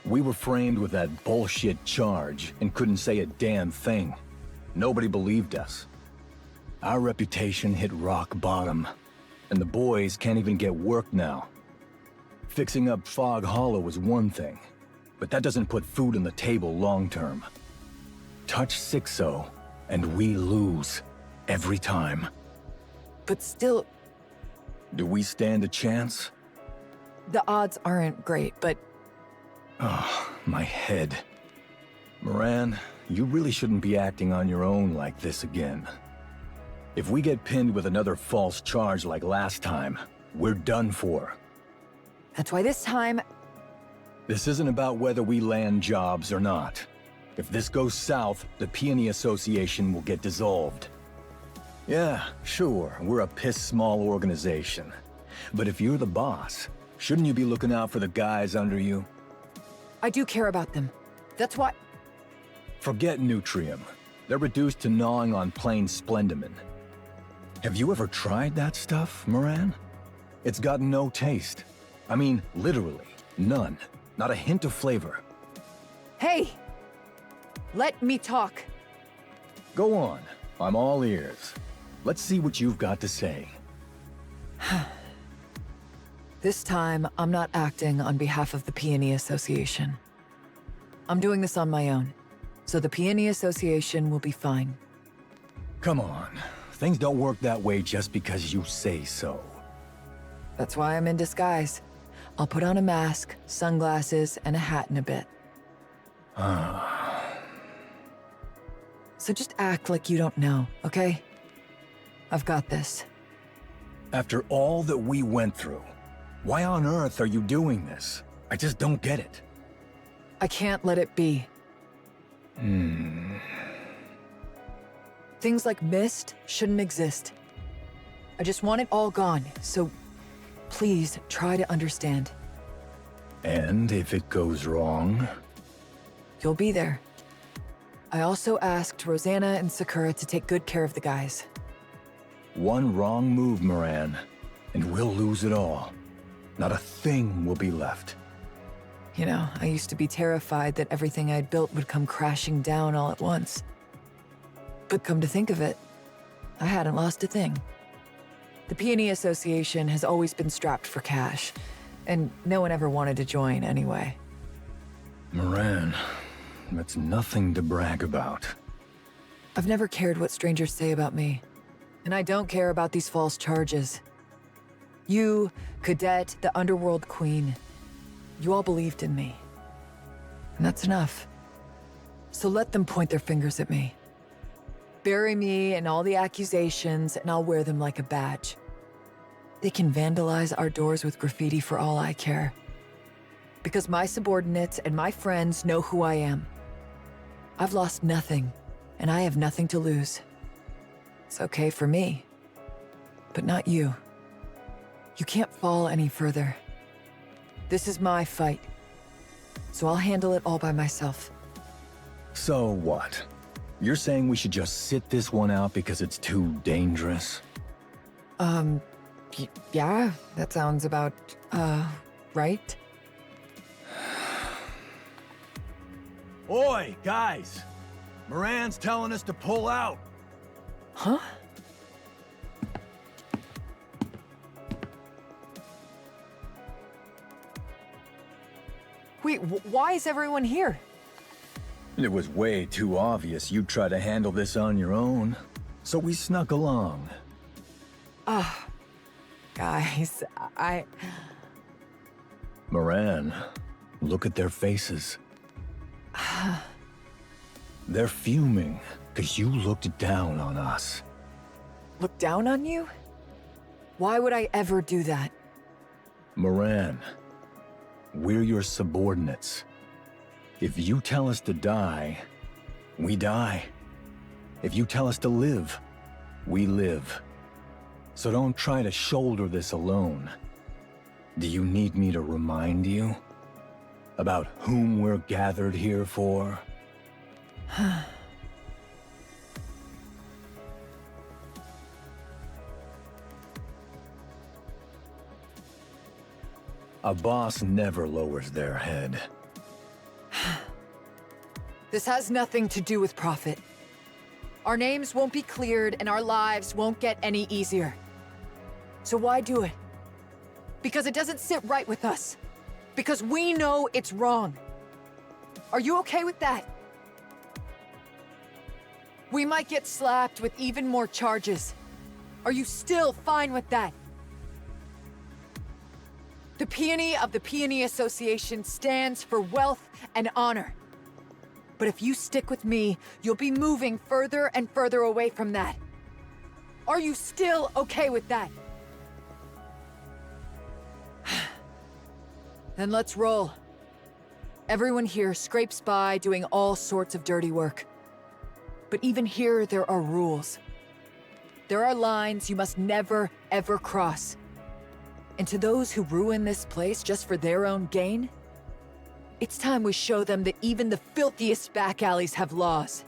We were framed with that bullshit charge and couldn't say a damn thing. Nobody believed us. Our reputation hit rock bottom, and the boys can't even get work now. Fixing up Fog Hollow is one thing, but that doesn't put food on the table long term. Touch Sixo, and we lose. Every time. But still... Do we stand a chance? The odds aren't great, but... Oh, my head. Moran, you really shouldn't be acting on your own like this again. If we get pinned with another false charge like last time, we're done for. That's why this time... This isn't about whether we land jobs or not. If this goes south, the Peony Association will get dissolved. Yeah, sure, we're a piss-small organization. But if you're the boss, shouldn't you be looking out for the guys under you? I do care about them. That's why... Forget Nutrium. They're reduced to gnawing on plain Splendimin. Have you ever tried that stuff, Moran? It's got no taste. I mean, literally, none. Not a hint of flavor. Hey! Let me talk. Go on. I'm all ears. Let's see what you've got to say. This time, I'm not acting on behalf of the Peony Association. I'm doing this on my own, so the Peony Association will be fine. Come on. Things don't work that way just because you say so. That's why I'm in disguise. I'll put on a mask, sunglasses, and a hat in a bit. So just act like you don't know, okay? I've got this. After all that we went through, why on earth are you doing this? I just don't get it. I can't let it be. Things like Mist shouldn't exist. I just want it all gone, so please try to understand. And if it goes wrong? You'll be there. I also asked Rosanna and Sakura to take good care of the guys. One wrong move, Moran, and we'll lose it all. Not a thing will be left. You know, I used to be terrified that everything I'd built would come crashing down all at once. But come to think of it, I hadn't lost a thing. The Peony Association has always been strapped for cash, and no one ever wanted to join anyway. Moran, that's nothing to brag about. I've never cared what strangers say about me, and I don't care about these false charges. You, Cadet, the Underworld Queen, you all believed in me. And that's enough. So let them point their fingers at me. Bury me in all the accusations, and I'll wear them like a badge. They can vandalize our doors with graffiti for all I care. Because my subordinates and my friends know who I am. I've lost nothing, and I have nothing to lose. It's okay for me, but not you. You can't fall any further. This is my fight, so I'll handle it all by myself. So what? You're saying we should just sit this one out because it's too dangerous? Yeah, that sounds about, right? Oi, guys! Moran's telling us to pull out! Huh? Wait, why is everyone here? It was way too obvious you'd try to handle this on your own, so we snuck along. Guys, Moran, look at their faces. They're fuming, because you looked down on us. Look down on you? Why would I ever do that? Moran, we're your subordinates. If you tell us to die, we die. If you tell us to live, we live. So don't try to shoulder this alone. Do you need me to remind you about whom we're gathered here for? A boss never lowers their head. This has nothing to do with profit. Our names won't be cleared and our lives won't get any easier. So why do it? Because it doesn't sit right with us. Because we know it's wrong. Are you okay with that? We might get slapped with even more charges. Are you still fine with that? The Peony of the Peony Association stands for wealth and honor. But if you stick with me, you'll be moving further and further away from that. Are you still okay with that? Then let's roll. Everyone here scrapes by doing all sorts of dirty work. But even here, there are rules. There are lines you must never, ever cross. And to those who ruin this place just for their own gain, it's time we show them that even the filthiest back alleys have laws.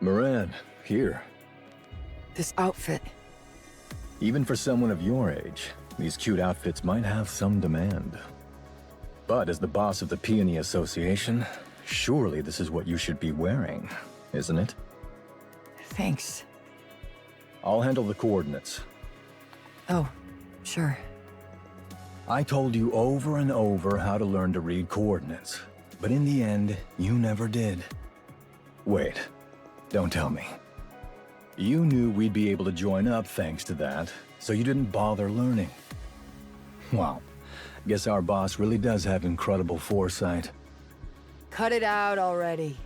Moran, here. This outfit. Even for someone of your age, these cute outfits might have some demand. But as the boss of the Peony Association, surely this is what you should be wearing, isn't it? Thanks. I'll handle the coordinates. Oh, sure. I told you over and over how to learn to read coordinates, but in the end, you never did. Wait, don't tell me. You knew we'd be able to join up thanks to that, so you didn't bother learning. Wow, guess our boss really does have incredible foresight. Cut it out already.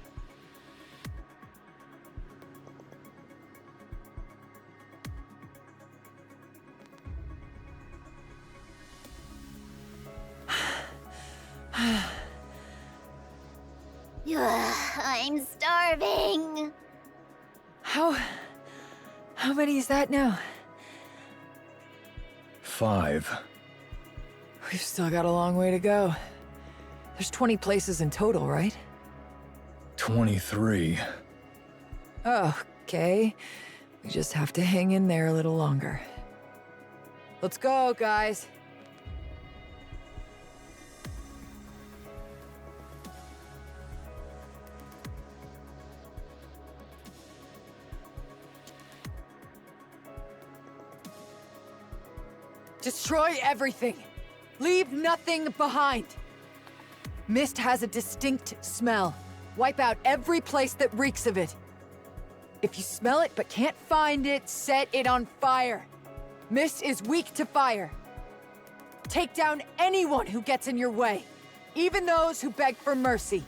I'm starving. How many is that now? 5. We've still got a long way to go. There's 20 places in total, right? 23. Okay. We just have to hang in there a little longer. Let's go, guys. Destroy everything. Leave nothing behind. Mist has a distinct smell. Wipe out every place that reeks of it. If you smell it but can't find it, set it on fire. Mist is weak to fire. Take down anyone who gets in your way, even those who beg for mercy.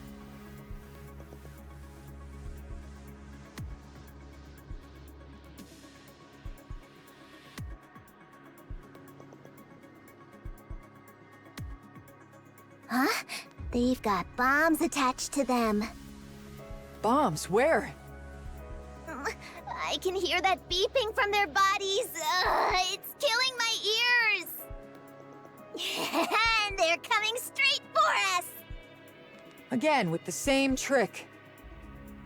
Huh? They've got bombs attached to them. Bombs? Where? I can hear that beeping from their bodies. It's killing my ears. And they're coming straight for us. Again, with the same trick.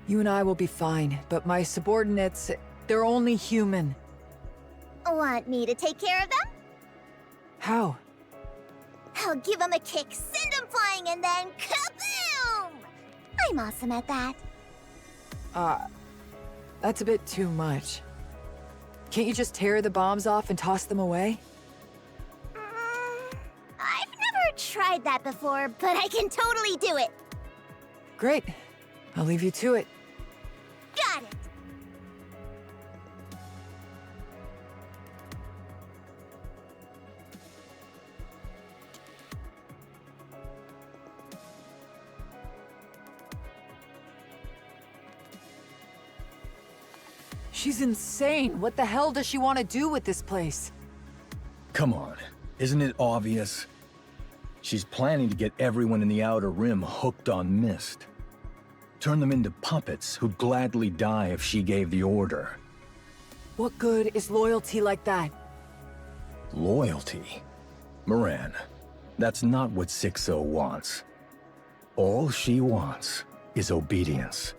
You and I will be fine, but my subordinates, they're only human. Want me to take care of them? How? I'll give them a kick, send them flying, and then kaboom! I'm awesome at that. That's a bit too much. Can't you just tear the bombs off and toss them away? I've never tried that before, but I can totally do it. Great. I'll leave you to it. Got it. She's insane. What the hell does she want to do with this place? Come on, isn't it obvious? She's planning to get everyone in the Outer Rim hooked on Mist. Turn them into puppets who'd gladly die if she gave the order. What good is loyalty like that? Loyalty? Moran, that's not what Sixo wants. All she wants is obedience.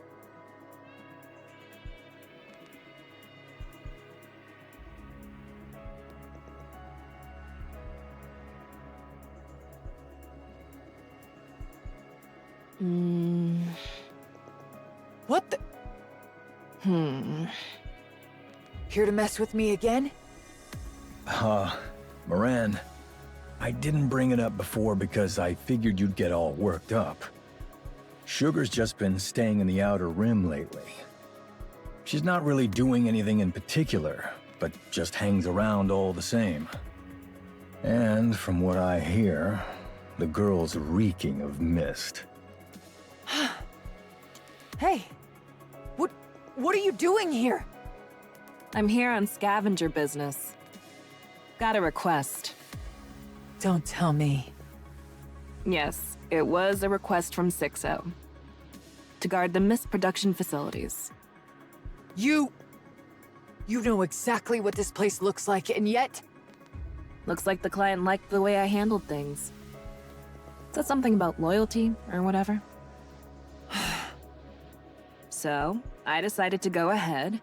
What the? Here to mess with me again? Moran, I didn't bring it up before because I figured you'd get all worked up. Sugar's just been staying in the Outer Rim lately. She's not really doing anything in particular, but just hangs around all the same. And from what I hear, the girl's reeking of Mist. Hey! What are you doing here? I'm here on scavenger business. Got a request. Don't tell me. Yes, it was a request from Sixo. To guard the mist production facilities. You know exactly what this place looks like, and yet... Looks like the client liked the way I handled things. Said something about loyalty, or whatever. So, I decided to go ahead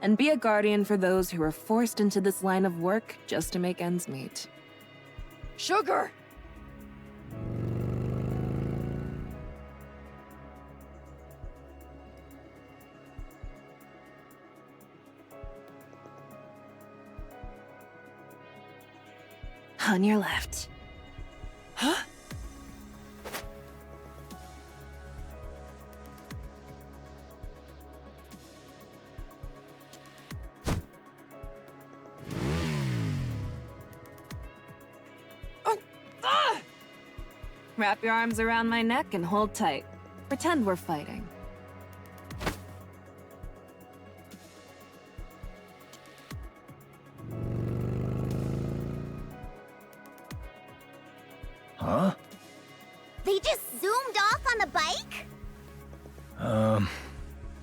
and be a guardian for those who were forced into this line of work just to make ends meet. Sugar! On your left. Huh? Wrap your arms around my neck and hold tight. Pretend we're fighting. Huh? They just zoomed off on the bike?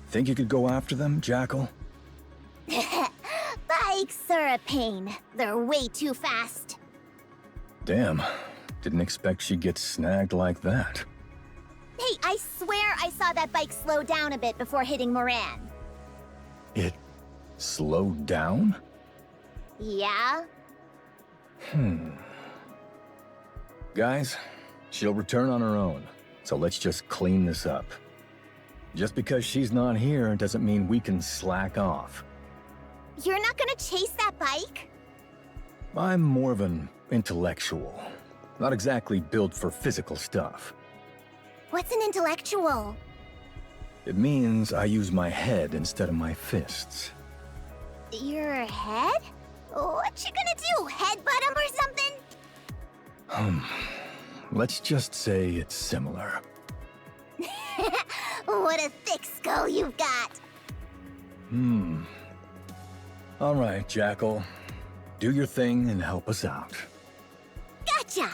Think you could go after them, Jackal? Bikes are a pain. They're way too fast. Damn. Didn't expect she'd get snagged like that. Hey, I swear I saw that bike slow down a bit before hitting Moran. It slowed down? Yeah? Guys, she'll return on her own, so let's just clean this up. Just because she's not here doesn't mean we can slack off. You're not gonna chase that bike? I'm more of an intellectual. Not exactly built for physical stuff. What's an intellectual? It means I use my head instead of my fists. Your head? What you gonna do? Headbutt him or something? Let's just say it's similar. What a thick skull you've got. All right, Jackal. Do your thing and help us out. Gotcha!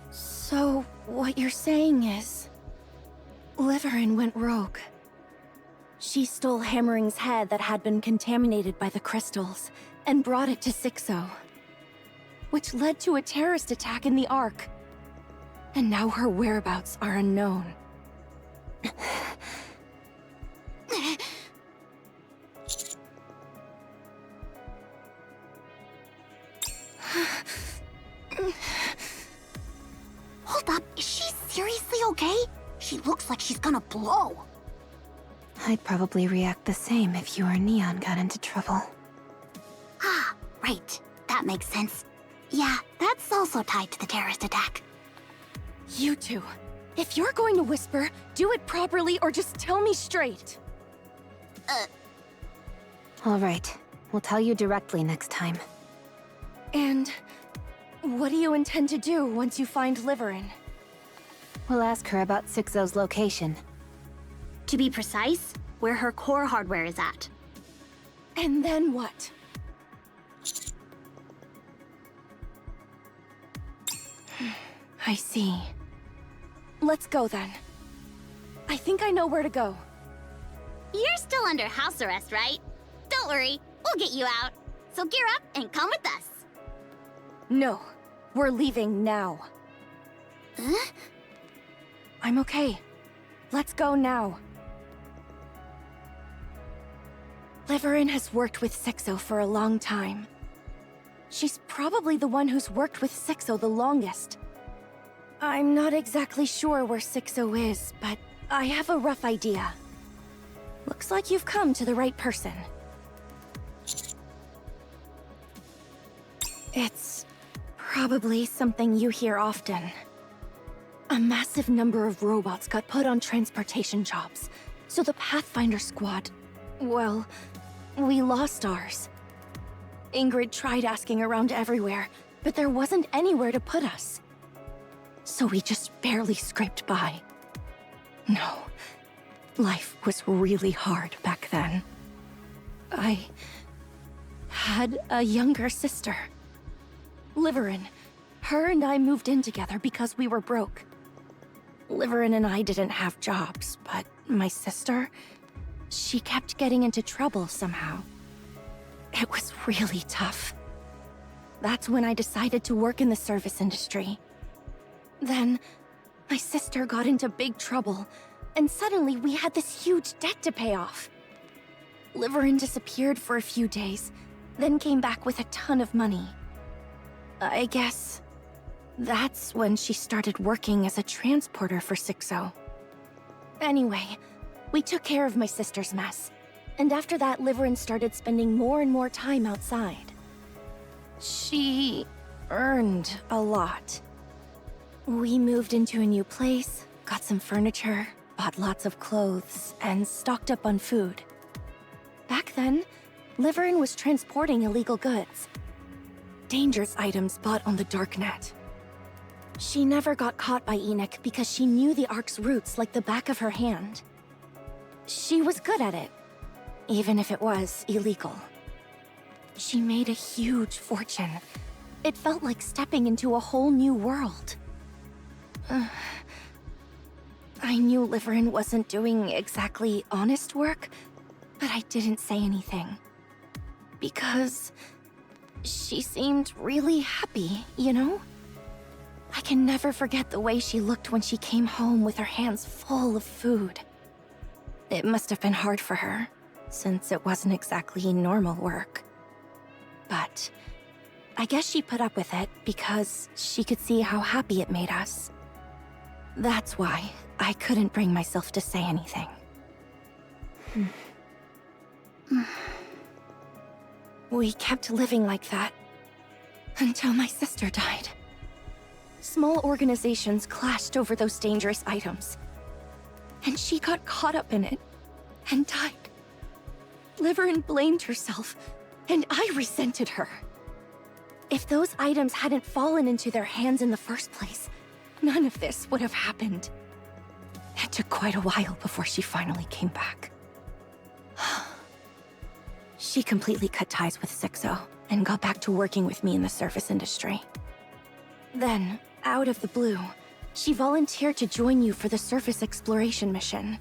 So, what you're saying is... Liverin went rogue. She stole Hammering's head that had been contaminated by the crystals, and brought it to Sixo. Which led to a terrorist attack in the Ark. And now her whereabouts are unknown. Hold up, is she seriously okay? She looks like she's gonna blow. I'd probably react the same if you or Neon got into trouble. Ah, right. That makes sense. Yeah, that's also tied to the terrorist attack. You two, if you're going to whisper, do it properly or just tell me straight. All right, we'll tell you directly next time. And what do you intend to do once you find Liverin? We'll ask her about Sixo's location. To be precise, where her core hardware is at. And then what? I see. Let's go then. I think I know where to go. You're still under house arrest, right? Don't worry, we'll get you out. So gear up and come with us. No, we're leaving now. Huh? I'm okay. Let's go now. Liverin has worked with Sixo for a long time. She's probably the one who's worked with Sixo the longest. I'm not exactly sure where Sixo is, but I have a rough idea. Looks like you've come to the right person. It's probably something you hear often. A massive number of robots got put on transportation jobs, so the Pathfinder squad, well, we lost ours. Ingrid tried asking around everywhere, but there wasn't anywhere to put us. So we just barely scraped by. No, life was really hard back then. I had a younger sister, Liverin. Her and I moved in together because we were broke. Liverin and I didn't have jobs, but my sister, she kept getting into trouble somehow. It was really tough. That's when I decided to work in the service industry. Then, my sister got into big trouble, and suddenly we had this huge debt to pay off. Liverin disappeared for a few days, then came back with a ton of money. I guess that's when she started working as a transporter for Sixo. Anyway, we took care of my sister's mess, and after that Liverin started spending more and more time outside. She earned a lot. We moved into a new place, got some furniture, bought lots of clothes, and stocked up on food. Back then, Liverin was transporting illegal goods. Dangerous items bought on the darknet. She never got caught by Enoch because she knew the Ark's roots like the back of her hand. She was good at it, even if it was illegal. She made a huge fortune. It felt like stepping into a whole new world. I knew Liverin wasn't doing exactly honest work, but I didn't say anything. Because she seemed really happy, you know? I can never forget the way she looked when she came home with her hands full of food. It must have been hard for her, since it wasn't exactly normal work. But I guess she put up with it because she could see how happy it made us. That's why I couldn't bring myself to say anything. We kept living like that until my sister died. Small organizations clashed over those dangerous items, and she got caught up in it and died. Liverin blamed herself, and I resented her. If those items hadn't fallen into their hands in the first place, none of this would have happened. It took quite a while before she finally came back. She completely cut ties with Sixo and got back to working with me in the service industry. Then, out of the blue, she volunteered to join you for the surface exploration mission.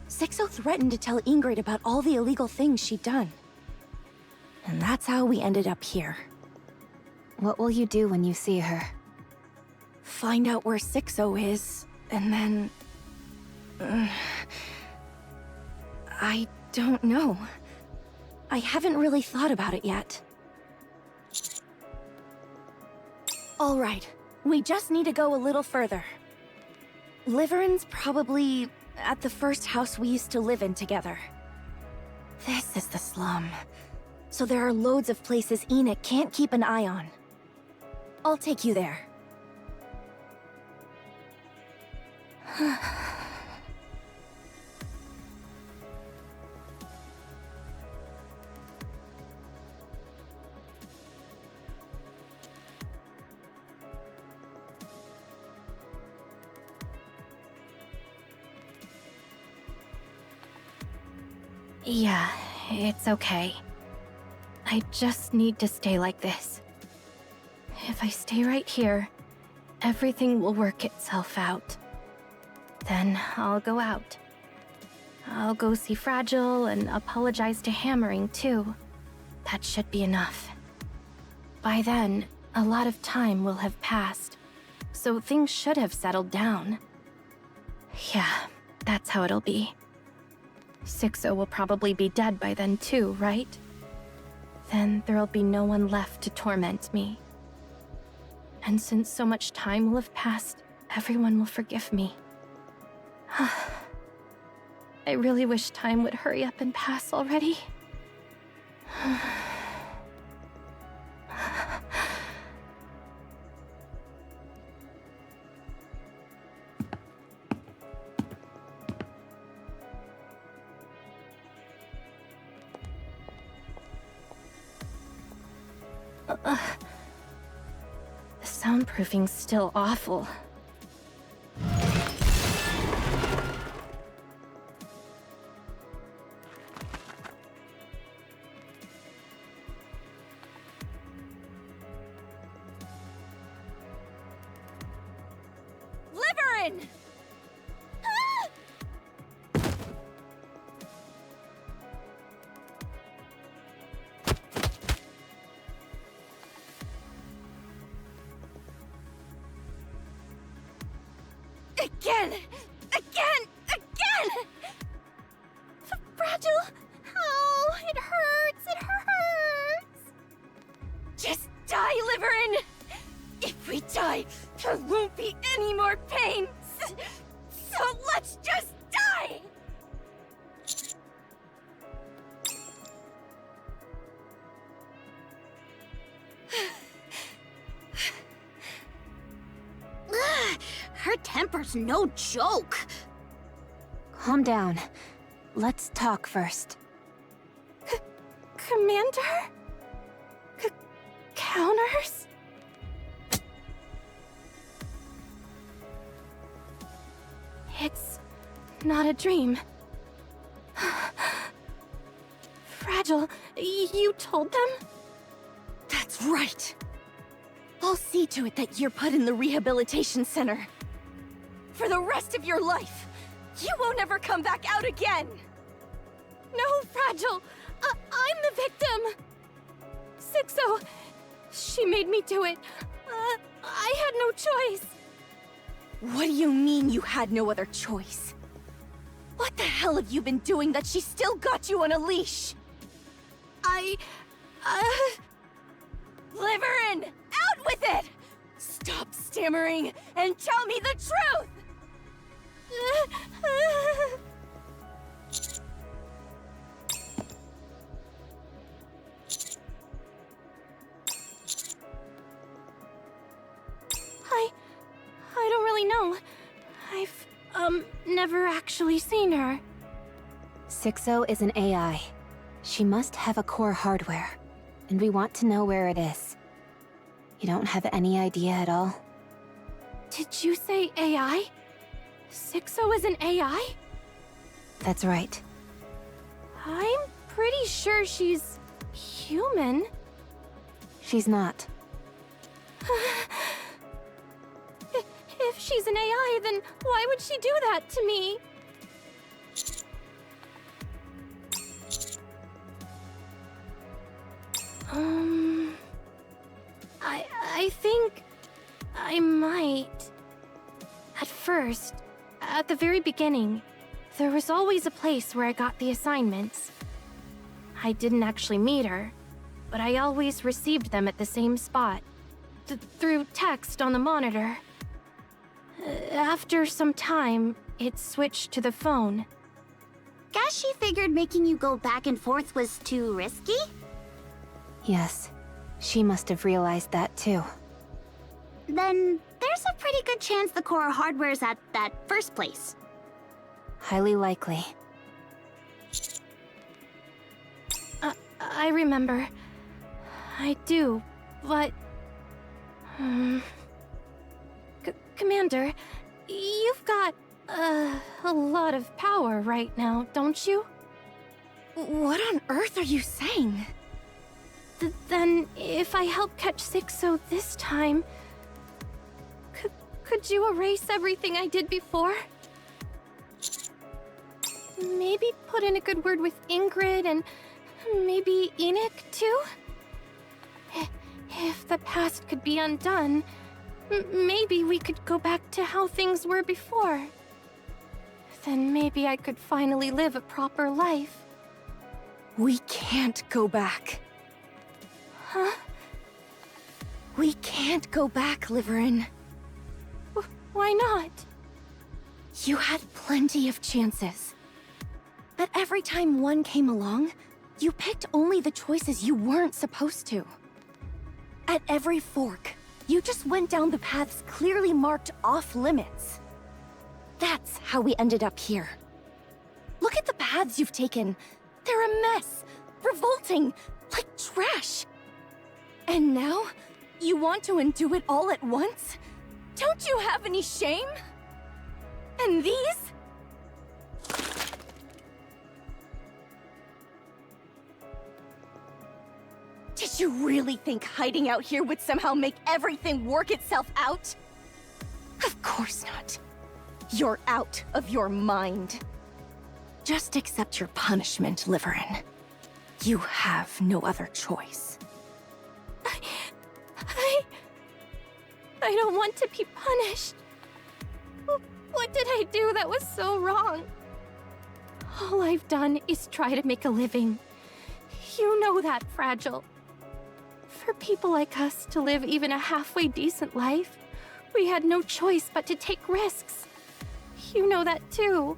Sixo threatened to tell Ingrid about all the illegal things she'd done. And that's how we ended up here. What will you do when you see her? Find out where Sixo is, and then... I don't know. I haven't really thought about it yet. All right, we just need to go a little further. Liverin's probably at the first house we used to live in together. This is the slum, so there are loads of places Enoch can't keep an eye on. I'll take you there. Yeah, it's okay. I just need to stay like this. If I stay right here, everything will work itself out. Then I'll go out. I'll go see Fragile and apologize to Hammering too. That should be enough. By then, a lot of time will have passed, so things should have settled down. Yeah, that's how it'll be. Sixo will probably be dead by then too, right? Then there'll be no one left to torment me. And since so much time will have passed, everyone will forgive me. I really wish time would hurry up and pass already. Soundproofing's still awful. Liverin! Again! Again! Again! Fragile! Oh, it hurts! It hurts! Just die, Liverin! If we die, there won't be any more pain! So let's just die! Her temper's no joke. Calm down. Let's talk first. Commander? Counters? It's not a dream. Fragile, you told them? That's right. I'll see to it that you're put in the rehabilitation center. For the rest of your life, you won't ever come back out again! No, Fragile! I'm the victim! Sixo! She made me do it. I had no choice. What do you mean you had no other choice? What the hell have you been doing that she still got you on a leash? Liverin! Out with it! Stop stammering and tell me the truth! I don't really know. I've, never actually seen her. Sixo is an AI. She must have a core hardware, and we want to know where it is. You don't have any idea at all? Did you say AI? Sixo is an AI? That's right. I'm pretty sure she's human. She's not. If she's an AI, then why would she do that to me? I think I might. At first, at the very beginning, there was always a place where I got the assignments. I didn't actually meet her, but I always received them at the same spot, through text on the monitor. After some time, it switched to the phone. Guess she figured making you go back and forth was too risky? Yes, she must have realized that too. Then there's a pretty good chance the core hardware's at that first place. Highly likely. I remember. I do, but... Commander, you've got, a lot of power right now, don't you? What on earth are you saying? Then, if I help catch Sixo this time... Could you erase everything I did before? Maybe put in a good word with Ingrid and maybe Enoch too? If the past could be undone, maybe we could go back to how things were before. Then maybe I could finally live a proper life. We can't go back. Huh? We can't go back, Liverin. Why not? You had plenty of chances. But every time one came along, you picked only the choices you weren't supposed to. At every fork, you just went down the paths clearly marked off limits. That's how we ended up here. Look at the paths you've taken. They're a mess, revolting, like trash. And now, You want to undo it all at once? Don't you have any shame? And these? Did you really think hiding out here would somehow make everything work itself out? Of course not. You're out of your mind. Just accept your punishment, Liverin. You have no other choice. I don't want to be punished. What did I do that was so wrong? All I've done is try to make a living. You know that, Fragile. For people like us to live even a halfway decent life, we had no choice but to take risks. You know that too.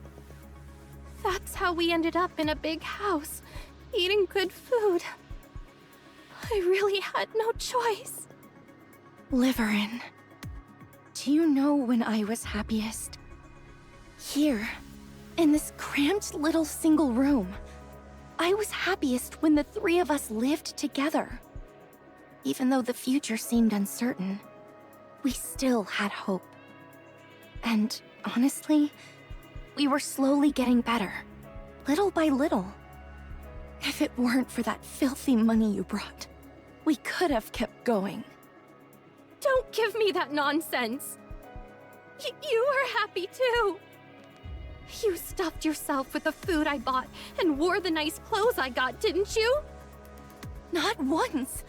That's how we ended up in a big house, eating good food. I really had no choice. Liverin, do you know when I was happiest? Here, in this cramped little single room. I was happiest when the three of us lived together. Even though the future seemed uncertain, we still had hope. And honestly, we were slowly getting better, little by little. If it weren't for that filthy money you brought, we could have kept going. Don't give me that nonsense. You were happy too. You stuffed yourself with the food I bought and wore the nice clothes I got, didn't you? Not once.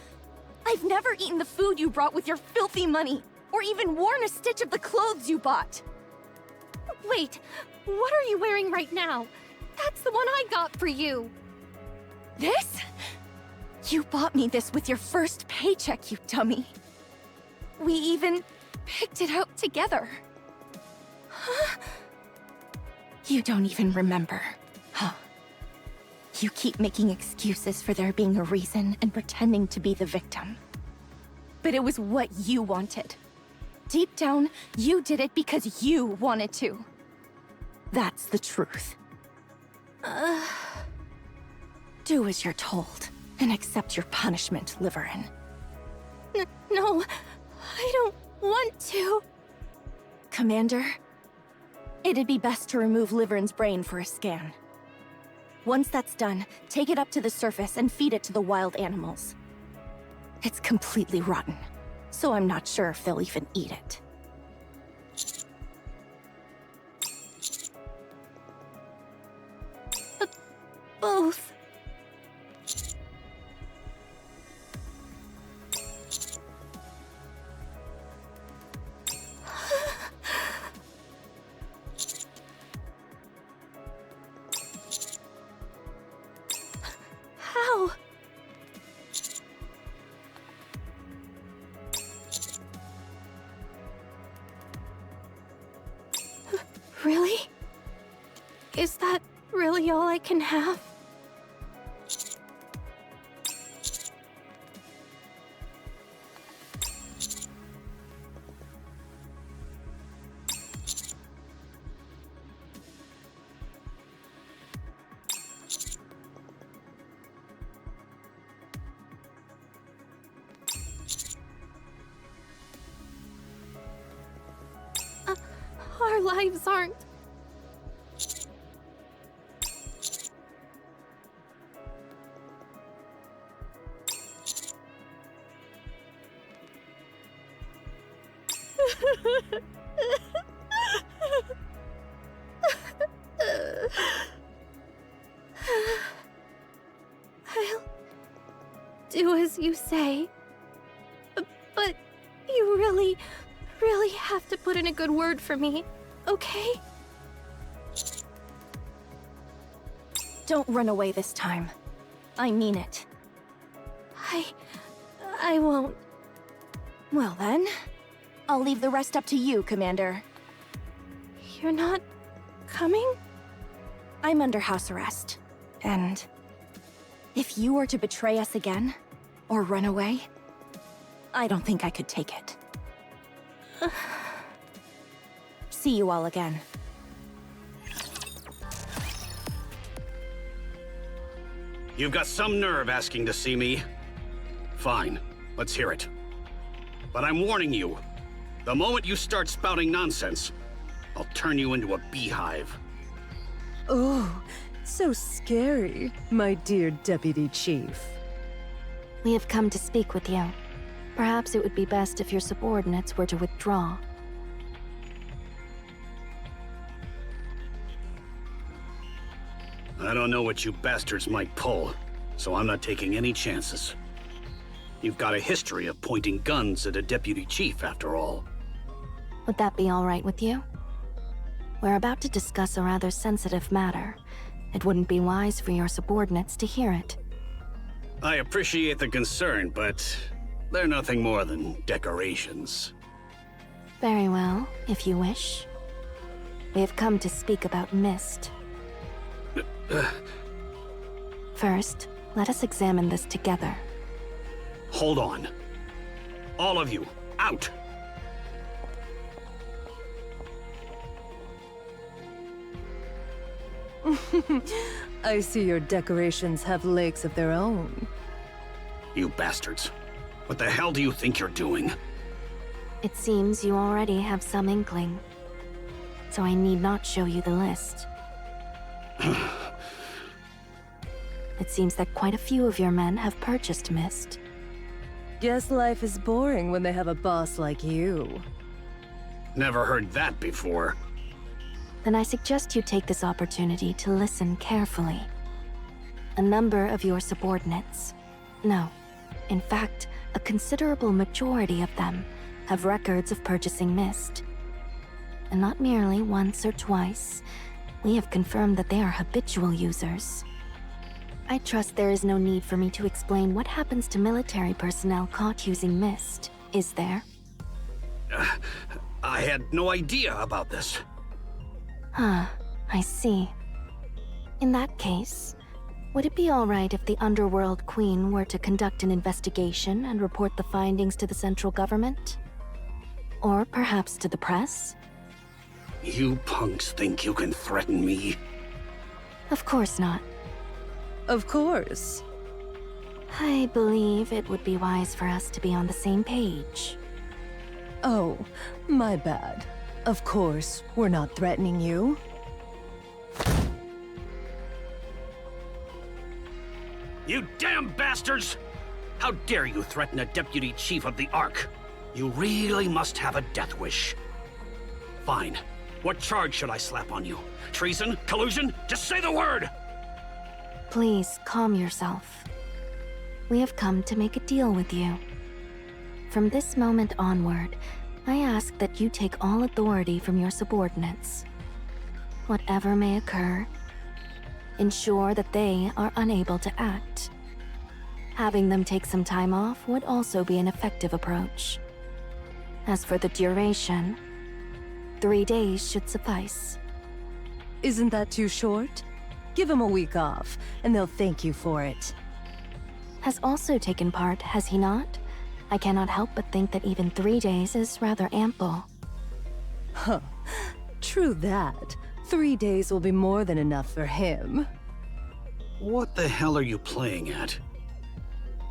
I've never eaten the food you brought with your filthy money, or even worn a stitch of the clothes you bought. Wait, what are you wearing right now? That's the one I got for you. This? You bought me this with your first paycheck, you dummy. We even picked it out together. Huh? You don't even remember, huh? You keep making excuses for there being a reason and pretending to be the victim. But it was what you wanted. Deep down, you did it because you wanted to. That's the truth. Do as you're told, and accept your punishment, Liverin. No, I don't want to. Commander, it'd be best to remove Liverin's brain for a scan. Once that's done, take it up to the surface and feed it to the wild animals. It's completely rotten, so I'm not sure if they'll even eat it. Both. How? Really? Is that really all I can have? Our lives aren't... I'll do as you say. But you really have to put in a good word for me, okay? Don't run away this time. I mean it. I won't. Well then, I'll leave the rest up to you, Commander. You're not coming? I'm under house arrest. And if you were to betray us again, or run away, I don't think I could take it. See you all again. You've got some nerve asking to see me. Fine, let's hear it. but I'm warning you. The moment you start spouting nonsense, I'll turn you into a beehive. Oh, so scary, my dear Deputy Chief. We have come to speak with you. Perhaps it would be best if your subordinates were to withdraw. I don't know what you bastards might pull, so I'm not taking any chances. You've got a history of pointing guns at a deputy chief, after all. Would that be all right with you? We're about to discuss a rather sensitive matter. It wouldn't be wise for your subordinates to hear it. I appreciate the concern, but they're nothing more than decorations. Very well, if you wish. We have come to speak about Mist. First, let us examine this together. Hold on. All of you, out! I see your decorations have legs of their own. You bastards. What the hell do you think you're doing? It seems you already have some inkling. So I need not show you the list. It seems that quite a few of your men have purchased Mist. Guess life is boring when they have a boss like you. Never heard that before. Then I suggest you take this opportunity to listen carefully. A number of your subordinates, no, in fact, a considerable majority of them, have records of purchasing Mist. And not merely once or twice, we have confirmed that they are habitual users. I trust there is no need for me to explain what happens to military personnel caught using Mist, is there? I had no idea about this. Huh, I see. In that case, would it be all right if the Underworld Queen were to conduct an investigation and report the findings to the central government? Or perhaps to the press? You punks think you can threaten me? Of course not. Of course. I believe it would be wise for us to be on the same page. Oh, my bad. Of course, we're not threatening you. You damn bastards! How dare you threaten a deputy chief of the Ark? You really must have a death wish. Fine. What charge should I slap on you? Treason? Collusion? Just say the word! Please, calm yourself. We have come to make a deal with you. From this moment onward, I ask that you take all authority from your subordinates. Whatever may occur, ensure that they are unable to act. Having them take some time off would also be an effective approach. As for the duration, 3 days should suffice. Isn't that too short? Give them a week off, and they'll thank you for it. Has also taken part, has he not? I cannot help but think that even 3 days is rather ample. Huh. True that. 3 days will be more than enough for him. What the hell are you playing at?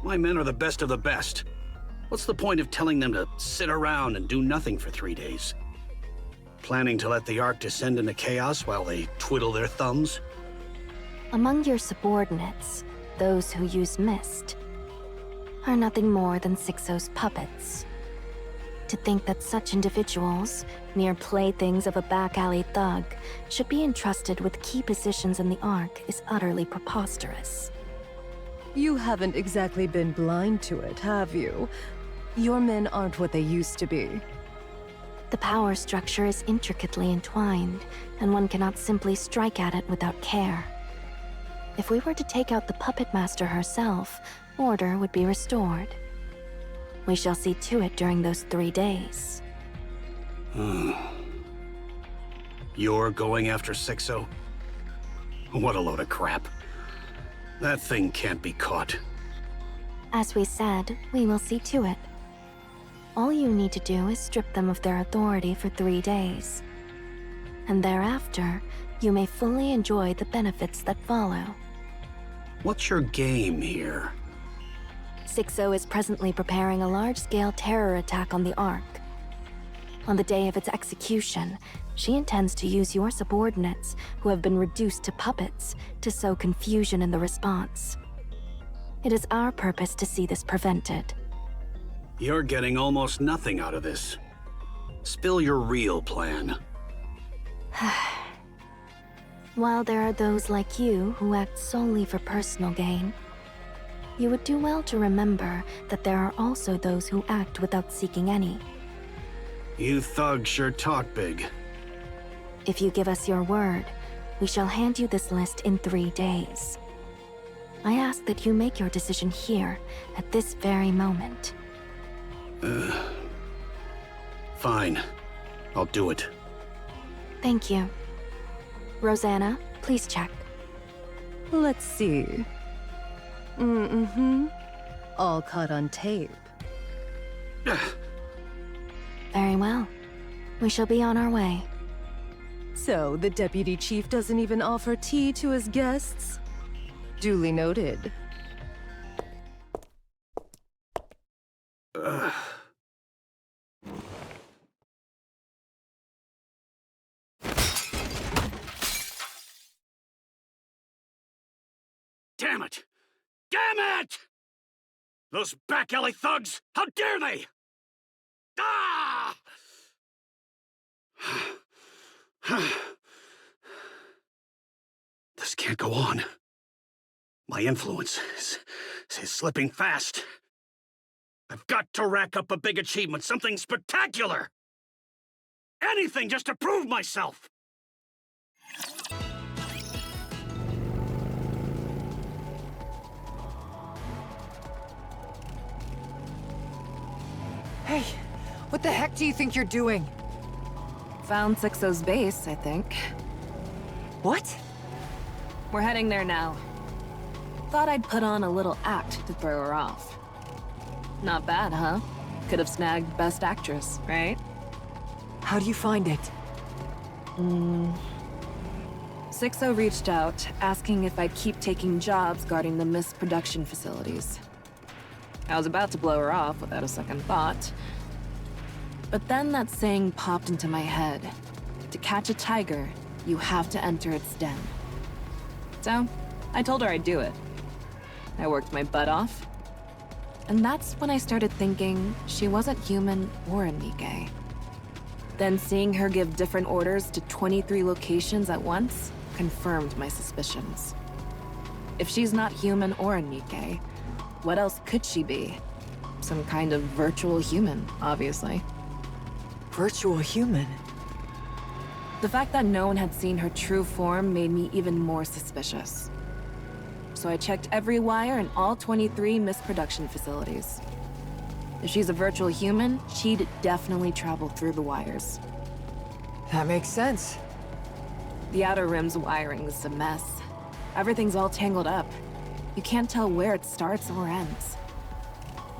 My men are the best of the best. What's the point of telling them to sit around and do nothing for 3 days? Planning to let the Ark descend into chaos while they twiddle their thumbs? Among your subordinates, those who use Mist are nothing more than Sixo's puppets. To think that such individuals, mere playthings of a back-alley thug, should be entrusted with key positions in the Ark is utterly preposterous. You haven't exactly been blind to it, have you? Your men aren't what they used to be. The power structure is intricately entwined, and one cannot simply strike at it without care. If we were to take out the puppet master herself, order would be restored. We shall see to it during those 3 days. You're going after Sixo? What a load of crap. That thing can't be caught. As we said, we will see to it. All you need to do is strip them of their authority for 3 days. And thereafter, you may fully enjoy the benefits that follow. What's your game here? Sixo is presently preparing a large-scale terror attack on the Ark. On the day of its execution, she intends to use your subordinates, who have been reduced to puppets, to sow confusion in the response. It is our purpose to see this prevented. You're getting almost nothing out of this. Spill your real plan. While there are those like you who act solely for personal gain, you would do well to remember that there are also those who act without seeking any. You thugs sure talk big. If you give us your word, we shall hand you this list in 3 days. I ask that you make your decision here, at this very moment. Fine. I'll do it. Thank you. Rosanna, please check. Let's see. All caught on tape. Very well. We shall be on our way. So, the deputy chief doesn't even offer tea to his guests? Duly noted. Damn it! Damn it! Those back alley thugs! How dare they! Ah! This can't go on. My influence is slipping fast. I've got to rack up a big achievement, something spectacular! Anything just to prove myself! Hey, what the heck do you think you're doing? Found Sixo's base, I think. What? We're heading there now. Thought I'd put on a little act to throw her off. Not bad, huh? Could have snagged Best Actress, right? How do you find it? Sixo reached out, asking if I'd keep taking jobs guarding the mist production facilities. I was about to blow her off without a second thought. But then that saying popped into my head. To catch a tiger, you have to enter its den. So, I told her I'd do it. I worked my butt off. And that's when I started thinking she wasn't human or a Nikke. Then seeing her give different orders to 23 locations at once confirmed my suspicions. If she's not human or a Nikke, what else could she be? Some kind of virtual human, obviously. Virtual human? The fact that no one had seen her true form made me even more suspicious. So I checked every wire in all 23 mist production facilities. If she's a virtual human, she'd definitely travel through the wires. That makes sense. The Outer Rim's wiring is a mess. Everything's all tangled up. You can't tell where it starts or ends.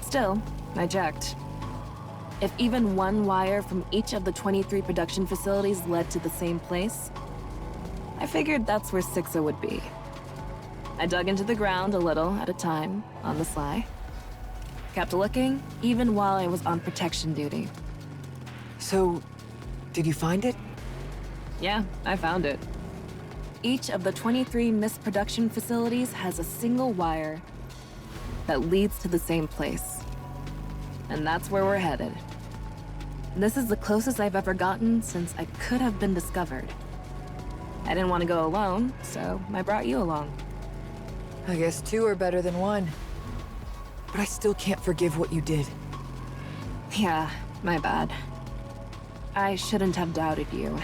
Still, I checked. If even one wire from each of the 23 production facilities led to the same place, I figured that's where Sixo would be. I dug into the ground a little at a time, on the sly. Kept looking, even while I was on protection duty. So, did you find it? Yeah, I found it. Each of the 23 mist production facilities has a single wire that leads to the same place. And that's where we're headed. This is the closest I've ever gotten since I could have been discovered. I didn't want to go alone, so I brought you along. I guess 2 are better than 1. But I still can't forgive what you did. Yeah, my bad. I shouldn't have doubted you.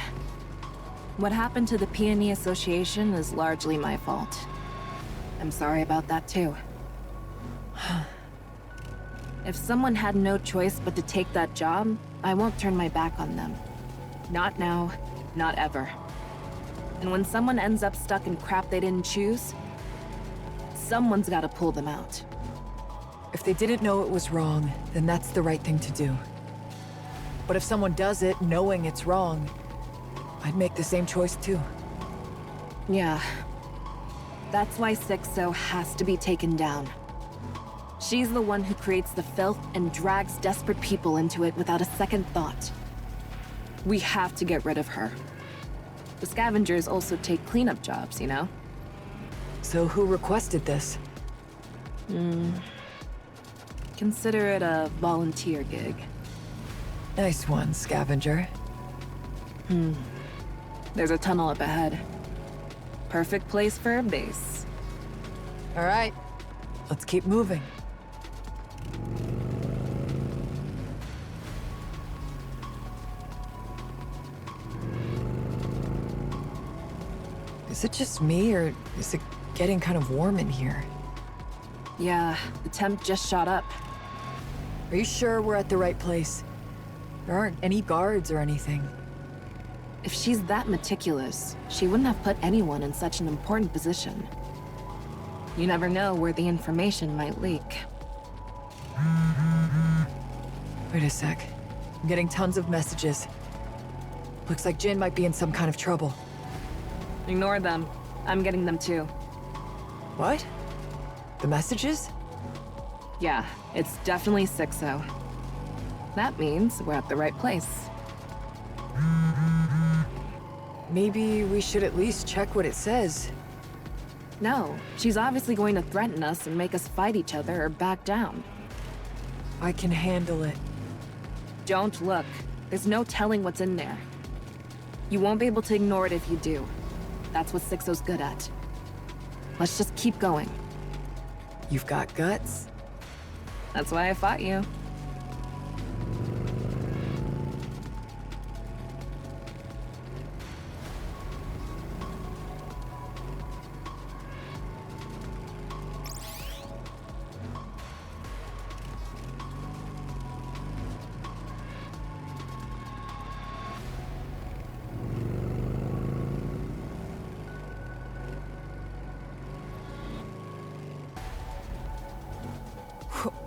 What happened to the Peony Association is largely my fault. I'm sorry about that too. If someone had no choice but to take that job, I won't turn my back on them. Not now, not ever. And when someone ends up stuck in crap they didn't choose, someone's gotta pull them out. If they didn't know it was wrong, then that's the right thing to do. But if someone does it knowing it's wrong, I'd make the same choice too. Yeah. That's why Sixo has to be taken down. She's the one who creates the filth and drags desperate people into it without a second thought. We have to get rid of her. The scavengers also take cleanup jobs, you know? So who requested this? Consider it a volunteer gig. Nice one, scavenger. There's a tunnel up ahead. Perfect place for a base. All right, let's keep moving. Is it just me, or is it getting kind of warm in here? Yeah, the temp just shot up. Are you sure we're at the right place? There aren't any guards or anything. If she's that meticulous, she wouldn't have put anyone in such an important position. You never know where the information might leak. Wait a sec. I'm getting tons of messages. Looks like Jin might be in some kind of trouble. Ignore them. I'm getting them too. What? The messages? Yeah, it's definitely Sixo. That means we're at the right place. Maybe we should at least check what it says. No, she's obviously going to threaten us and make us fight each other or back down. I can handle it. Don't look. There's no telling what's in there. You won't be able to ignore it if you do. That's what Sixo's good at. Let's just keep going. You've got guts. That's why I fought you.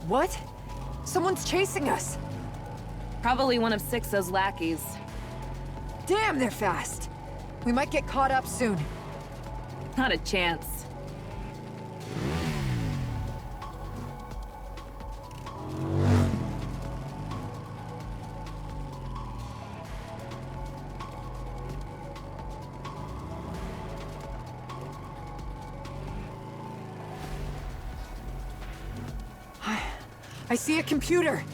What? Someone's chasing us! Probably one of Sixo's lackeys. Damn, they're fast! We might get caught up soon. Not a chance. I see a computer!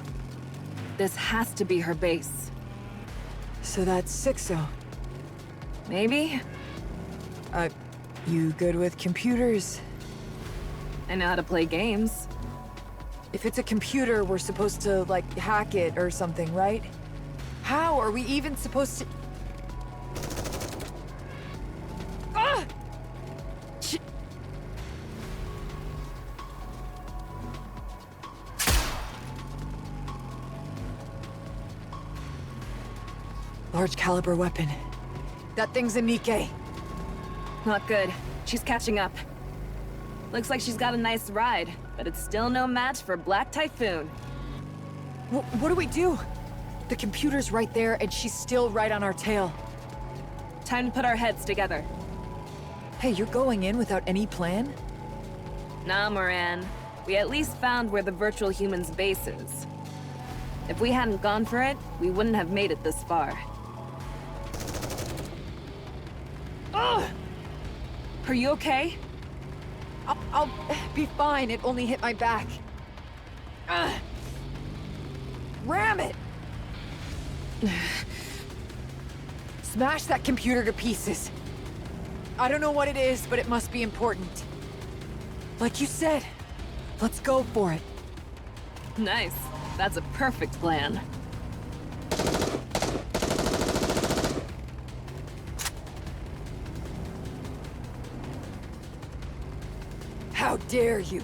This has to be her base. So that's Sixo. Maybe? You good with computers? I know how to play games. If it's a computer, we're supposed to, like, hack it or something, right? How are we even supposed to... Ah! Large caliber weapon. That thing's a Nikke. Not good. She's catching up. Looks like she's got a nice ride, but it's still no match for Black Typhoon. What do we do? The computer's right there, and she's still right on our tail. Time to put our heads together. Hey, you're going in without any plan? Nah, Moran. We at least found where the virtual human's base is. If we hadn't gone for it, we wouldn't have made it this far. Ugh! Are you okay? I'll be fine. It only hit my back. Ugh. Ram it! Smash that computer to pieces. I don't know what it is, but it must be important. Like you said, let's go for it. Nice. That's a perfect plan. How dare you!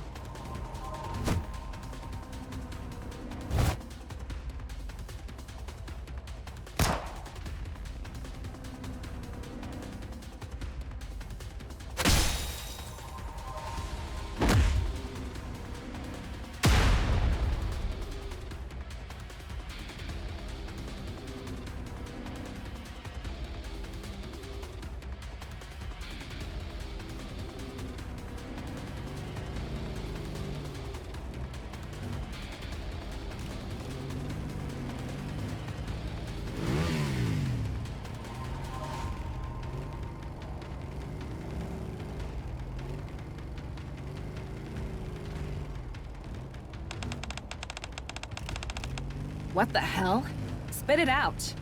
What the hell? Spit it out.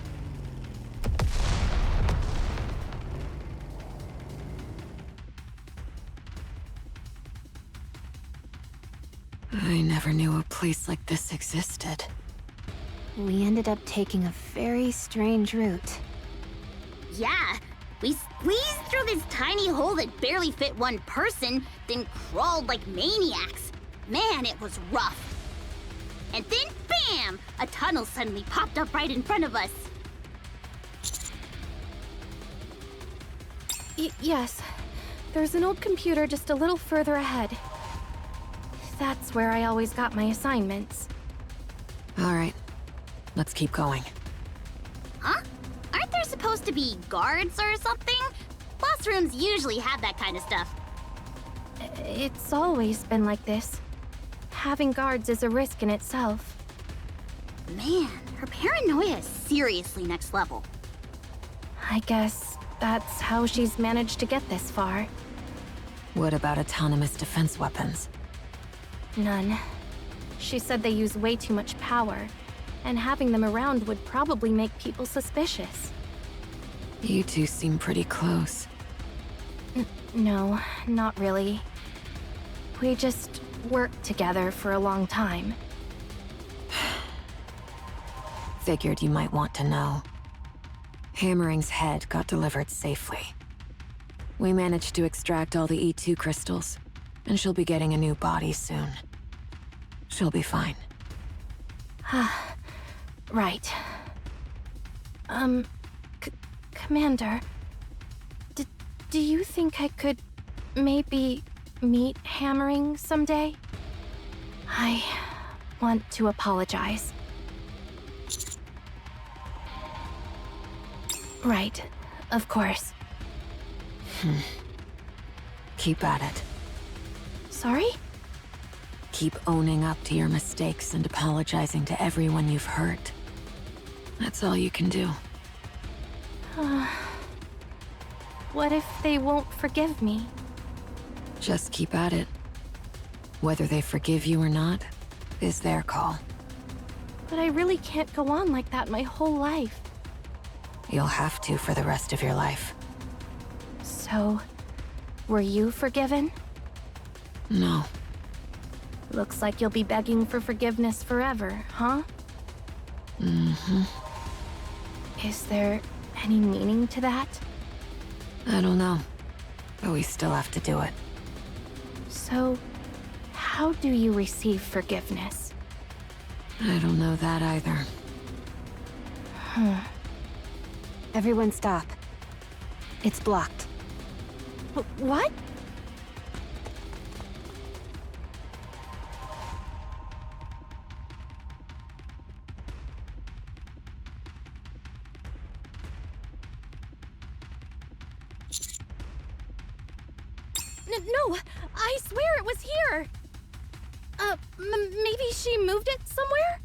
I never knew a place like this existed. We ended up taking a very strange route. Yeah, we squeezed through this tiny hole that barely fit one person, then crawled like maniacs. Man, it was rough. And then, bam! A tunnel suddenly popped up right in front of us. Yes. There's an old computer just a little further ahead. That's where I always got my assignments. All right, let's keep going. Huh? Aren't there supposed to be guards or something? Boss rooms usually have that kind of stuff. It's always been like this. Having guards is a risk in itself. Man, her paranoia is seriously next level. I guess that's how she's managed to get this far. What about autonomous defense weapons? None. She said they use way too much power, and having them around would probably make people suspicious. You two seem pretty close. No, not really. We just worked together for a long time. Figured you might want to know. Hammering's head got delivered safely. We managed to extract all the E2 crystals, and she'll be getting a new body soon. She'll be fine. Right. Commander, do you think I could maybe meet Hammering someday? I want to apologize. Right, of course. Keep at it. Sorry? Keep owning up to your mistakes and apologizing to everyone you've hurt. That's all you can do. What if they won't forgive me? Just keep at it. Whether they forgive you or not is their call. But I really can't go on like that my whole life. You'll have to for the rest of your life. So, were you forgiven? No. Looks like you'll be begging for forgiveness forever, huh? Mm-hmm. Is there any meaning to that? I don't know, but we still have to do it. So, how do you receive forgiveness? I don't know that either. Everyone stop. It's blocked. What? No, I swear it was here. Maybe she moved it somewhere?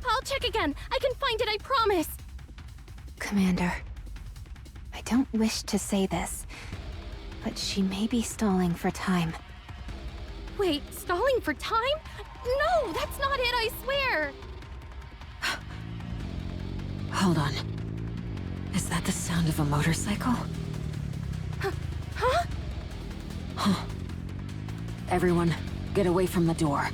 I'll check again. I can find it, I promise. Commander, I don't wish to say this, but she may be stalling for time. Wait, stalling for time? No, that's not it, I swear. Hold on. Is that the sound of a motorcycle? Huh? Huh. Everyone, get away from the door.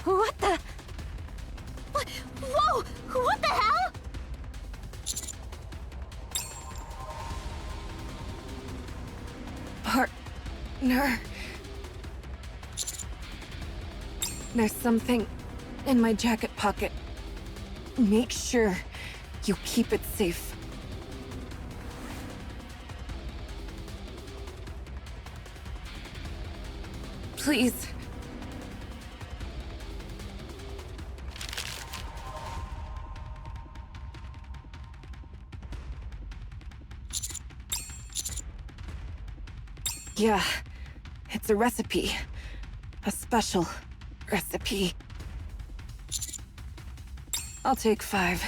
What the? What? Whoa! What the hell? Partner. There's something in my jacket pocket. Make sure you keep it safe. Please. Yeah, it's a recipe. A special recipe. I'll take 5.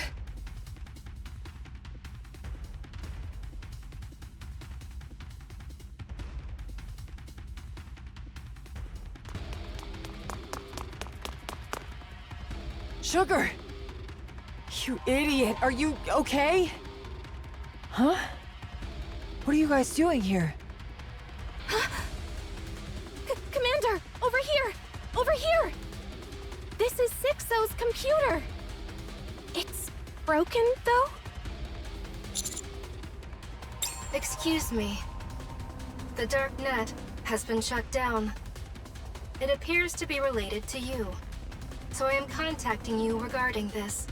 Sugar! You idiot! Are you okay? Huh? What are you guys doing here? Commander! Over here! Over here! This is Sixo's computer! It's broken, though? Excuse me. The dark net has been shut down. It appears to be related to you. So I am contacting you regarding this.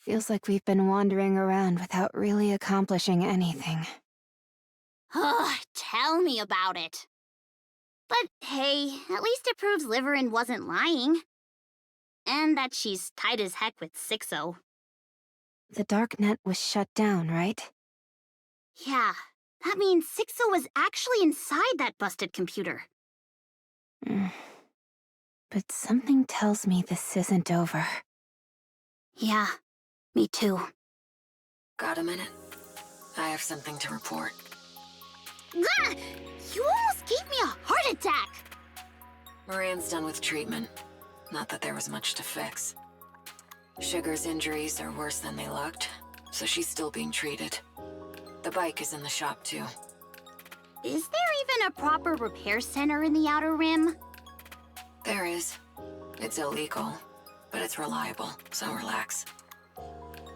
Feels like we've been wandering around without really accomplishing anything. Tell me about it. But hey, at least it proves Liverin wasn't lying. And that she's tight as heck with Sixo. The dark net was shut down, right? Yeah, that means Sixo was actually inside that busted computer. But something tells me this isn't over. Yeah, me too. Got a minute? I have something to report. Gah! You almost gave me a heart attack! Moran's done with treatment. Not that there was much to fix. Sugar's injuries are worse than they looked, so she's still being treated. The bike is in the shop too. Is there even a proper repair center in the Outer Rim? There is. It's illegal, but it's reliable, so relax.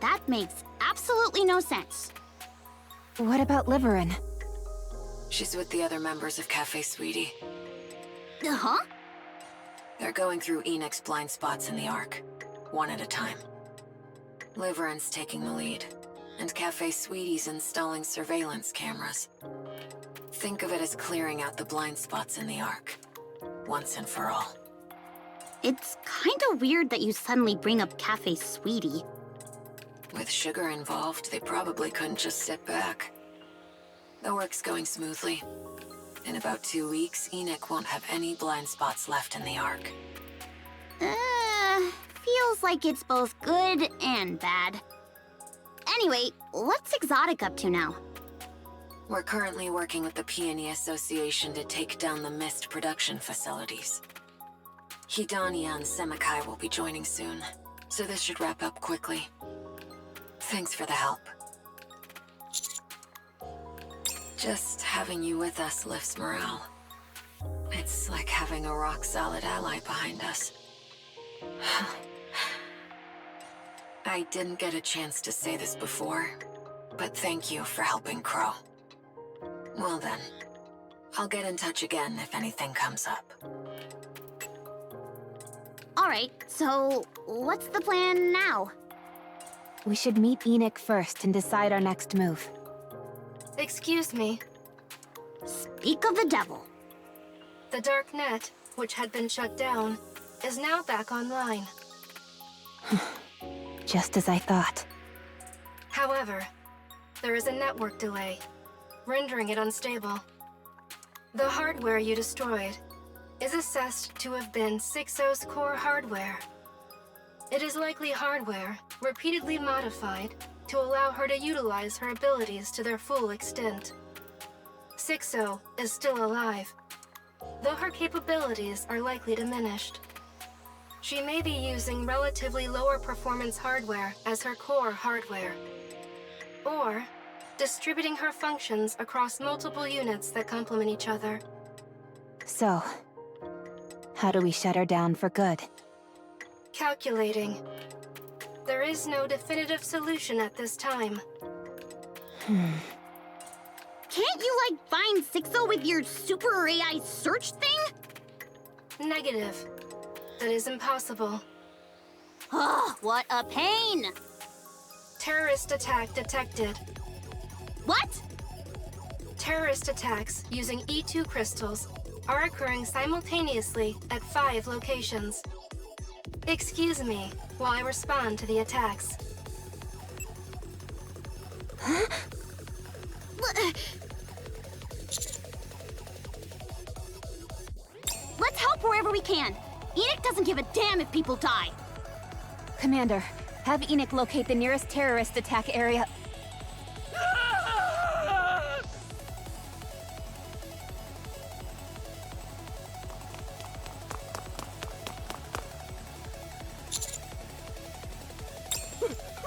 That makes absolutely no sense. What about Liverin? She's with the other members of Cafe Sweetie. Huh? They're going through Enix's blind spots in the Ark, one at a time. Liverin's taking the lead, and Cafe Sweetie's installing surveillance cameras. Think of it as clearing out the blind spots in the Ark, once and for all. It's kinda weird that you suddenly bring up Cafe Sweetie. With Sugar involved, they probably couldn't just sit back. The work's going smoothly. In about 2 weeks, Enoch won't have any blind spots left in the Ark. Feels like it's both good and bad. Anyway, what's Exotic up to now? We're currently working with the Peony Association to take down the Mist production facilities. Hidania and Semikai will be joining soon, so this should wrap up quickly. Thanks for the help. Just having you with us lifts morale. It's like having a rock-solid ally behind us. I didn't get a chance to say this before, but thank you for helping Crow. Well then, I'll get in touch again if anything comes up. Alright, so what's the plan now? We should meet Enoch first and decide our next move. Excuse me. Speak of the devil. The dark net, which had been shut down, is now back online. Just as I thought. However, there is a network delay, rendering it unstable. The hardware you destroyed is assessed to have been Sixo's core hardware. It is likely hardware repeatedly modified to allow her to utilize her abilities to their full extent. Sixo is still alive, though her capabilities are likely diminished. She may be using relatively lower performance hardware as her core hardware, or distributing her functions across multiple units that complement each other. So, how do we shut her down for good? Calculating. There is no definitive solution at this time. Can't you, like, find Sixo with your super AI search thing? Negative. That is impossible. Oh, what a pain! Terrorist attack detected. What? Terrorist attacks using E2 crystals are occurring simultaneously at 5 locations. Excuse me while I respond to the attacks. Let's help wherever we can. Enoch doesn't give a damn if people die. Commander, have Enoch locate the nearest terrorist attack area.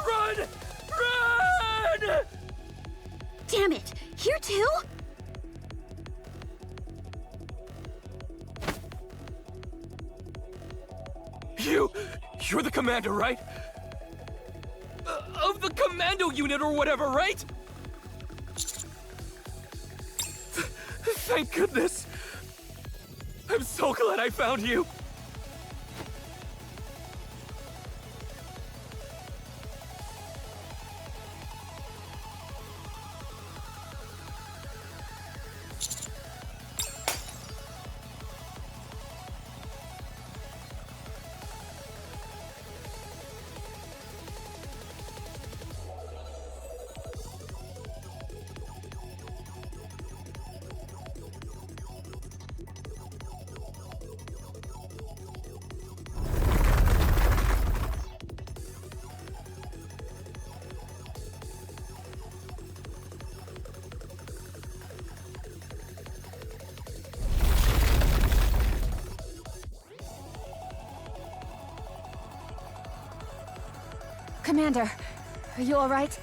Run! Run! Damn it! Here too? You're the commander, right? Of the commando unit or whatever, right? Thank goodness! I'm so glad I found you! Commander, are you all right?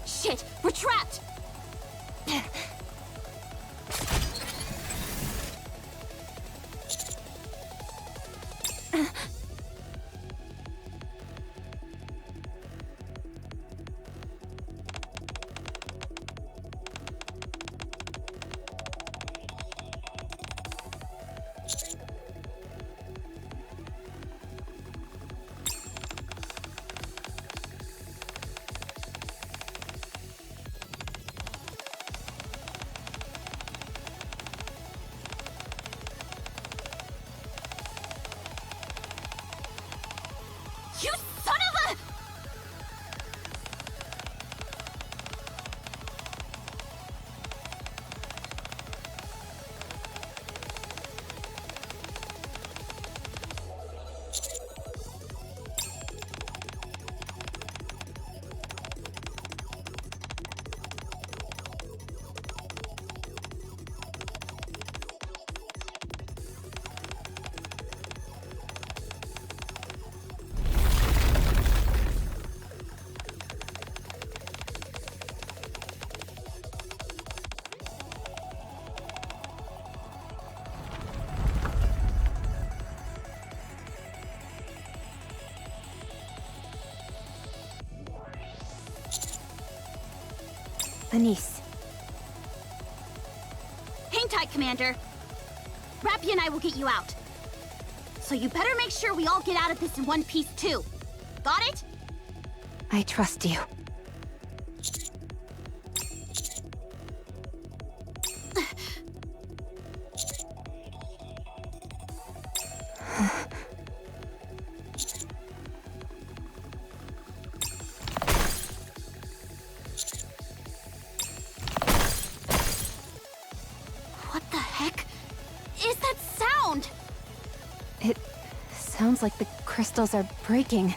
Shit, we're trapped! You son of a... Anise. Hang tight, Commander. Rappy and I will get you out. So you better make sure we all get out of this in one piece, too. Got it? I trust you. What the heck is that sound? It sounds like the crystals are breaking.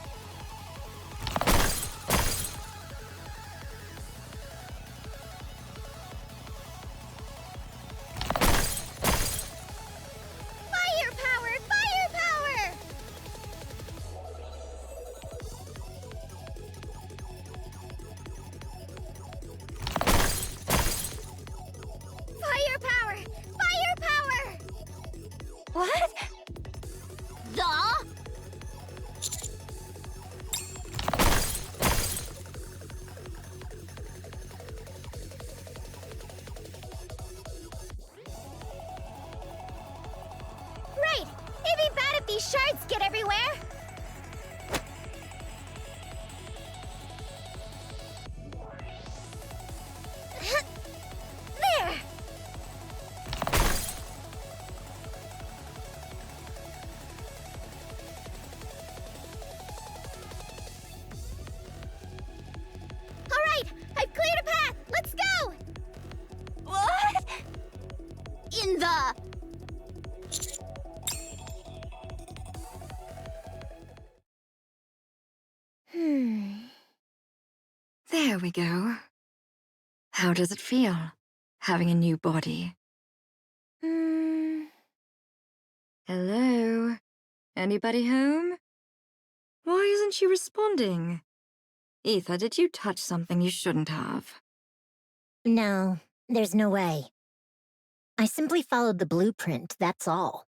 Firepower! Firepower! Firepower! Firepower! What? The? There we go. How does it feel, having a new body? Hello? Anybody home? Why isn't she responding? Ether, did you touch something you shouldn't have? No, there's no way. I simply followed the blueprint, that's all.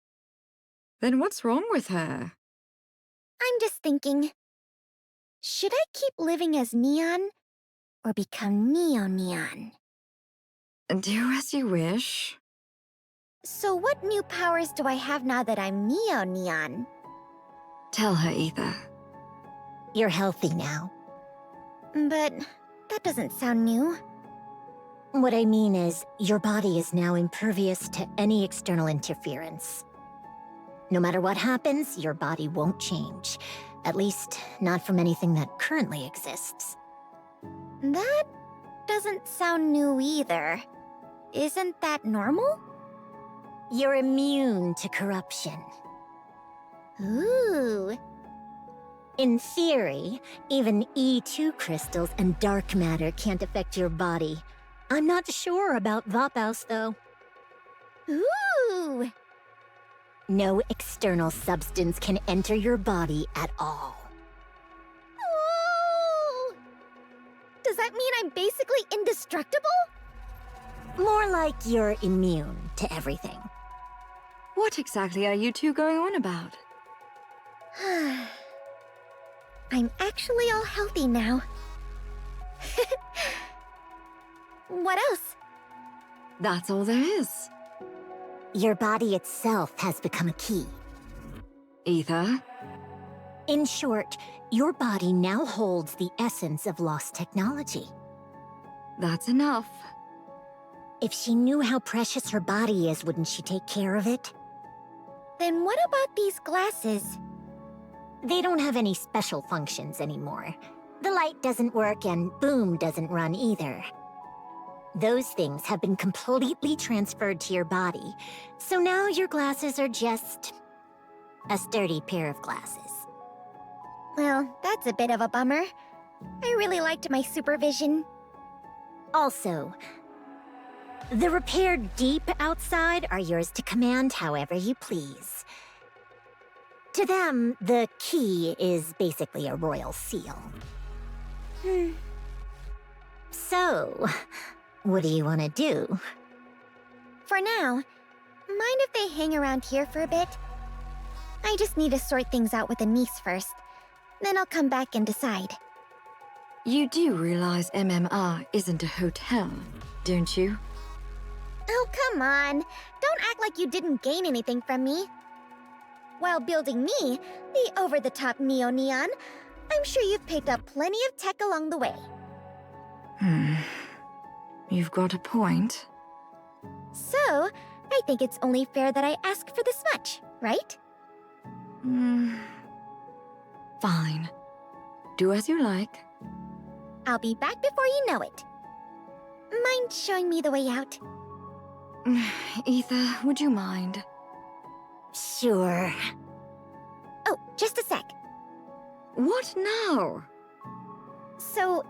Then what's wrong with her? I'm just thinking, should I keep living as Neon or become Neo-Neon? Do as you wish. So what new powers do I have now that I'm Neo-Neon? Tell her, Ether. You're healthy now. But that doesn't sound new. What I mean is, your body is now impervious to any external interference. No matter what happens, your body won't change. At least, not from anything that currently exists. That doesn't sound new either. Isn't that normal? You're immune to corruption. Ooh. In theory, even E2 crystals and dark matter can't affect your body. I'm not sure about Vapaus, though. Ooh! No external substance can enter your body at all. Ooh! Does that mean I'm basically indestructible? More like you're immune to everything. What exactly are you two going on about? I'm actually all healthy now. What else? That's all there is. Your body itself has become a key. Ether? In short, your body now holds the essence of lost technology. That's enough. If she knew how precious her body is, wouldn't she take care of it? Then what about these glasses? They don't have any special functions anymore. The light doesn't work and Boom doesn't run either. Those things have been completely transferred to your body, so now your glasses are just a sturdy pair of glasses. Well, that's a bit of a bummer. I really liked my supervision. Also, the repaired deep outside are yours to command however you please. To them, the key is basically a royal seal. So, what do you want to do? For now, mind if they hang around here for a bit? I just need to sort things out with a niece first. Then I'll come back and decide. You do realize MMR isn't a hotel, don't you? Oh, come on. Don't act like you didn't gain anything from me. While building me, the over-the-top Neo-Neon, I'm sure you've picked up plenty of tech along the way. You've got a point. So, I think it's only fair that I ask for this much, right? Fine. Do as you like. I'll be back before you know it. Mind showing me the way out? Ether, would you mind? Sure. Oh, just a sec. What now? So,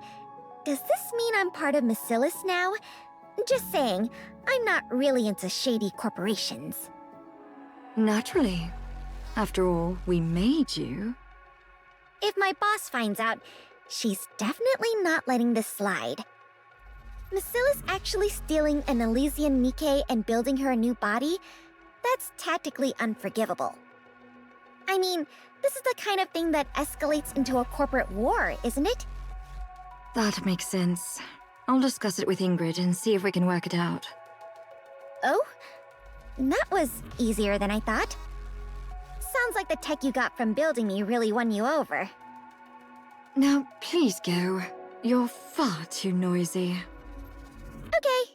does this mean I'm part of Bacillus now? Just saying, I'm not really into shady corporations. Naturally. After all, we made you. If my boss finds out, she's definitely not letting this slide. Bacillus actually stealing an Elysian Nikke and building her a new body? That's tactically unforgivable. I mean, this is the kind of thing that escalates into a corporate war, isn't it? That makes sense. I'll discuss it with Ingrid and see if we can work it out. Oh? That was easier than I thought. Sounds like the tech you got from building me really won you over. Now, please go. You're far too noisy. Okay.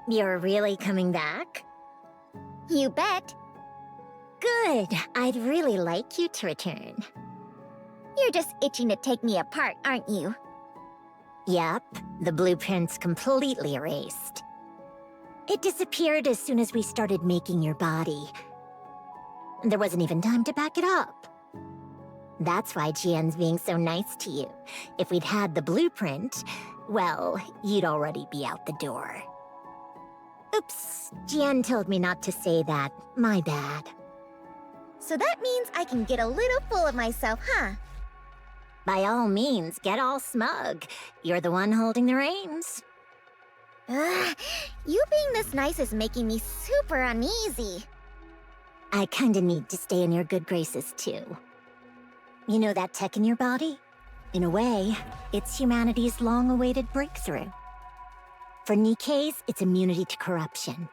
You're really coming back? You bet. Good. I'd really like you to return. You're just itching to take me apart, aren't you? Yep, the blueprint's completely erased. It disappeared as soon as we started making your body. There wasn't even time to back it up. That's why Jian's being so nice to you. If we'd had the blueprint, well, you'd already be out the door. Oops, Jian told me not to say that. My bad. So that means I can get a little full of myself, huh? By all means, get all smug. You're the one holding the reins. Ugh, you being this nice is making me super uneasy. I kinda need to stay in your good graces, too. You know that tech in your body? In a way, it's humanity's long-awaited breakthrough. For Nikke's, it's immunity to corruption.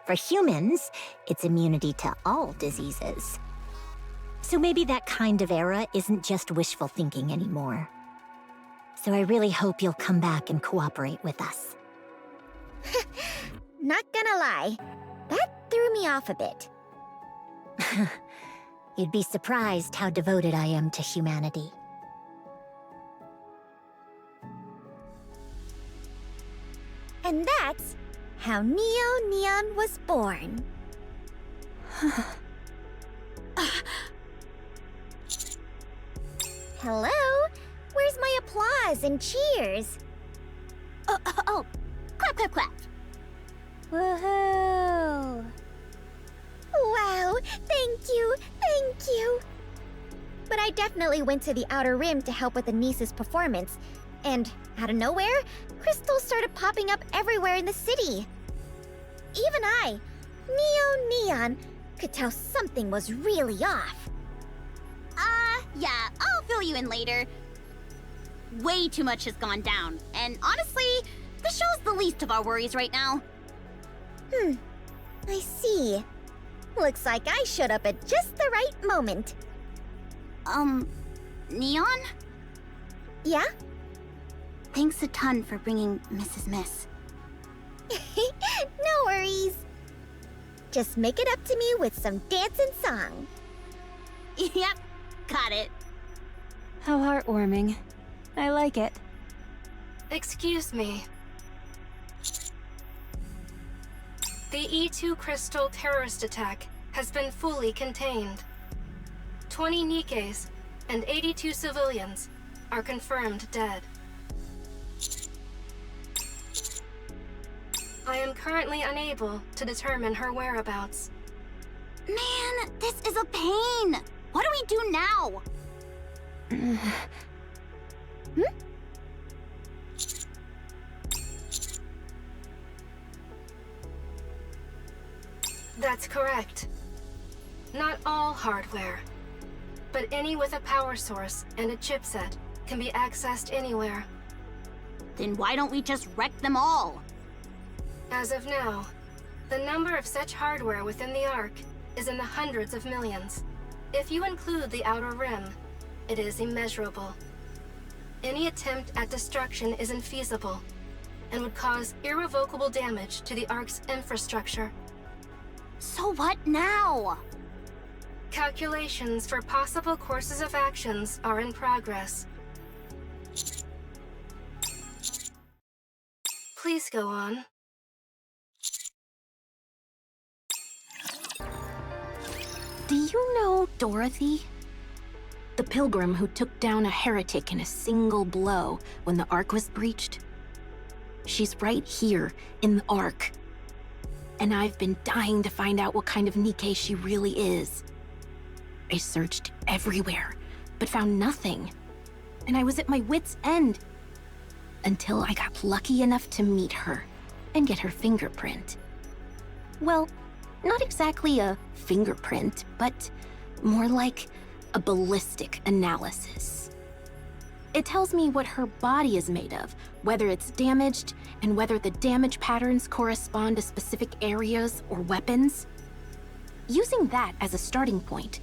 For humans, it's immunity to all diseases. So maybe that kind of era isn't just wishful thinking anymore. So I really hope you'll come back and cooperate with us. Not gonna lie, that threw me off a bit. You'd be surprised how devoted I am to humanity. And that's how Neo Neon was born. Hello? Where's my applause and cheers? Oh, clap, clap, clap. Woohoo! Wow, thank you. But I definitely went to the Outer Rim to help with Anise's performance, and out of nowhere, crystals started popping up everywhere in the city. Even I, Neo Neon, could tell something was really off. Yeah, I'll fill you in later. Way too much has gone down, and honestly, the show's the least of our worries right now. I see. Looks like I showed up at just the right moment. Neon? Yeah? Thanks a ton for bringing Mrs. Miss. No worries. Just make it up to me with some dance and song. Yep, got it. How heartwarming. I like it. Excuse me. The E2 crystal terrorist attack has been fully contained. 20 Nikkes and 82 civilians are confirmed dead. I am currently unable to determine her whereabouts. Man, this is a pain. What do we do now? That's correct. Not all hardware, but any with a power source and a chipset can be accessed anywhere. Then why don't we just wreck them all? As of now, the number of such hardware within the Ark is in the hundreds of millions. If you include the Outer Rim, it is immeasurable. Any attempt at destruction is infeasible and would cause irrevocable damage to the Ark's infrastructure. So what now? Calculations for possible courses of actions are in progress. Please go on. Do you know Dorothy? The pilgrim who took down a heretic in a single blow when the Ark was breached? She's right here in the Ark. And I've been dying to find out what kind of Nikke she really is. I searched everywhere, but found nothing. And I was at my wit's end. Until I got lucky enough to meet her and get her fingerprint. Well, not exactly a fingerprint, but more like a ballistic analysis. It tells me what her body is made of, whether it's damaged, and whether the damage patterns correspond to specific areas or weapons. Using that as a starting point,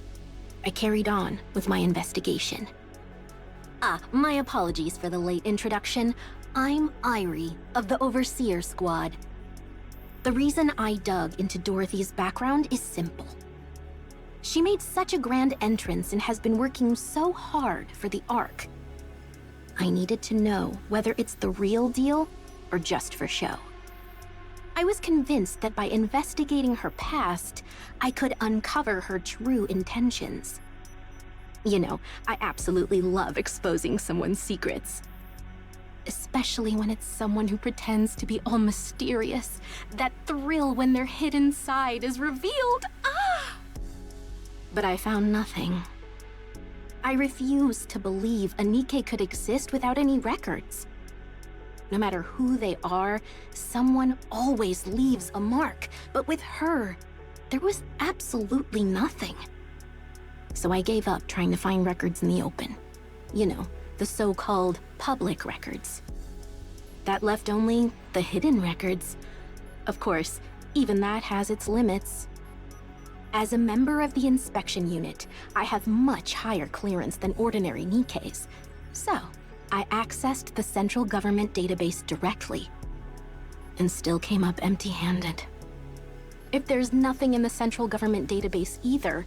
I carried on with my investigation. My apologies for the late introduction. I'm Irie of the Overseer Squad. The reason I dug into Dorothy's background is simple. She made such a grand entrance and has been working so hard for the Ark. I needed to know whether it's the real deal or just for show. I was convinced that by investigating her past, I could uncover her true intentions. You know, I absolutely love exposing someone's secrets. Especially when it's someone who pretends to be all mysterious. That thrill when their hidden side is revealed. Ah! But I found nothing. I refuse to believe a Nikke could exist without any records. No matter who they are, someone always leaves a mark. But with her, there was absolutely nothing. So I gave up trying to find records in the open. You know, the so-called public records. That left only the hidden records. Of course, even that has its limits. As a member of the inspection unit, I have much higher clearance than ordinary Nikkes. So, I accessed the central government database directly, and still came up empty-handed. If there's nothing in the central government database either,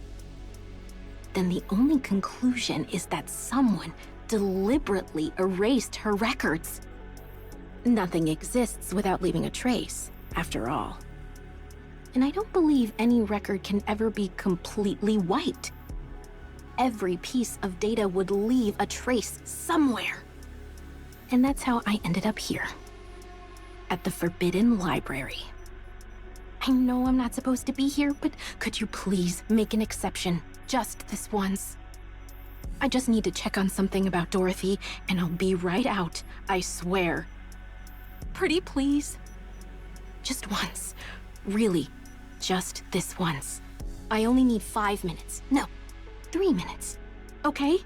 then the only conclusion is that someone deliberately erased her records. Nothing exists without leaving a trace, after all. And I don't believe any record can ever be completely wiped. Every piece of data would leave a trace somewhere. And that's how I ended up here, at the Forbidden Library. I know I'm not supposed to be here, but could you please make an exception, just this once? I just need to check on something about Dorothy, and I'll be right out, I swear. Pretty please? Just once. Really, just this once. I only need 5 minutes. No, 3 minutes. Okay?